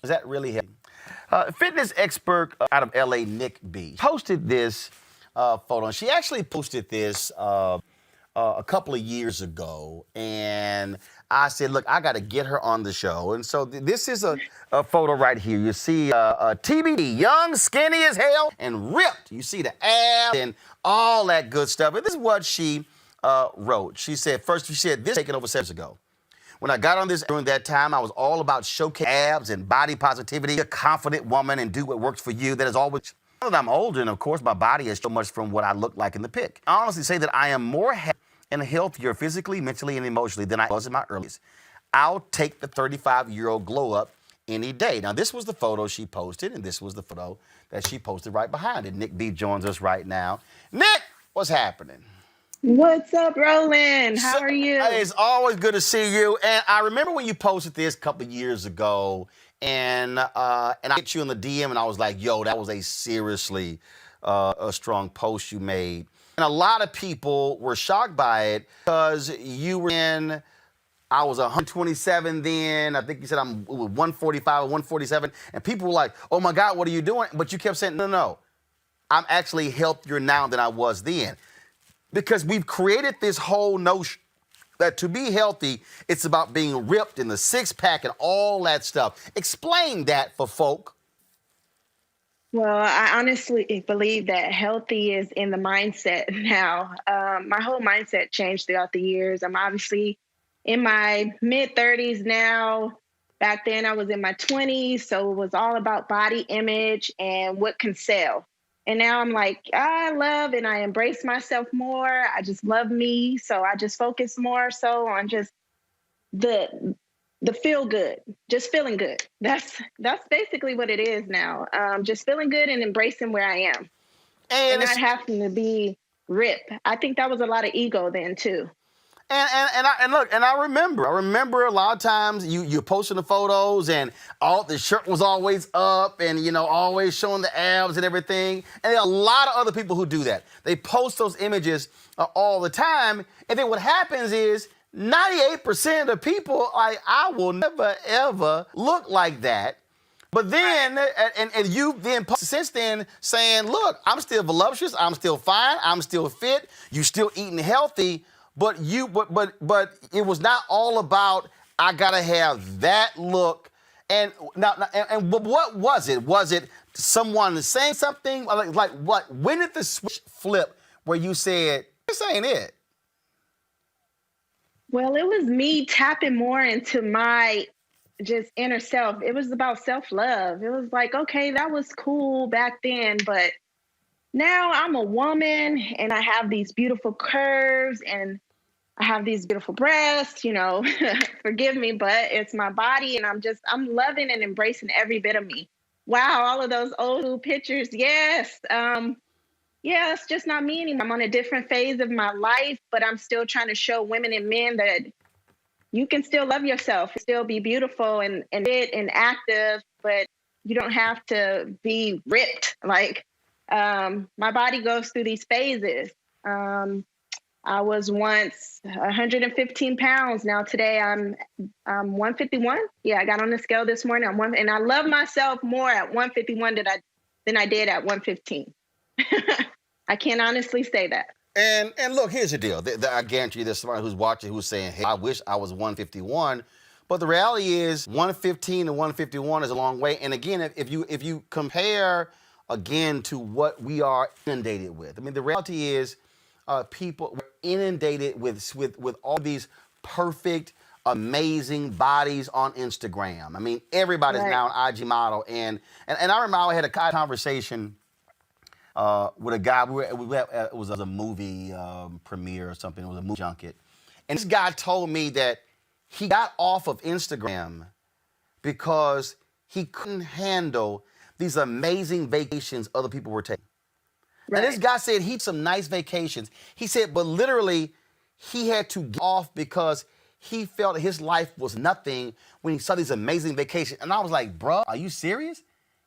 Is that really healthy? Fitness expert out of L.A., Nick B, posted this photo. And she actually posted this a couple of years ago, and I said, look, I got to get her on the show. And so this is a photo right here. You see TBD, young, skinny as hell, and ripped. You see the abs and all that good stuff. And this is what she wrote. She said, this taken over 7 years ago. When I got on this during that time, I was all about showcasing abs and body positivity, a confident woman, and do what works for you. That is always. Now that I'm older, and of course, my body is so much from what I look like in the pic. I honestly say that I am more happy and healthier physically, mentally, and emotionally than I was in my earliest. I'll take the 35-year-old glow up any day. Now, this was the photo she posted, and this was the photo that she posted right behind it. Nick B joins us right now. Nick, what's happening? What's up, Roland? How are you? It's always good to see you. And I remember when you posted this a couple of years ago, and I hit you in the DM, and I was like, yo, that was a seriously a strong post you made. And a lot of people were shocked by it because you were in, I was 127 then. I think you said I'm 145 or 147. And people were like, oh my God, what are you doing? But you kept saying, no, I'm actually healthier now than I was then. Because we've created this whole notion that to be healthy, it's about being ripped in the six-pack and all that stuff. Explain that for folk. Well, I honestly believe that healthy is in the mindset now. My whole mindset changed throughout the years. I'm obviously in my mid-30s now. Back then, I was in my 20s, so it was all about body image and what can sell. And now I'm like, I love and I embrace myself more. I just love me, so I just focus more so on just the feel good, just feeling good. That's basically what it is now. Just feeling good and embracing where I am, and not having to be ripped. I think that was a lot of ego then too. And I remember a lot of times you posting the photos and all the shirt was always up and always showing the abs and everything. And there are a lot of other people who do that. They post those images all the time, and then what happens is 98% of the people I will never ever look like that. But then and you've then posted since then saying, look, I'm still voluptuous, I'm still fine, I'm still fit, you still eating healthy. But it was not all about I gotta have that look. And what was it? Was it someone saying something like what? When did the switch flip where you said this ain't it? Well, it was me tapping more into my just inner self. It was about self-love. It was like, okay, that was cool back then, but now I'm a woman and I have these beautiful curves and I have these beautiful breasts, forgive me, but it's my body and I'm loving and embracing every bit of me. Wow, all of those old school pictures. Yes. Yeah, it's just not me anymore. I'm on a different phase of my life, but I'm still trying to show women and men that you can still love yourself, still be beautiful and fit and active, but you don't have to be ripped. Like, my body goes through these phases. I was once 115 pounds. Now today I'm 151. Yeah, I got on the scale this morning. And I love myself more at 151 than I did at 115. I can honestly say that. And look, here's the deal. I guarantee you there's somebody who's watching who's saying, hey, I wish I was 151. But the reality is 115 to 151 is a long way. And again, if you compare again to what we are inundated with, I mean, the reality is people were inundated with all these perfect amazing bodies on Instagram. I mean, everybody's now an IG model. And I remember I had a conversation with a guy. It was a movie premiere or something. It was a movie junket. And this guy told me that he got off of Instagram because he couldn't handle these amazing vacations other people were taking. And this guy said he had some nice vacations. He said, but literally, he had to get off because he felt his life was nothing when he saw these amazing vacations. And I was like, bro, are you serious?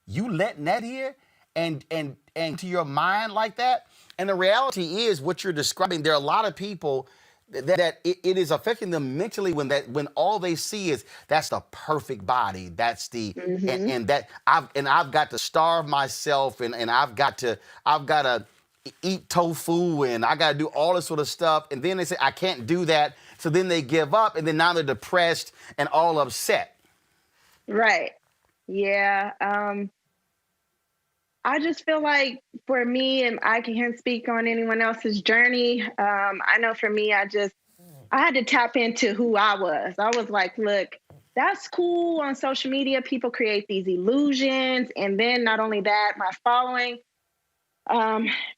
You letting that here and to your mind like that? And the reality is what you're describing, there are a lot of people that it is affecting them mentally when all they see is that's the perfect body. That's the and that I've got to starve myself and I've got to eat tofu and I got to do all this sort of stuff. And then they say I can't do that. So then they give up and then now they're depressed and all upset. Right. Yeah. I just feel like for me, and I can't speak on anyone else's journey. I know for me, I had to tap into who I was. I was like, look, that's cool on social media. People create these illusions. And then not only that, my following,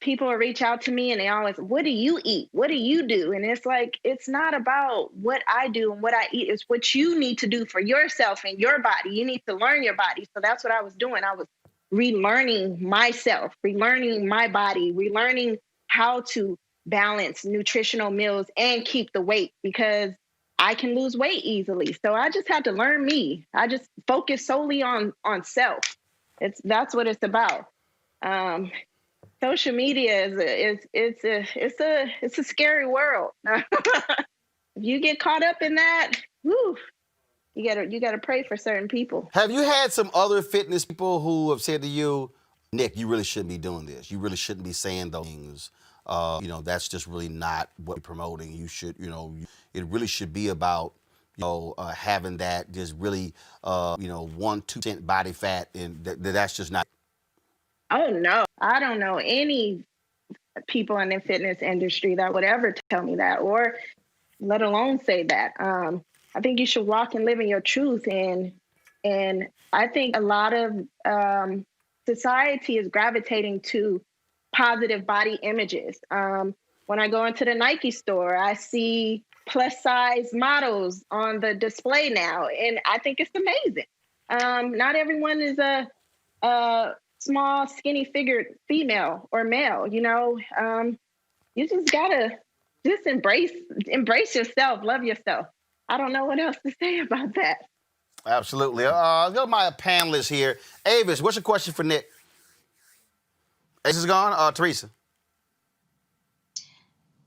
people will reach out to me and they always, what do you eat? What do you do? And it's like, it's not about what I do and what I eat. It's what you need to do for yourself and your body. You need to learn your body. So that's what I was doing. I was relearning myself, relearning my body, relearning how to balance nutritional meals and keep the weight because I can lose weight easily. So I just had to learn me. I just focus solely on self. That's what it's about. Social media it's a scary world. If you get caught up in that, whew, you gotta pray for certain people. Have you had some other fitness people who have said to you, Nick, you really shouldn't be doing this. You really shouldn't be saying those things. That's just really not what you're promoting. You should, it really should be about, having that just really, 1-2% body fat, and that's just not. Oh no, I don't know any people in the fitness industry that would ever tell me that, or let alone say that. I think you should walk and live in your truth. And I think a lot of society is gravitating to positive body images. When I go into the Nike store, I see plus size models on the display now. And I think it's amazing. Not everyone is a small, skinny figured female or male, you just gotta just embrace yourself, love yourself. I don't know what else to say about that. Absolutely. I'll go to my panelists here. Avis, what's your question for Nick? Avis is gone. Teresa.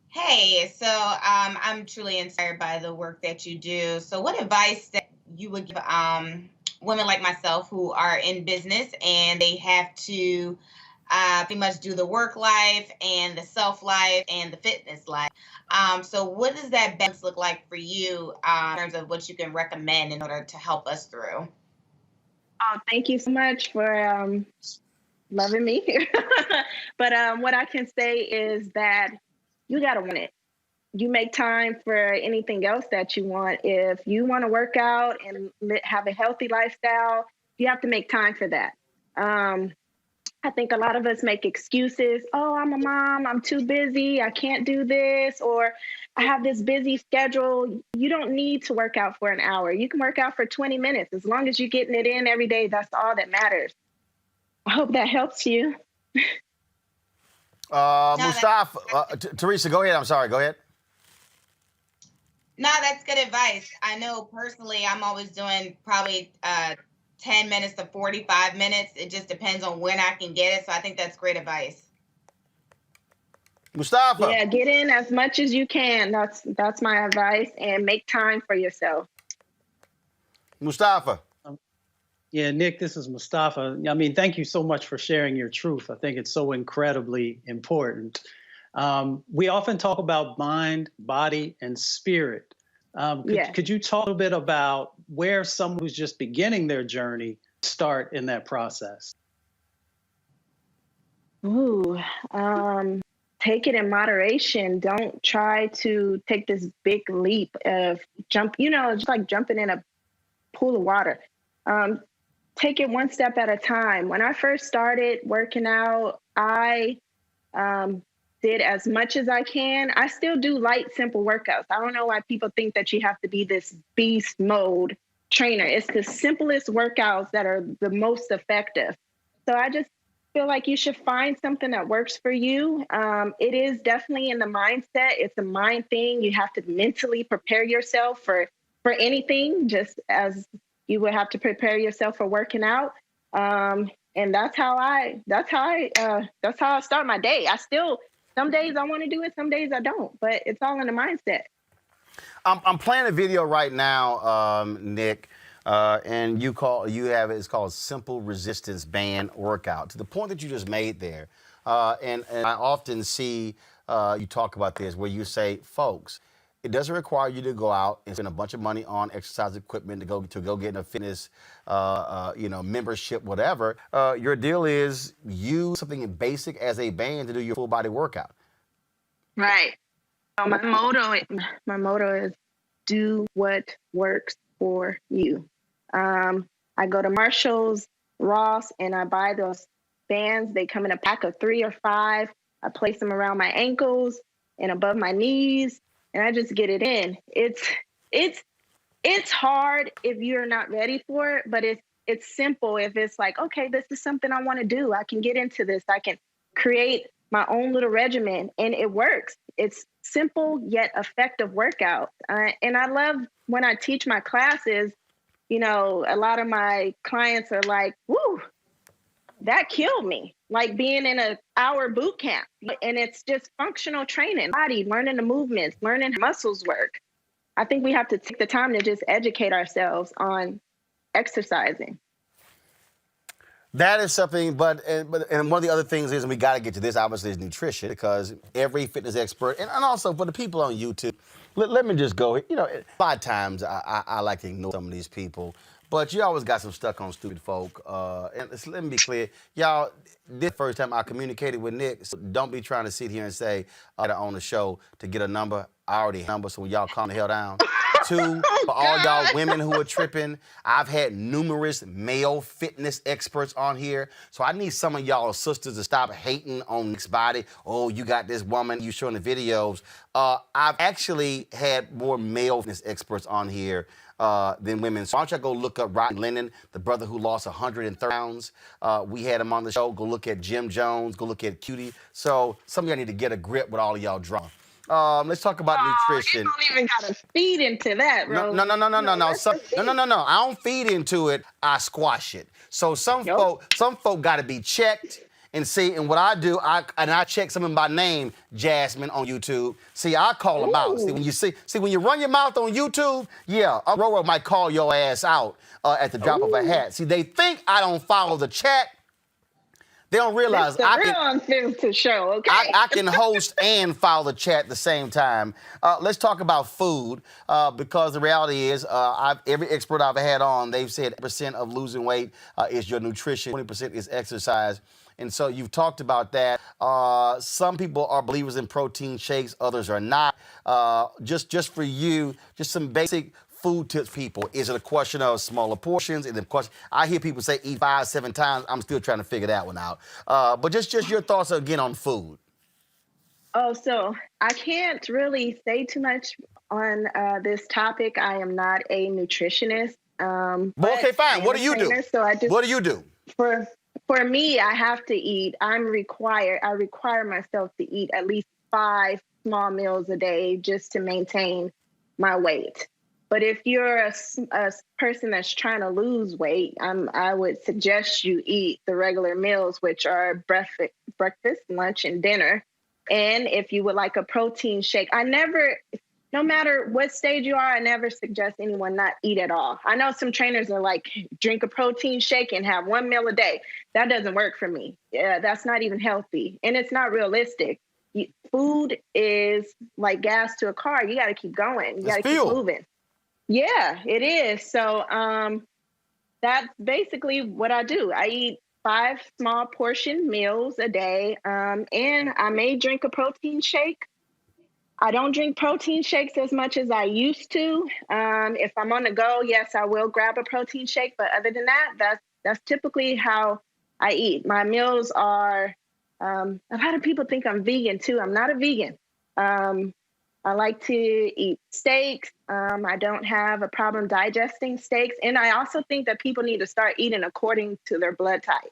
Hey, so I'm truly inspired by the work that you do. So what advice that you would give women like myself who are in business and they have to pretty much do the work life and the self life and the fitness life? So what does that balance look like for you in terms of what you can recommend in order to help us through? Oh, thank you so much for loving me. But what I can say is that you got to want it. You make time for anything else that you want. If you want to work out and have a healthy lifestyle, you have to make time for that. I think a lot of us make excuses. Oh, I'm a mom. I'm too busy. I can't do this. Or I have this busy schedule. You don't need to work out for an hour. You can work out for 20 minutes. As long as you're getting it in every day, that's all that matters. I hope that helps you. Mustafa, Teresa, go ahead. I'm sorry. Go ahead. No, that's good advice. I know personally, I'm always doing probably 10 minutes to 45 minutes. It just depends on when I can get it. So I think that's great advice. Mustafa. Yeah, get in as much as you can. That's my advice, and make time for yourself. Mustafa. Yeah, Nick, this is Mustafa. I mean, thank you so much for sharing your truth. I think it's so incredibly important. We often talk about mind, body, and spirit. Could you talk a bit about where someone who's just beginning their journey start in that process? Ooh, take it in moderation. Don't try to take this big leap of just like jumping in a pool of water. Take it one step at a time. When I first started working out, I did as much as I can. I still do light, simple workouts. I don't know why people think that you have to be this beast mode trainer. It's the simplest workouts that are the most effective. So I just feel like you should find something that works for you. It is definitely in the mindset. It's a mind thing. You have to mentally prepare yourself for anything, just as you would have to prepare yourself for working out. And that's how I start my day. Some days I want to do it, some days I don't, but it's all in the mindset. I'm playing a video right now, Nick, and it's called Simple Resistance Band Workout. To the point that you just made there, and I often see you talk about this where you say, folks, it doesn't require you to go out and spend a bunch of money on exercise equipment to go get in a fitness, membership, whatever. Your deal is use something basic as a band to do your full body workout. Right. My motto is do what works for you. I go to Marshall's, Ross, and I buy those bands. They come in a pack of 3 or 5. I place them around my ankles and above my knees, and I just get it in. It's hard if you're not ready for it, but it's simple if it's like, okay, this is something I want to do. I can get into this. I can create my own little regimen, and it works. It's simple yet effective workout. And I love when I teach my classes, a lot of my clients are like, woo, that killed me. Like being in an hour boot camp. And it's just functional training, body, learning the movements, learning muscles work. I think we have to take the time to just educate ourselves on exercising. That is something, but one of the other things is, and we got to get to this, obviously, is nutrition, because every fitness expert, and also for the people on YouTube, let me just go, a lot of times I like to ignore some of these people, but you always got some stuck on stupid folk. And let me be clear, y'all, this is the first time I communicated with Nick, so don't be trying to sit here and say, on the show to get a number. I already have a number, so when y'all calm the hell down. 2, for all y'all women who are tripping, I've had numerous male fitness experts on here, so I need some of y'all sisters to stop hating on Nick's body. Oh, you got this woman you showing the videos. I've actually had more male fitness experts on here than women. So why don't y'all go look up Rodney Lennon, the brother who lost 130 pounds. We had him on the show. Go look at Jim Jones. Go look at Cutie. So some of y'all need to get a grip with all of y'all drunk. Let's talk about nutrition. You don't even gotta feed into that, bro. No. No. I don't feed into it. I squash it. So some folk got to be checked and see. And what I do, I check someone by name, Jasmine on YouTube. See, I call them out. See when you run your mouth on YouTube, yeah, Aurora might call your ass out at the drop of a hat. See, they think I don't follow the chat. They don't realize I can host and follow the chat at the same time. Let's talk about food, because the reality is every expert I've had on, they've said 80% of losing weight is your nutrition, 20% is exercise. And so you've talked about that. Some people are believers in protein shakes, others are not. Just for you, just some basic food tips, people. Is it a question of smaller portions? And the question, I hear people say eat 5-7 times. I'm still trying to figure that one out. But just your thoughts again on food. Oh, so I can't really say too much on this topic. I am not a nutritionist. Okay, fine. What do you do? What do you do? For me, I have to eat. I require myself to eat at least 5 small meals a day just to maintain my weight. But if you're a person that's trying to lose weight, I would suggest you eat the regular meals, which are breakfast, lunch, and dinner. And if you would like a protein shake, no matter what stage you are, I never suggest anyone not eat at all. I know some trainers are like, drink a protein shake and have 1 meal a day. That doesn't work for me. Yeah, that's not even healthy. And it's not realistic. Food is like gas to a car. You got to keep going. You got to keep moving. Yeah, it is. So that's basically what I do. I eat 5 small portion meals a day, and I may drink a protein shake. I don't drink protein shakes as much as I used to. If I'm on the go, yes, I will grab a protein shake. But other than that, that's typically how I eat. My meals are, a lot of people think I'm vegan too. I'm not a vegan. I like to eat steaks. I don't have a problem digesting steaks. And I also think that people need to start eating according to their blood type.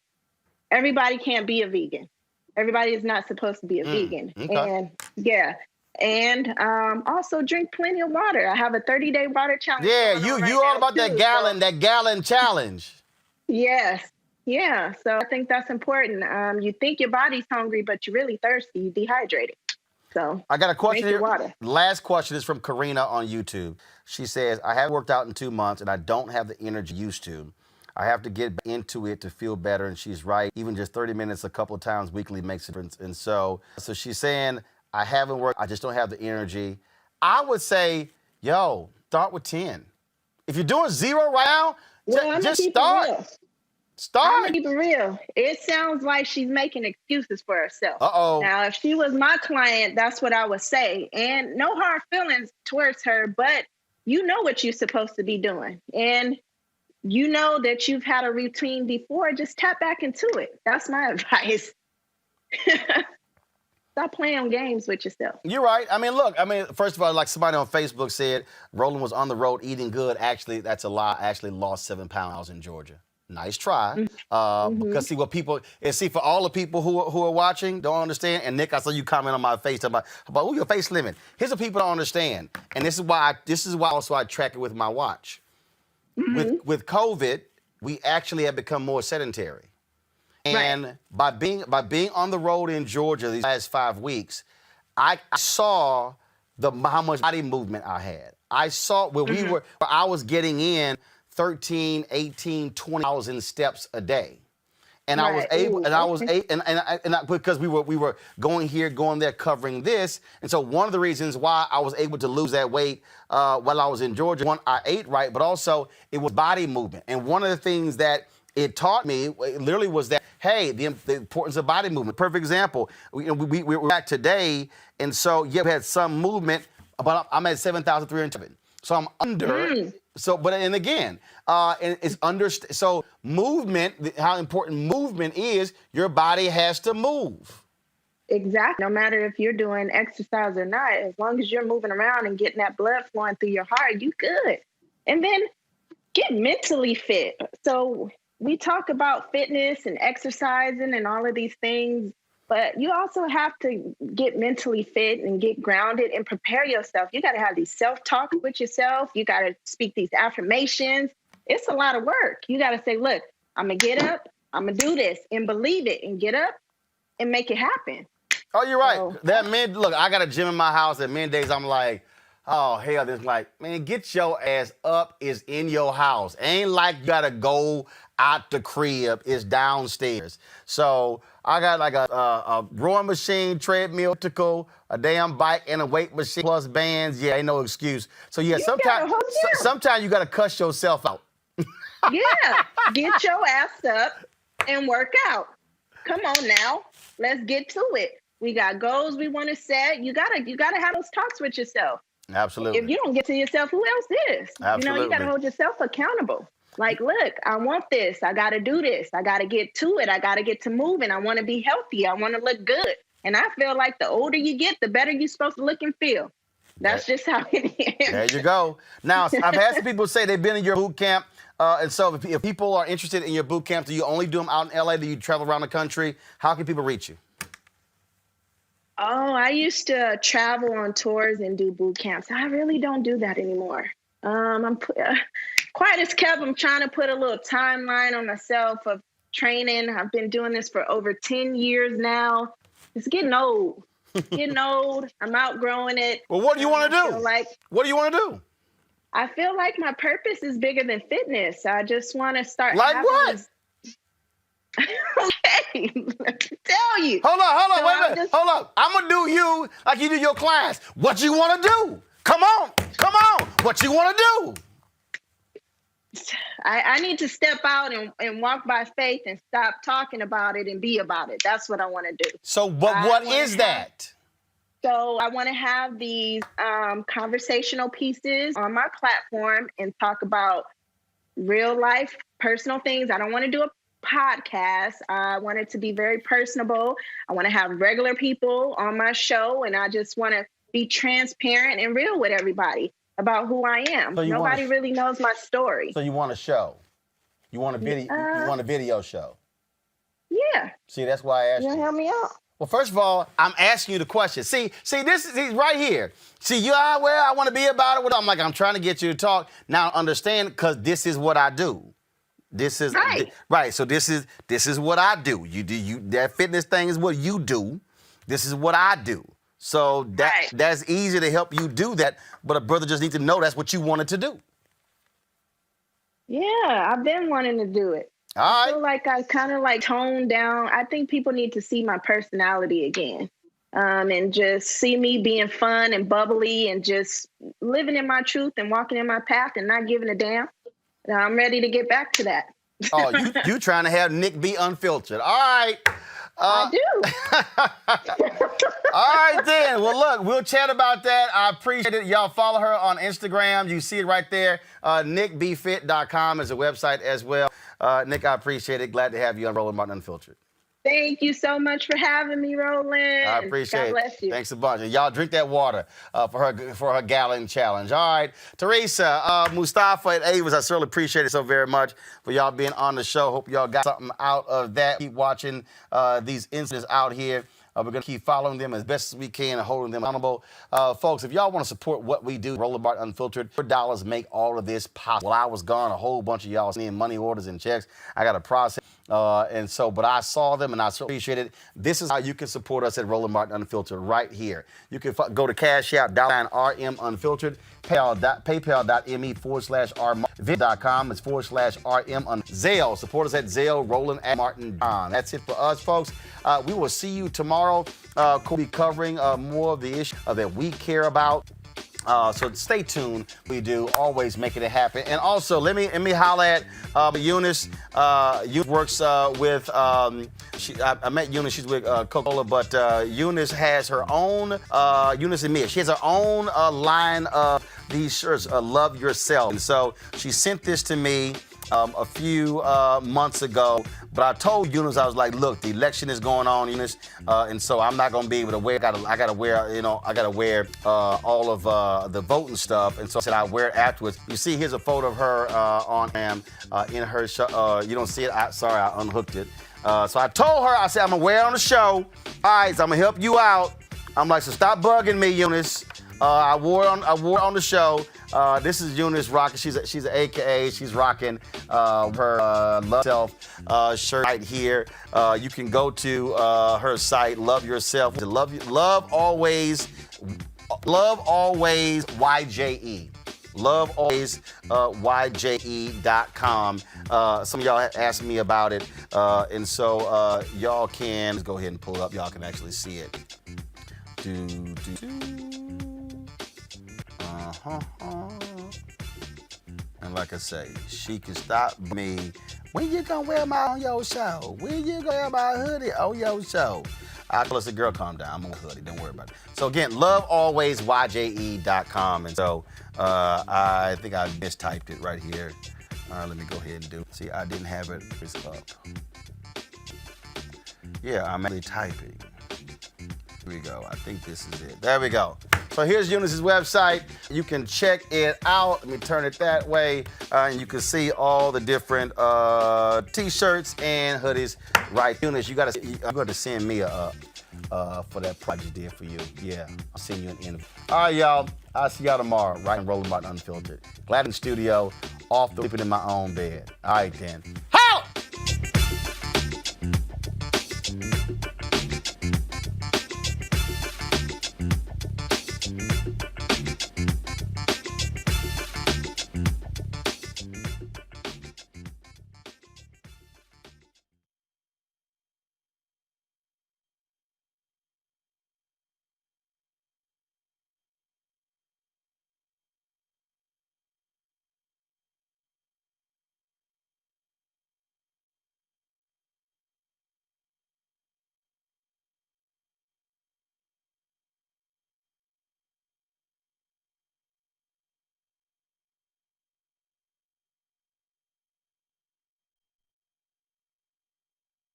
Everybody can't be a vegan. Everybody is not supposed to be a vegan. Okay. And yeah. And also drink plenty of water. I have a 30-day water challenge. Yeah, you all about that gallon challenge. Yes. Yeah. So I think that's important. You think your body's hungry, but you're really thirsty. You're dehydrated. So I got a question drink here. your water. Last question is from Karina on YouTube. She says, I haven't worked out in 2 months and I don't have the energy used to. I have to get back into it to feel better. And she's right. Even just 30 minutes a couple of times weekly makes a difference. And so she's saying, I haven't worked. I just don't have the energy. I would say, start with 10. If you're doing 0 right now, just start. Start. I'm gonna keep it real. It sounds like she's making excuses for herself. Uh-oh. Now, if she was my client, that's what I would say. And no hard feelings towards her, but you know what you're supposed to be doing. And you know that you've had a routine before. Just tap back into it. That's my advice. Stop playing games with yourself. You're right. First of all, like somebody on Facebook said, Roland was on the road eating good. Actually, that's a lie. I actually lost 7 pounds in Georgia. Nice try. Because for all the people who are watching, don't understand. And Nick, I saw you comment on my face about your face limit. Here's what people don't understand. And this is why also I track it with my watch. With COVID, we actually have become more sedentary. And by being on the road in Georgia these last 5 weeks, I saw how much body movement I had. I saw where I was getting in 13, 18, 20,000 steps a day. And I was able, because we were going here, going there, covering this. And so one of the reasons why I was able to lose that weight while I was in Georgia, one, I ate right, but also it was body movement. And one of the things that it taught me literally was that, hey, the importance of body movement. Perfect example. We're back today, and so we had some movement, but I'm at 7,307. So I'm under. So, and again, it's under. So movement, how important movement is, your body has to move. Exactly. No matter if you're doing exercise or not, as long as you're moving around and getting that blood flowing through your heart, you good. And then get mentally fit. So we talk about fitness and exercising and all of these things, but you also have to get mentally fit and get grounded and prepare yourself. You got to have these self-talks with yourself. You got to speak these affirmations. It's a lot of work. You got to say, look, I'm going to get up, I'm going to do this, and believe it, and get up and make it happen. Oh, you're right. Look, I got a gym in my house. At many days, I'm like, oh, hell, it's like, man, get your ass up. It's in your house. Ain't like you got to go out the crib. It's downstairs. So I got like a rowing machine, treadmill, elliptical, a damn bike, and a weight machine plus bands. Yeah, ain't no excuse. So, yeah, sometimes you got to cuss yourself out. Yeah, get your ass up and work out. Come on now. Let's get to it. We got goals we want to set. You gotta have those talks with yourself. Absolutely. If you don't get to yourself, who else is? Absolutely. You got to hold yourself accountable. Like, look, I want this. I got to do this. I got to get to it. I got to get to moving. I want to be healthy. I want to look good. And I feel like the older you get, the better you're supposed to look and feel. That's just how it is. There you go. Now, I've had some people say they've been in your boot camp. And so if people are interested in your boot camp, do you only do them out in L.A.? Do you travel around the country? How can people reach you? Oh, I used to travel on tours and do boot camps. I really don't do that anymore. I'm quiet as kept. I'm trying to put a little timeline on myself of training. I've been doing this for over 10 years now. It's getting old. I'm outgrowing it. Well, what do you want to do? What do you want to do? I feel like my purpose is bigger than fitness. I just want to start. Like what? Okay, let me tell you. Hold on, wait a minute. Hold on. I'm going to do you like you do your class. What you want to do? Come on. What you want to do? I need to step out and walk by faith and stop talking about it and be about it. That's what I want to do. So what is that? So I want to have these conversational pieces on my platform and talk about real life, personal things. I don't want to do a podcast. I want it to be very personable. I want to have regular people on my show, and I just want to be transparent and real with everybody about who I am. So nobody really knows my story. So you want a show? You want a video? You want a video show? Yeah. See, that's why I asked you. Help me out. Well, first of all, I'm asking you the question. See, this is right here. See, I want to be about it. I'm like, I'm trying to get you to talk. Now, understand, because this is what I do. This is right. So this is what I do. You that fitness thing is what you do. This is what I do. So that's easy to help you do that. But a brother just needs to know that's what you wanted to do. Yeah, I've been wanting to do it. I feel like I kind of like toned down. I think people need to see my personality again, and just see me being fun and bubbly and just living in my truth and walking in my path and not giving a damn. I'm ready to get back to that. Oh, you trying to have Nick be unfiltered. All right. I do. All right, then. Well, look, we'll chat about that. I appreciate it. Y'all follow her on Instagram. You see it right there. NickBFit.com is a website as well. Nick, I appreciate it. Glad to have you on Roland Martin Unfiltered. Thank you so much for having me, Roland. I appreciate it. God bless you. Thanks a bunch. And y'all drink that water for her gallon challenge. All right. Teresa, Mustafa, and Avis, I certainly appreciate it so very much for y'all being on the show. Hope y'all got something out of that. Keep watching these incidents out here. We're going to keep following them as best as we can and holding them accountable. Folks, if y'all want to support what we do, Roland Martin Unfiltered, $4 make all of this possible. While I was gone, a whole bunch of y'all sending money orders and checks. I got to process. But I saw them and I so appreciate it. This is how you can support us at Roland Martin Unfiltered right here. You can go to Cash App, $RM Unfiltered, paypal.me/rmartin.com. It's /RM Zelle. Support us at Zelle, Roland at Martin John. That's it for us, folks. We will see you tomorrow. We'll be covering more of the issues that we care about. So stay tuned. We do always making it happen. And also, let me holler at Eunice. Eunice works with. I met Eunice. She's with Coca-Cola, but Eunice has her own. Eunice and Mia. She has her own line of these shirts. Love Yourself. And so she sent this to me a few months ago. But I told Eunice, I was like, look, the election is going on, Eunice, and so I'm not gonna be able to wear. I gotta wear all of the voting stuff. And so I said I'll wear it afterwards. You see, here's a photo of her on in her show. You don't see it. Sorry, I unhooked it. So I told her, I said I'm gonna wear it on the show. All right, so I'm gonna help you out. I'm like, so stop bugging me, Eunice. I wore it on the show. This is Eunice rocking. She's an AKA. She's rocking her Love Yourself shirt right here. You can go to her site, Love Yourself. Love always YJE. Love always YJE.com. Some of y'all asked me about it, and so y'all can go ahead and pull it up. Y'all can actually see it. And like I say, she can stop me. When you gonna wear my on your show? When you gonna wear my hoodie on your show? I tell us, the girl, calm down. I'm on a hoodie. Don't worry about it. So again, lovealwaysyje.com. And so I think I mistyped it right here. Let me go ahead and do it. See, I didn't have it. It's up. Yeah, I'm actually typing. Here we go. I think this is it. There we go. So here's Eunice's website. You can check it out. Let me turn it that way. And you can see all the different T-shirts and hoodies. Right, Eunice, I'm going to send me for that project did for you. Yeah, I'll send you an interview. All right, y'all. I'll see y'all tomorrow, right? Roland Martin Unfiltered. Glad in the studio, off the sleeping in my own bed. All right, then.